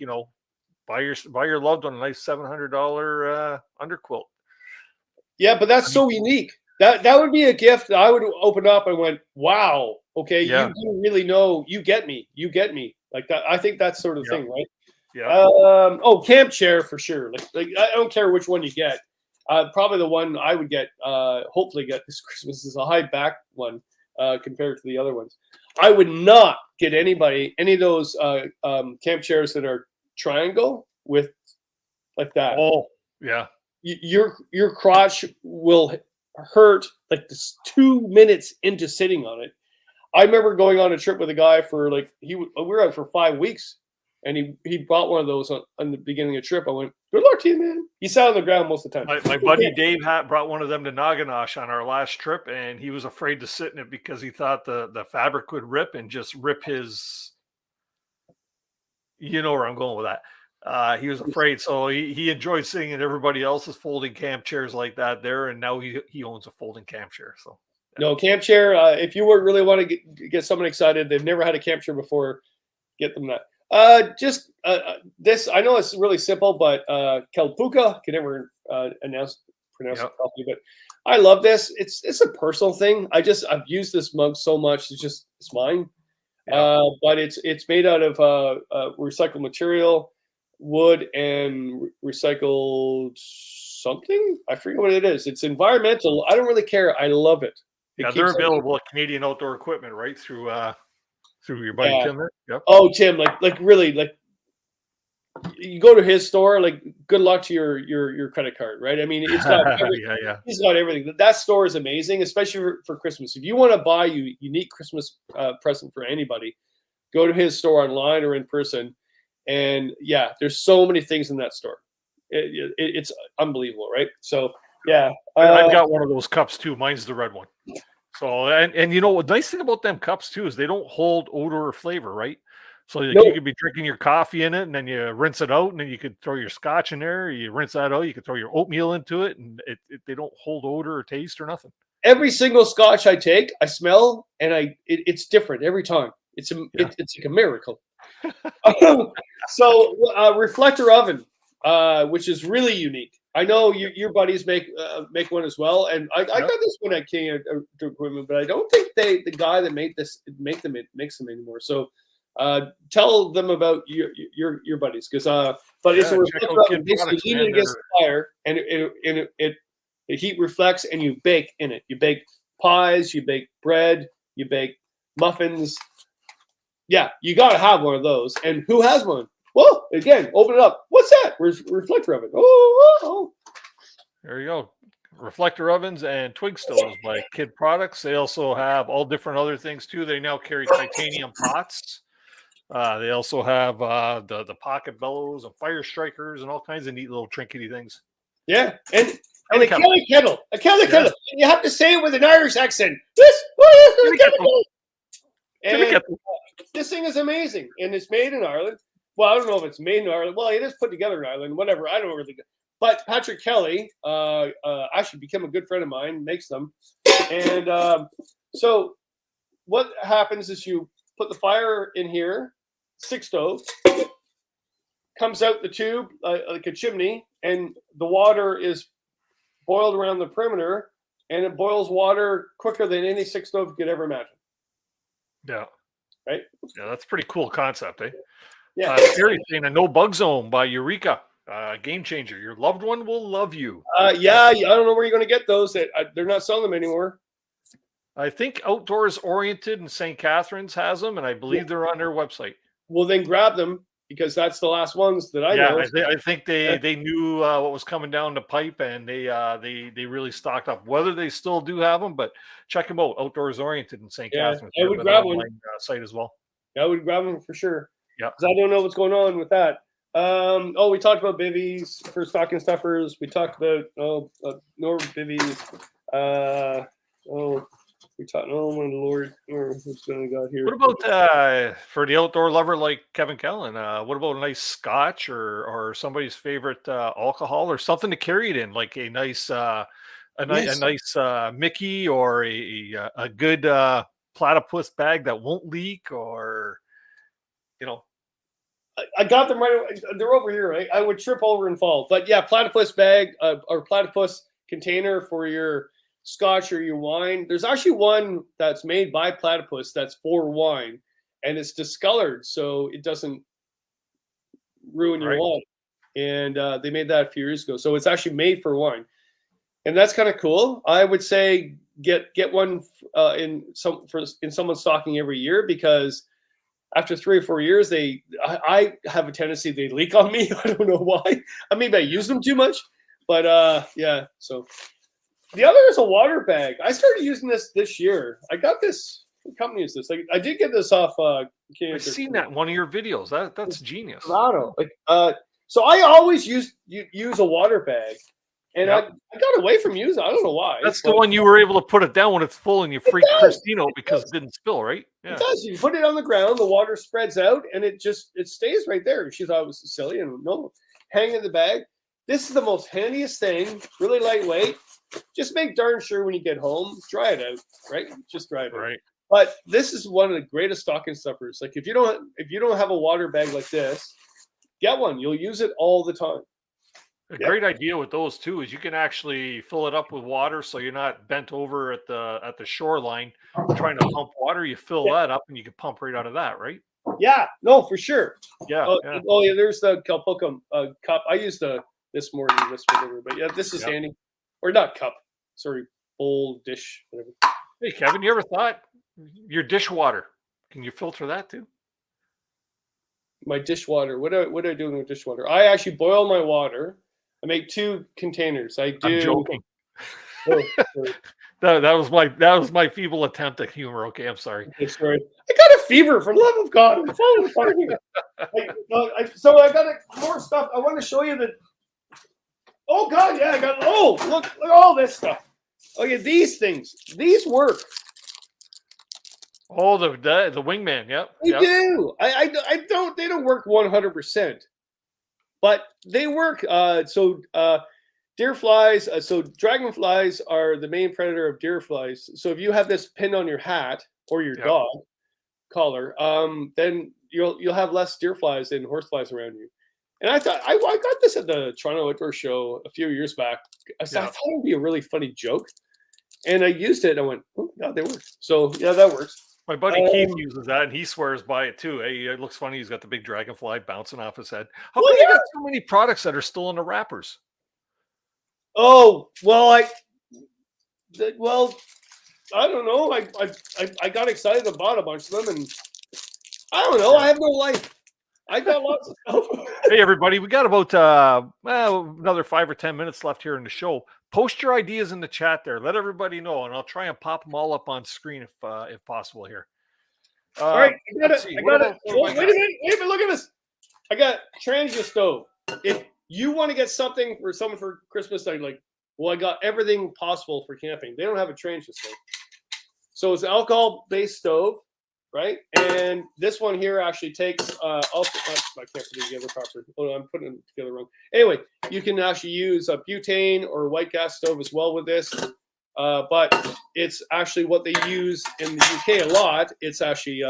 buy your loved one a nice $700 underquilt. Yeah, but that's so unique. That would be a gift that I would open up and went, wow, okay, you do really know, you get me. Like that, I think that's sort of thing, right? Yeah. Camp chair for sure. Like I don't care which one you get. Probably the one I would get, hopefully get this Christmas is a high back one compared to the other ones. I would not get any of those camp chairs that are triangle with like that. Oh, yeah. Your crotch will hurt like this 2 minutes into sitting on it. I remember going on a trip with a guy for we were out for 5 weeks, and he bought one of those on the beginning of the trip. I went, good luck to you, man. He sat on the ground most of the time. My buddy Dave brought one of them to Naganosh on our last trip, and he was afraid to sit in it because he thought the fabric would rip and just rip his. You know where I'm going with that. He was afraid, so he enjoyed sitting in everybody else's folding camp chairs like that there, and now he owns a folding camp chair. So no camp chair. If you really want to get someone excited, they've never had a camp chair before, get them that. This I know it's really simple, but Kelpuka can never pronounce it properly, but I love this. It's a personal thing. I've used this mug so much. It's mine. But it's made out of recycled material, wood, and recycled something. I forget what it is. It's environmental. I don't really care. I love it. They're available at Canadian Outdoor Equipment, right? Through your buddy Tim there. Yep. Oh, Tim, like really, like you go to his store, like good luck to your credit card, right? I mean, it's got he's got everything. That store is amazing, especially for Christmas. If you want to buy you unique Christmas present for anybody, go to his store online or in person. And yeah, there's so many things in that store. It's unbelievable, right? So yeah, I've got one of those cups too. Mine's the red one. So and you know the nice thing about them cups too is they don't hold odor or flavor, right? So you could be drinking your coffee in it, and then you rinse it out, and then you could throw your scotch in there. You rinse that out. You could throw your oatmeal into it, and they don't hold odor or taste or nothing. Every single scotch I take, I smell, and it's different every time. It's like a miracle. So reflector oven, which is really unique. I know your buddies make one as well, and I got this one at King Equipment, but I don't think the guy that makes them anymore. So tell them about your buddies, because but it's a reflector oven. Basically, you lean it against the fire, and the heat reflects, and you bake in it. You bake pies, you bake bread, you bake muffins. Yeah, you got to have one of those. And who has one? Well, again, open it up. What's that? Reflector oven. Oh. There you go. Reflector ovens and twig stoves by Kid Products. They also have all different other things too. They now carry titanium pots. They also have the pocket bellows and fire strikers and all kinds of neat little trinkety things. Yeah, and a Kelly kettle. A Kelly kettle. You have to say it with an Irish accent. This thing is amazing, and it's made in Ireland. Well, I don't know if it's made in Ireland. Well, it is put together in Ireland. Whatever. I don't really. But Patrick Kelly actually became a good friend of mine. Makes them, and so what happens is you put the fire in here, stick stove, comes out the tube like a chimney, and the water is boiled around the perimeter, and it boils water quicker than any stick stove could ever imagine. Yeah. Right? Yeah, that's a pretty cool concept, eh? Yeah. Scary thing, a No Bug Zone by Eureka. Game changer. Your loved one will love you. Yeah, I don't know where you're going to get those. They're not selling them anymore. I think Outdoors Oriented in St. Catharines has them, and I believe they're on their website. Well, then grab them, because that's the last ones that I know. I think they knew what was coming down the pipe, and they really stocked up. Whether they still do have them, but check them out. Outdoors Oriented in St. Catharines. I would grab one. Site as well. I would grab them for sure. Yeah, because I don't know what's going on with that. We talked about bivvies for stocking stuffers. We talked about Nor bivvies. We talked. Oh my Lord, what's going to go here? What about for the outdoor lover like Kevin Callan? What about a nice scotch or somebody's favorite alcohol or something to carry it in, like a nice nice Mickey or a good platypus bag that won't leak, or I got them right away. They're over here, right? I would trip over and fall. But yeah, platypus bag or platypus container for your scotch or your wine. There's actually one that's made by platypus that's for wine, and it's discolored so it doesn't ruin your wine. And they made that a few years ago. So it's actually made for wine. And that's kind of cool. I would say get one in someone's stocking every year, because after 3 or 4 years, I have a tendency they leak on me. I don't know why. Maybe I use them too much, but yeah. So the other is a water bag. I started using this year. I got this. What company is this? I did get this off. I've seen that in one of your videos. That's genius. So I always use a water bag. And I got away from using it. I don't know why. That's the one you were able to put it down when it's full and you freaked Christine out because it didn't spill, right? Yeah. It does. You put it on the ground, the water spreads out, and it stays right there. She thought it was silly, and no, hang in the bag. This is the most handiest thing, really lightweight. Just make darn sure when you get home, dry it out, right? Just dry it out. Right. But this is one of the greatest stocking stuffers. Like if you don't have a water bag like this, get one. You'll use it all the time. A great idea with those too is you can actually fill it up with water, so you're not bent over at the shoreline trying to pump water. You fill that up, and you can pump right out of that, right? Yeah, no, for sure. Yeah. Oh yeah, there's the Calpoca cup. I used this more than this whatever, but yeah, this is handy. Or not cup. Sorry, bowl, dish, whatever. Hey Kevin, you ever thought your dishwater? Can you filter that too? My dishwater. What do I do with dishwater? I actually boil my water. I make 2 containers. I do. I'm joking. Oh, that was my feeble attempt at humor. Okay, I'm sorry. okay, sorry. I got a fever, for the love of God. I'm falling apart here. So I got more stuff. I want to show you the. Oh God, yeah, I got. Oh, look at all this stuff. Okay, these things. These work. Oh, the wingman. Yep. They do. I don't. They don't work 100%, but they work. Deer flies. So dragonflies are the main predator of deer flies. So if you have this pinned on your hat or your dog collar, then you'll have less deer flies and horse flies around you. And I thought I got this at the Toronto Outdoor Show a few years back. I thought it would be a really funny joke, and I used it. And I went, "Oh God, they work." So yeah, that works. My buddy Keith uses that, and he swears by it too. Hey, it looks funny. He's got the big dragonfly bouncing off his head. How come you got so many products that are still in the wrappers? Oh well, I don't know. I got excited and bought a bunch of them, and I don't know. I have no life. I got lots of stuff. Hey everybody, we got about another 5 or 10 minutes left here in the show. Post your ideas in the chat there. Let everybody know, and I'll try and pop them all up on screen if possible here. All right, I got it. Wait a minute, look at this. I got transient stove. If you want to get something for someone for Christmas, I got everything possible for camping. They don't have a transient stove, so it's an alcohol-based stove, right? And this one here actually takes I can't put it together properly. Oh, I'm putting it together wrong. Anyway, you can actually use a butane or white gas stove as well with this. But it's actually what they use in the UK a lot. It's actually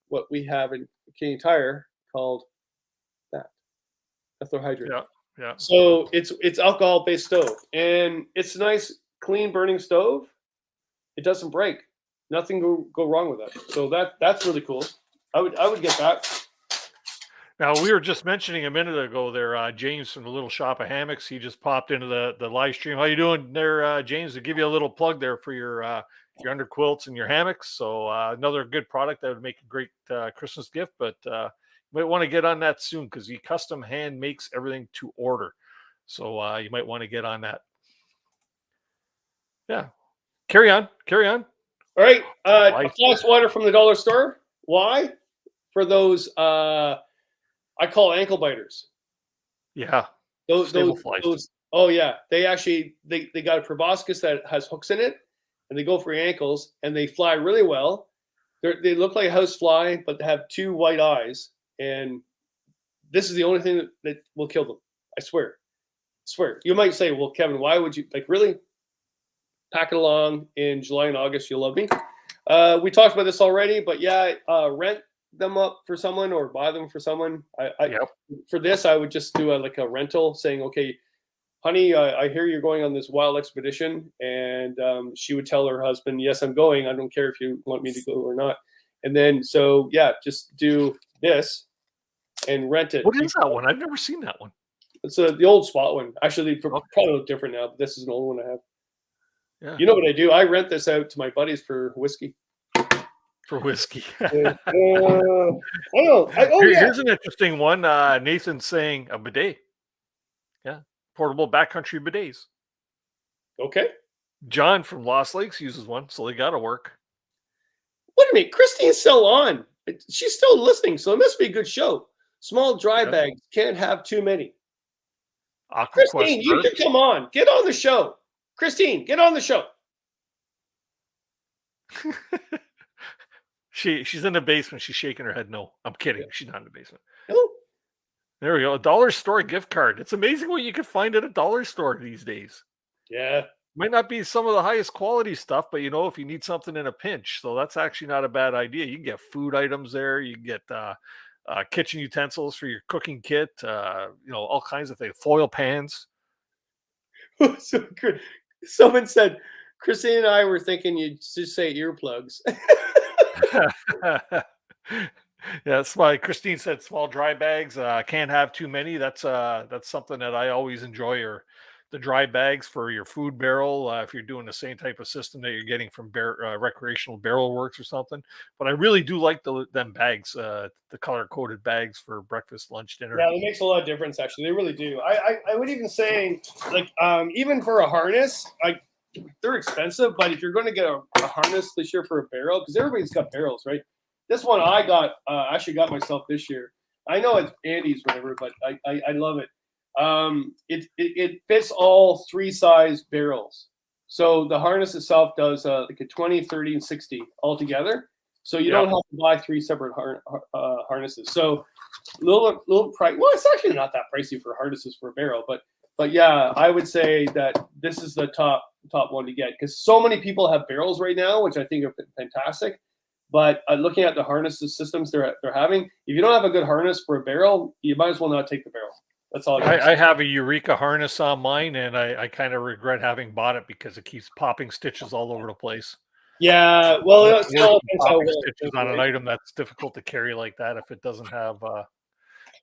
what we have in Canadian Tire called ethyl hydrate. Yeah. So it's alcohol-based stove, and it's a nice, clean burning stove. It doesn't break. Nothing go wrong with that. So that's really cool. I would get that. Now, we were just mentioning a minute ago there, James from the Little Shop of Hammocks. He just popped into the live stream. How you doing there, James? To give you a little plug there for your under quilts and your hammocks. So another good product that would make a great Christmas gift. But you might want to get on that soon because he custom hand makes everything to order. So you might want to get on that. Yeah. Carry on. All right. A flask water from the dollar store. Why? For those I call ankle biters. Yeah. Those. Oh yeah. They actually they got a proboscis that has hooks in it, and they go for your ankles, and they fly really well. They look like a house fly, but they have 2 white eyes, and this is the only thing that will kill them. I swear. You might say, well, Kevin, why would you really? Pack it along in July and August. You'll love me. We talked about this already, but yeah, rent them up for someone or buy them for someone. For this, I would just do a rental, saying, okay, honey, I hear you're going on this wild expedition. And she would tell her husband, yes, I'm going. I don't care if you want me to go or not. And then, so yeah, just do this and rent it. What is that one? I've never seen that one. It's the old SWAT one. Actually, they probably look different now, but this is an old one I have. Yeah. You know what I do? I rent this out to my buddies for whiskey. Here's yeah. an interesting one. Nathan's saying a bidet. Yeah. Portable backcountry bidets. Okay. John from Lost Lakes uses one, so they got to work. Wait a minute. Christine's still on. She's still listening, so it must be a good show. Small dry bags. Can't have too many. Christine, you can come on. Get on the show. Christine, get on the show. She's in the basement. She's shaking her head. No, I'm kidding. She's not in the basement. No. There we go. A dollar store gift card. It's amazing what you can find at a dollar store these days. Yeah. Might not be some of the highest quality stuff, but if you need something in a pinch. So that's actually not a bad idea. You can get food items there. You can get kitchen utensils for your cooking kit, all kinds of things, foil pans. So good. Someone said, Christine and I were thinking you'd just say earplugs. Yeah, that's why Christine said small dry bags. Can't have too many. That's something that I always enjoy. Or the dry bags for your food barrel, if you're doing the same type of system that you're getting from recreational barrel works or something. But I really do like them bags, the color coded bags for breakfast, lunch, dinner. Yeah, it makes a lot of difference. Actually, they really do. I would even say, like, even for a harness, they're expensive. But if you're going to get a harness this year for a barrel, because everybody's got barrels, right? This one I got, actually got myself this year. I know it's Andy's, whatever, but I love it. It fits all 3 size barrels. So the harness itself does like a 20, 30, and 60 all together. So you don't have to buy 3 separate harnesses. So little price. Well, it's actually not that pricey for harnesses for a barrel, but yeah, I would say that this is the top one to get, because so many people have barrels right now, which I think are fantastic. But looking at the harnesses systems they're having, if you don't have a good harness for a barrel, you might as well not take the barrel. That's all. I have a Eureka harness on mine, and I kind of regret having bought it because it keeps popping stitches all over the place. Yeah, well, it's all stitches on an item that's difficult to carry like that if it doesn't have.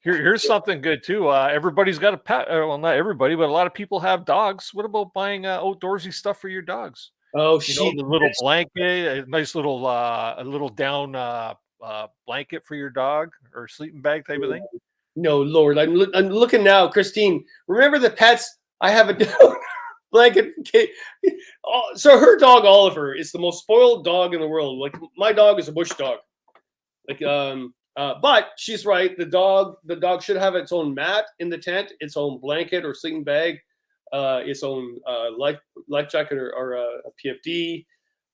Here's something good too. Everybody's got a pet. Well, not everybody, but a lot of people have dogs. What about buying outdoorsy stuff for your dogs? Oh, the little blanket, a nice little down blanket for your dog, or sleeping bag type of thing. No, Lord, I'm looking now, Christine. Remember the pets? I have a down blanket. So her dog Oliver is the most spoiled dog in the world. Like, my dog is a bush dog. Like, but she's right. The dog should have its own mat in the tent, its own blanket or sleeping bag, its own life jacket or a PFD.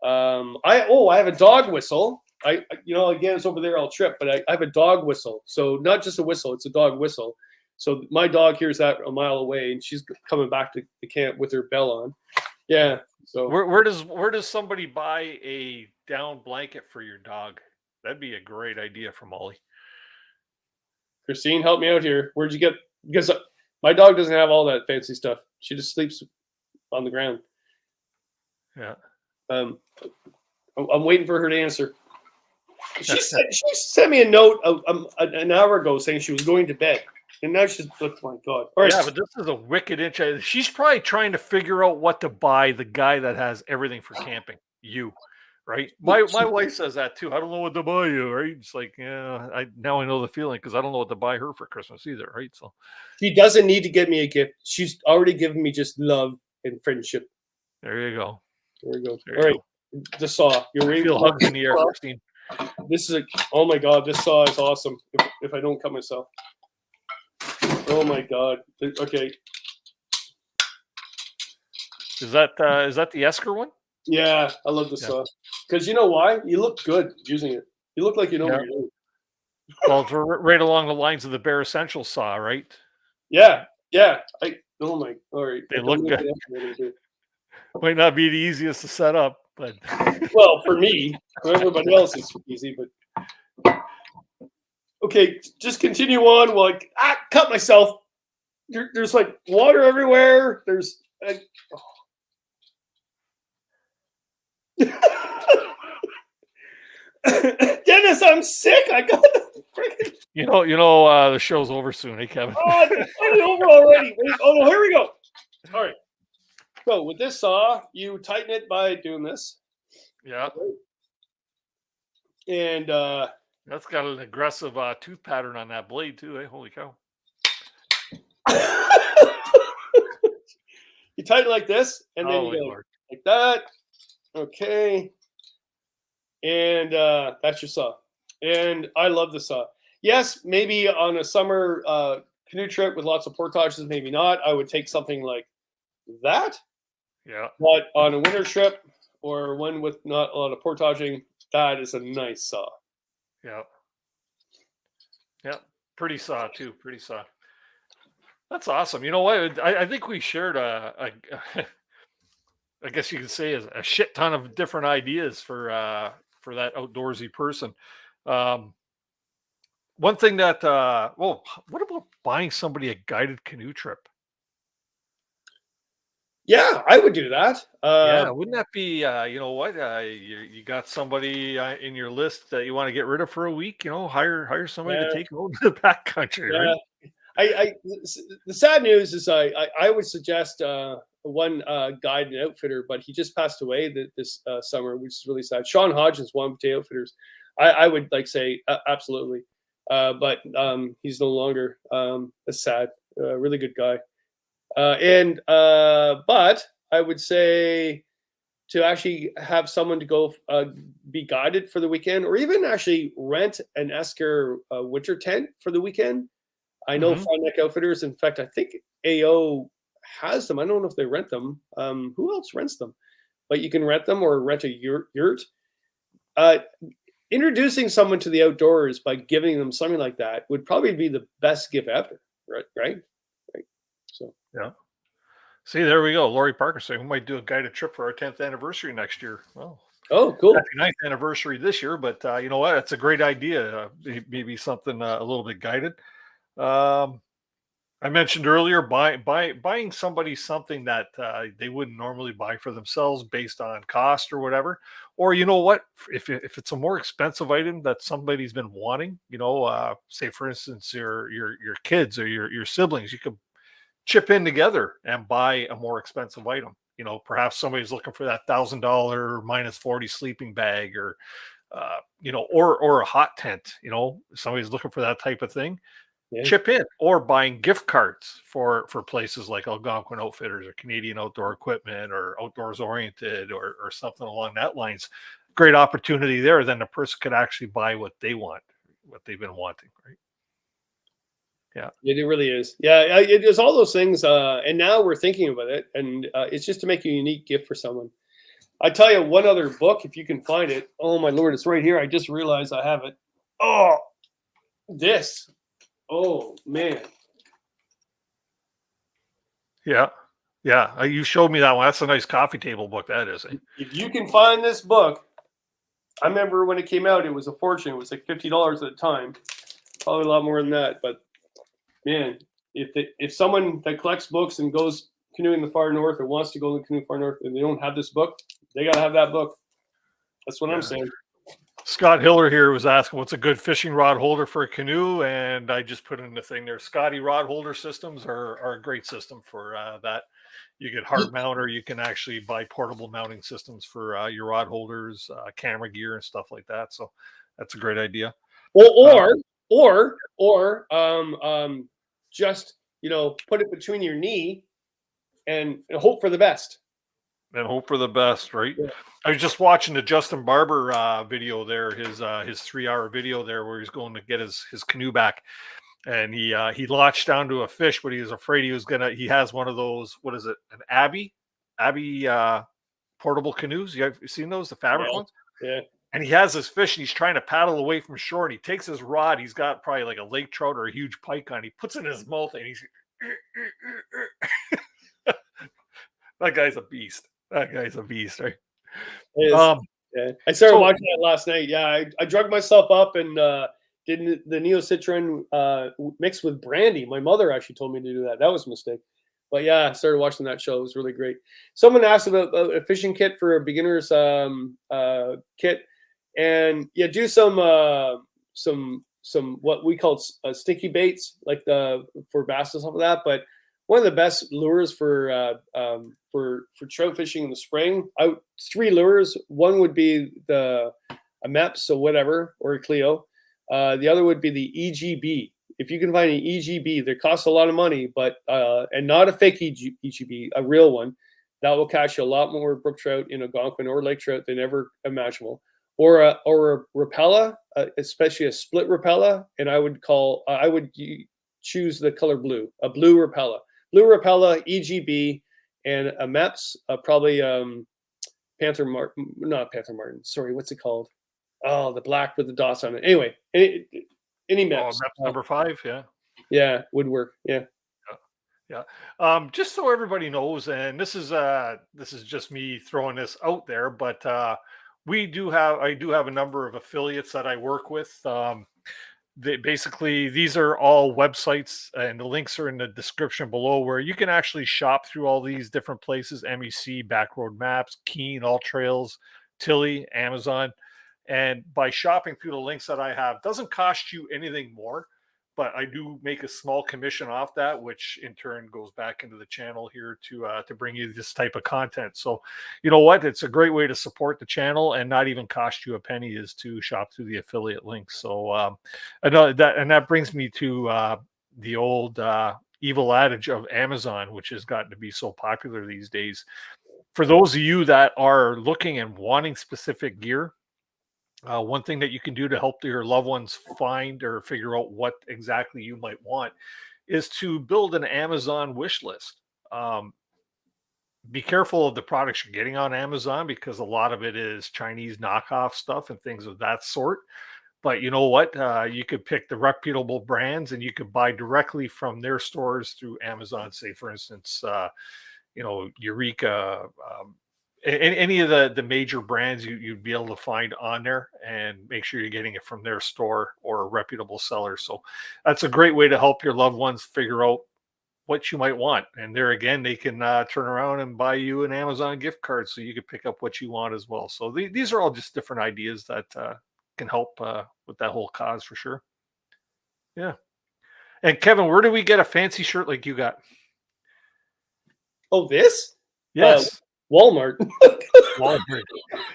I have a dog whistle. Again, it's over there. I'll trip, but I have a dog whistle. So not just a whistle; it's a dog whistle. So my dog hears that a mile away, and she's coming back to the camp with her bell on. Yeah. So where does somebody buy a down blanket for your dog? That'd be a great idea for Molly. Christine, help me out here. Where'd you get? Because my dog doesn't have all that fancy stuff. She just sleeps on the ground. Yeah. I'm waiting for her to answer. She sent me a note an hour ago saying she was going to bed, and now she's. Oh my God! All right. Yeah, but this is a wicked inch. She's probably trying to figure out what to buy the guy that has everything for camping. You, right? My wife says that too. I don't know what to buy you, right? It's like, yeah, I know the feeling, because I don't know what to buy her for Christmas either, right? So she doesn't need to get me a gift. She's already given me just love and friendship. There you go. There we go. All right. The saw. You're ready. Feel hugs in the air, Christine. This is oh my God, this saw is awesome. If I don't cut myself. Oh my God. Okay. Is that the Esker one? Yeah, I love the saw. Because you know why? You look good using it. You look like you know what you're doing. Well, it's right along the lines of the Bare Essentials saw, right? Yeah. All right. They look good. Might not be the easiest to set up, but well, for me, for everybody else, it's easy. But okay, just continue on. While I cut myself. There's like water everywhere. There's. Dennis, I'm sick. I got the freaking. The show's over soon, hey Kevin. Oh, it's over already. Oh no, here we go. All right. So with this saw, you tighten it by doing this. Yeah. And that's got an aggressive tooth pattern on that blade too, eh? Holy cow. You tighten like this, and then you go like that. Okay. And that's your saw. And I love the saw. Yes, maybe on a summer canoe trip with lots of portages, maybe not. I would take something like that. Yeah. But on a winter trip or one with not a lot of portaging, that is a nice saw. Yeah. Yeah. Pretty saw too. Pretty saw. That's awesome. You know what? I think we shared I guess you could say a shit ton of different ideas for that outdoorsy person. one thing that, well, what about buying somebody a guided canoe trip? Yeah, I would do that. Yeah, wouldn't that be, you know what, you got somebody in your list that you want to get rid of for a week, you know, hire somebody to Yeah. take you out to the backcountry, Yeah. right? The sad news is I would suggest one guide and outfitter, but he just passed away this summer, which is really sad. Sean Hodgins, one of the outfitters. I would like say absolutely, but he's no longer. That's sad. Really good guy. But I would say to actually have someone to go be guided for the weekend, or even actually rent an Esker winter tent for the weekend. I know Fond Neck Outfitters. In fact, I think AO has them. I don't know if they rent them. Who else rents them? But you can rent them or rent a yurt. Introducing someone to the outdoors by giving them something like that would probably be the best gift ever. Right. So yeah. See, there we go. Lori Parker saying we might do a guided trip for our 10th anniversary next year. Well, oh, cool. Happy 9th anniversary this year, but you know what? It's a great idea. Maybe something a little bit guided. I mentioned earlier buying somebody something that they wouldn't normally buy for themselves based on cost or whatever. Or you know what? If it's a more expensive item that somebody's been wanting, you know, say for instance your kids or your siblings, you could chip in together and buy a more expensive item. You know, perhaps somebody's looking for that $1,000 minus 40 sleeping bag, or you know, or a hot tent. You know, somebody's looking for that type of thing. Yeah. Chip in, or buying gift cards for places like Algonquin Outfitters or Canadian Outdoor Equipment or Outdoors Oriented or something along that lines. Great opportunity there. Then the person could actually buy what they want, what they've been wanting, right? Yeah, it really is. Yeah, it is all those things. And now we're thinking about it, and it's just to make a unique gift for someone. I tell you one other book, if you can find it. Oh my Lord, it's right here. I just realized I have it. Oh, this. Oh man. Yeah. You showed me that one. That's a nice coffee table book. That is. If you can find this book, I remember when it came out, it was a fortune. It was like $50 at the time. Probably a lot more than that, but man, if someone that collects books and goes canoeing in the far north or wants to go in the canoe far north and they don't have this book, they got to have that book. That's what I'm saying. Scott Hiller here was asking what's a good fishing rod holder for a canoe, and I just put in the thing there. Scotty rod holder systems are a great system for that. You get hard mount, or you can actually buy portable mounting systems for your rod holders, camera gear, and stuff like that. So that's a great idea. Or just, you know, put it between your knee and hope for the best. And hope for the best, right? Yeah. I was just watching the Justin Barber video there, his 3-hour video there, where he's going to get his canoe back, and he launched down to a fish, but he was afraid he has one of those, what is it, an Abbey portable canoes. You have seen those, the fabric ones? Yeah. And he has this fish, and he's trying to paddle away from shore, and he takes his rod. He's got probably like a lake trout or a huge pike on. He puts it in his mouth, and he's that guy's a beast. That guy's a beast, right? Yeah. I started watching that last night. Yeah, I drugged myself up and did the Neocitrin mixed with brandy. My mother actually told me to do that. That was a mistake. But yeah, I started watching that show. It was really great. Someone asked about a fishing kit for a beginner's kit, and yeah, do some what we call sticky baits, like for bass and stuff like that. But one of the best lures for trout fishing in the spring, 3 lures. One would be a MEPS, so whatever, or a Clio. The other would be the EGB. If you can find an EGB, they cost a lot of money, but and not a fake EGB, a real one, that will catch you a lot more brook trout in Algonquin or lake trout than ever imaginable. Or a Rapella, especially a split Rapella, and I would choose the color blue, a blue Rapella. Blue Rapella, EGB, and a MEPS, probably Panther Martin, not Panther Martin. Sorry, what's it called? Oh, the black with the dots on it. Anyway, any MEPS. MEPS number 5, yeah. Yeah, would work. Yeah. Just so everybody knows, and this is just me throwing this out there, but I do have a number of affiliates that I work with. basically, these are all websites, and the links are in the description below, where you can actually shop through all these different places: MEC, Backroad Maps, Keen, All Trails, Tilly, Amazon. And by shopping through the links that I have, doesn't cost you anything more, but I do make a small commission off that, which in turn goes back into the channel here to bring you this type of content. So, you know what? It's a great way to support the channel and not even cost you a penny, is to shop through the affiliate links. So, I know that, and that brings me to the old evil adage of Amazon, which has gotten to be so popular these days. For those of you that are looking and wanting specific gear, one thing that you can do to help your loved ones find or figure out what exactly you might want is to build an Amazon wish list. Be careful of the products you're getting on Amazon, because a lot of it is Chinese knockoff stuff and things of that sort. But you know what? You could pick the reputable brands, and you could buy directly from their stores through Amazon. Say, for instance, Eureka, any of the major brands you'd be able to find on there, and make sure you're getting it from their store or a reputable seller. So that's a great way to help your loved ones figure out what you might want. And there again, they can turn around and buy you an Amazon gift card, so you can pick up what you want as well. So these are all just different ideas that can help with that whole cause for sure. Yeah. And Kevin, where do we get a fancy shirt like you got? Oh, this? Yes. Walmart. Walmart.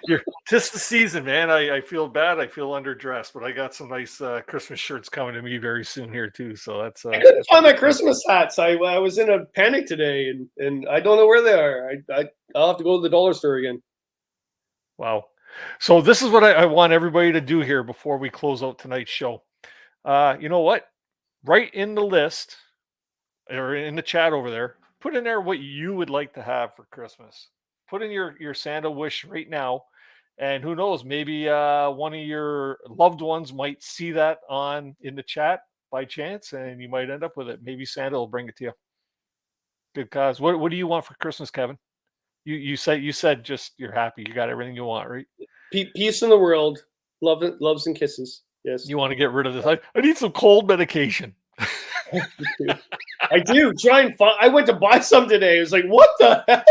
You're just the season, man. I feel bad. I feel underdressed, but I got some nice Christmas shirts coming to me very soon here too. So that's. I couldn't find my Christmas hats. I was in a panic today, and I don't know where they are. I'll have to go to the dollar store again. Wow. So this is what I want everybody to do here before we close out tonight's show. You know what? Write in the list or in the chat over there. Put in there what you would like to have for Christmas. Put in your Santa wish right now, and who knows, maybe one of your loved ones might see that in the chat by chance, and you might end up with it. Maybe Santa will bring it to you. Good cause. What do you want for Christmas, Kevin? You said just you're happy. You got everything you want, right? Peace in the world, loves and kisses. Yes. You want to get rid of this? I need some cold medication. I do. Try and find. I went to buy some today. It was like, what the hell?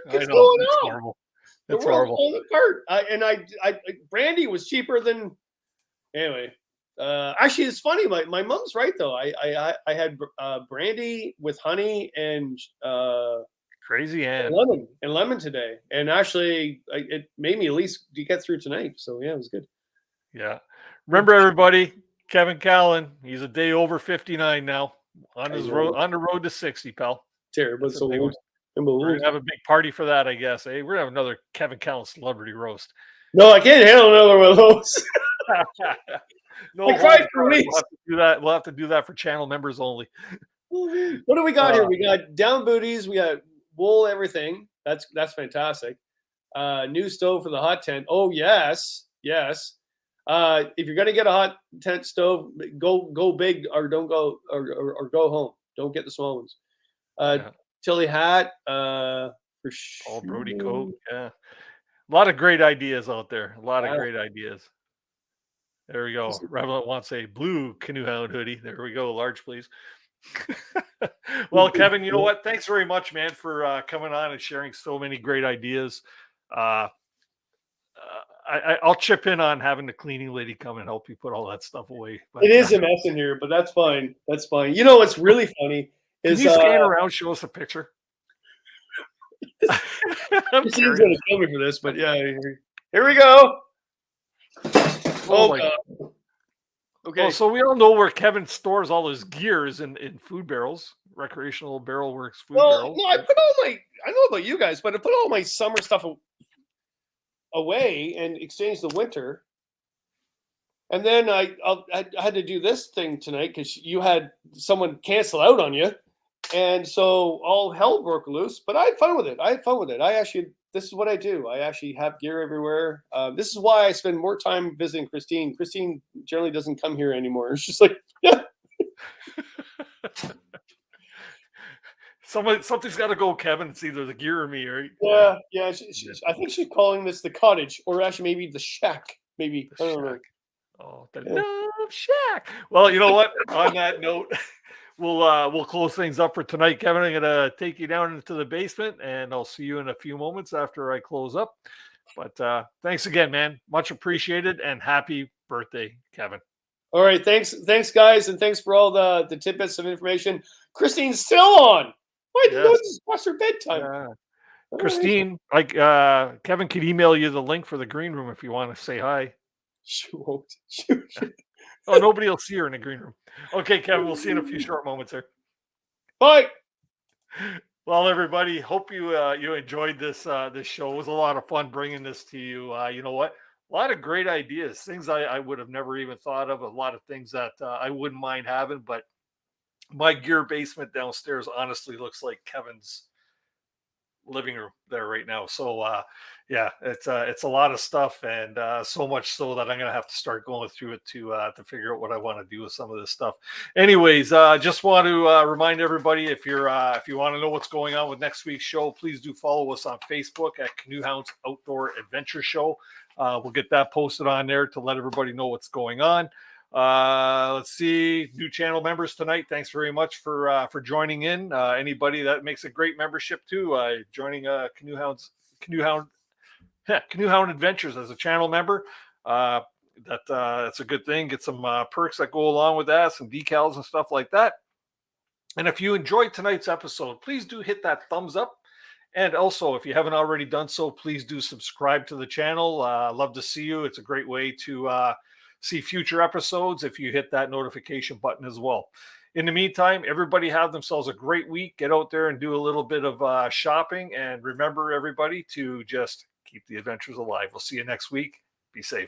What's going on? Horrible. It's horrible. Falling apart. Brandy was cheaper than. Anyway, actually, it's funny. My mom's right though. I had brandy with honey and crazy and lemon today, and actually, it made me at least get through tonight. So yeah, it was good. Yeah. Remember, everybody, Kevin Callan. He's a day over 59 now, on the road to 60, pal. Terrible. So we're gonna have a big party for that, I guess. Hey, we're gonna have another Kevin Callan celebrity roast. No, I can't handle another one of those. No, I cried for weeks. We'll have to do that for channel members only. What do we got here? We got down booties. We got wool everything. That's fantastic. New stove for the hot tent. Oh yes. If you're gonna get a hot tent stove, go big or don't go or go home. Don't get the small ones. Tilly hat. For sure. Brody coat. Yeah. A lot of great ideas out there. A lot of great ideas. There we go. Revelant wants a blue Canoe Hound hoodie. There we go. Large, please. Well, Kevin, you know what? Thanks very much, man, for coming on and sharing so many great ideas. I'll chip in on having the cleaning lady come and help you put all that stuff away. But, it is a mess in here, but that's fine. That's fine. You know what's really funny is can you scan around, show us a picture. She's going to kill me for this, but yeah, here we go. Oh God. Okay. Well, so we all know where Kevin stores all his gears in food barrels, Recreational Barrel Works food barrels. No, I don't know about you guys, but I put all my summer stuff away and exchanged the winter. And then I had to do this thing tonight because you had someone cancel out on you. And so all hell broke loose, but I had fun with it. This is what I do. I actually have gear everywhere. This is why I spend more time visiting Christine. Christine generally doesn't come here anymore. It's just like, yeah. Something's got to go, Kevin. It's either the gear or me, right? Yeah. I think she's calling this the cottage, or actually maybe the shack. Maybe. I don't know. Oh, the Love Shack. Well, you know what? On that note, we'll close things up for tonight. Kevin, I'm gonna take you down into the basement, and I'll see you in a few moments after I close up. But thanks again, man. Much appreciated, and happy birthday, Kevin. All right, thanks, guys, and thanks for all the tidbits of information. Christine's still on. Why didn't you just past her bedtime? Christine, like Kevin could email you the link for the green room if you want to say hi. She won't. Oh, nobody will see her in the green room. Okay, Kevin, we'll see you in a few short moments here. Bye. Well, everybody, hope you you enjoyed this this show. It was a lot of fun bringing this to you. You know what? A lot of great ideas, things I would have never even thought of. A lot of things that I wouldn't mind having, but my gear basement downstairs honestly looks like Kevin's living room there right now. So yeah, it's a lot of stuff, and so much so that I'm gonna have to start going through it to figure out what I want to do with some of this stuff. Anyways, just want to remind everybody, if you want to know what's going on with next week's show, please do follow us on Facebook at Canoe Hounds Outdoor Adventure Show. We'll get that posted on there to let everybody know what's going on. Let's see, new channel members tonight. Thanks very much for joining in. Anybody that makes a great membership too, joining Canoe Hound Adventures as a channel member. That's a good thing. Get some perks that go along with that, some decals and stuff like that. And if you enjoyed tonight's episode, please do hit that thumbs up. And also, if you haven't already done so, please do subscribe to the channel. Love to see you. It's a great way to see future episodes if you hit that notification button as well. In the meantime, everybody have themselves a great week. Get out there and do a little bit of shopping. And remember, everybody, to just keep the adventures alive. We'll see you next week. Be safe.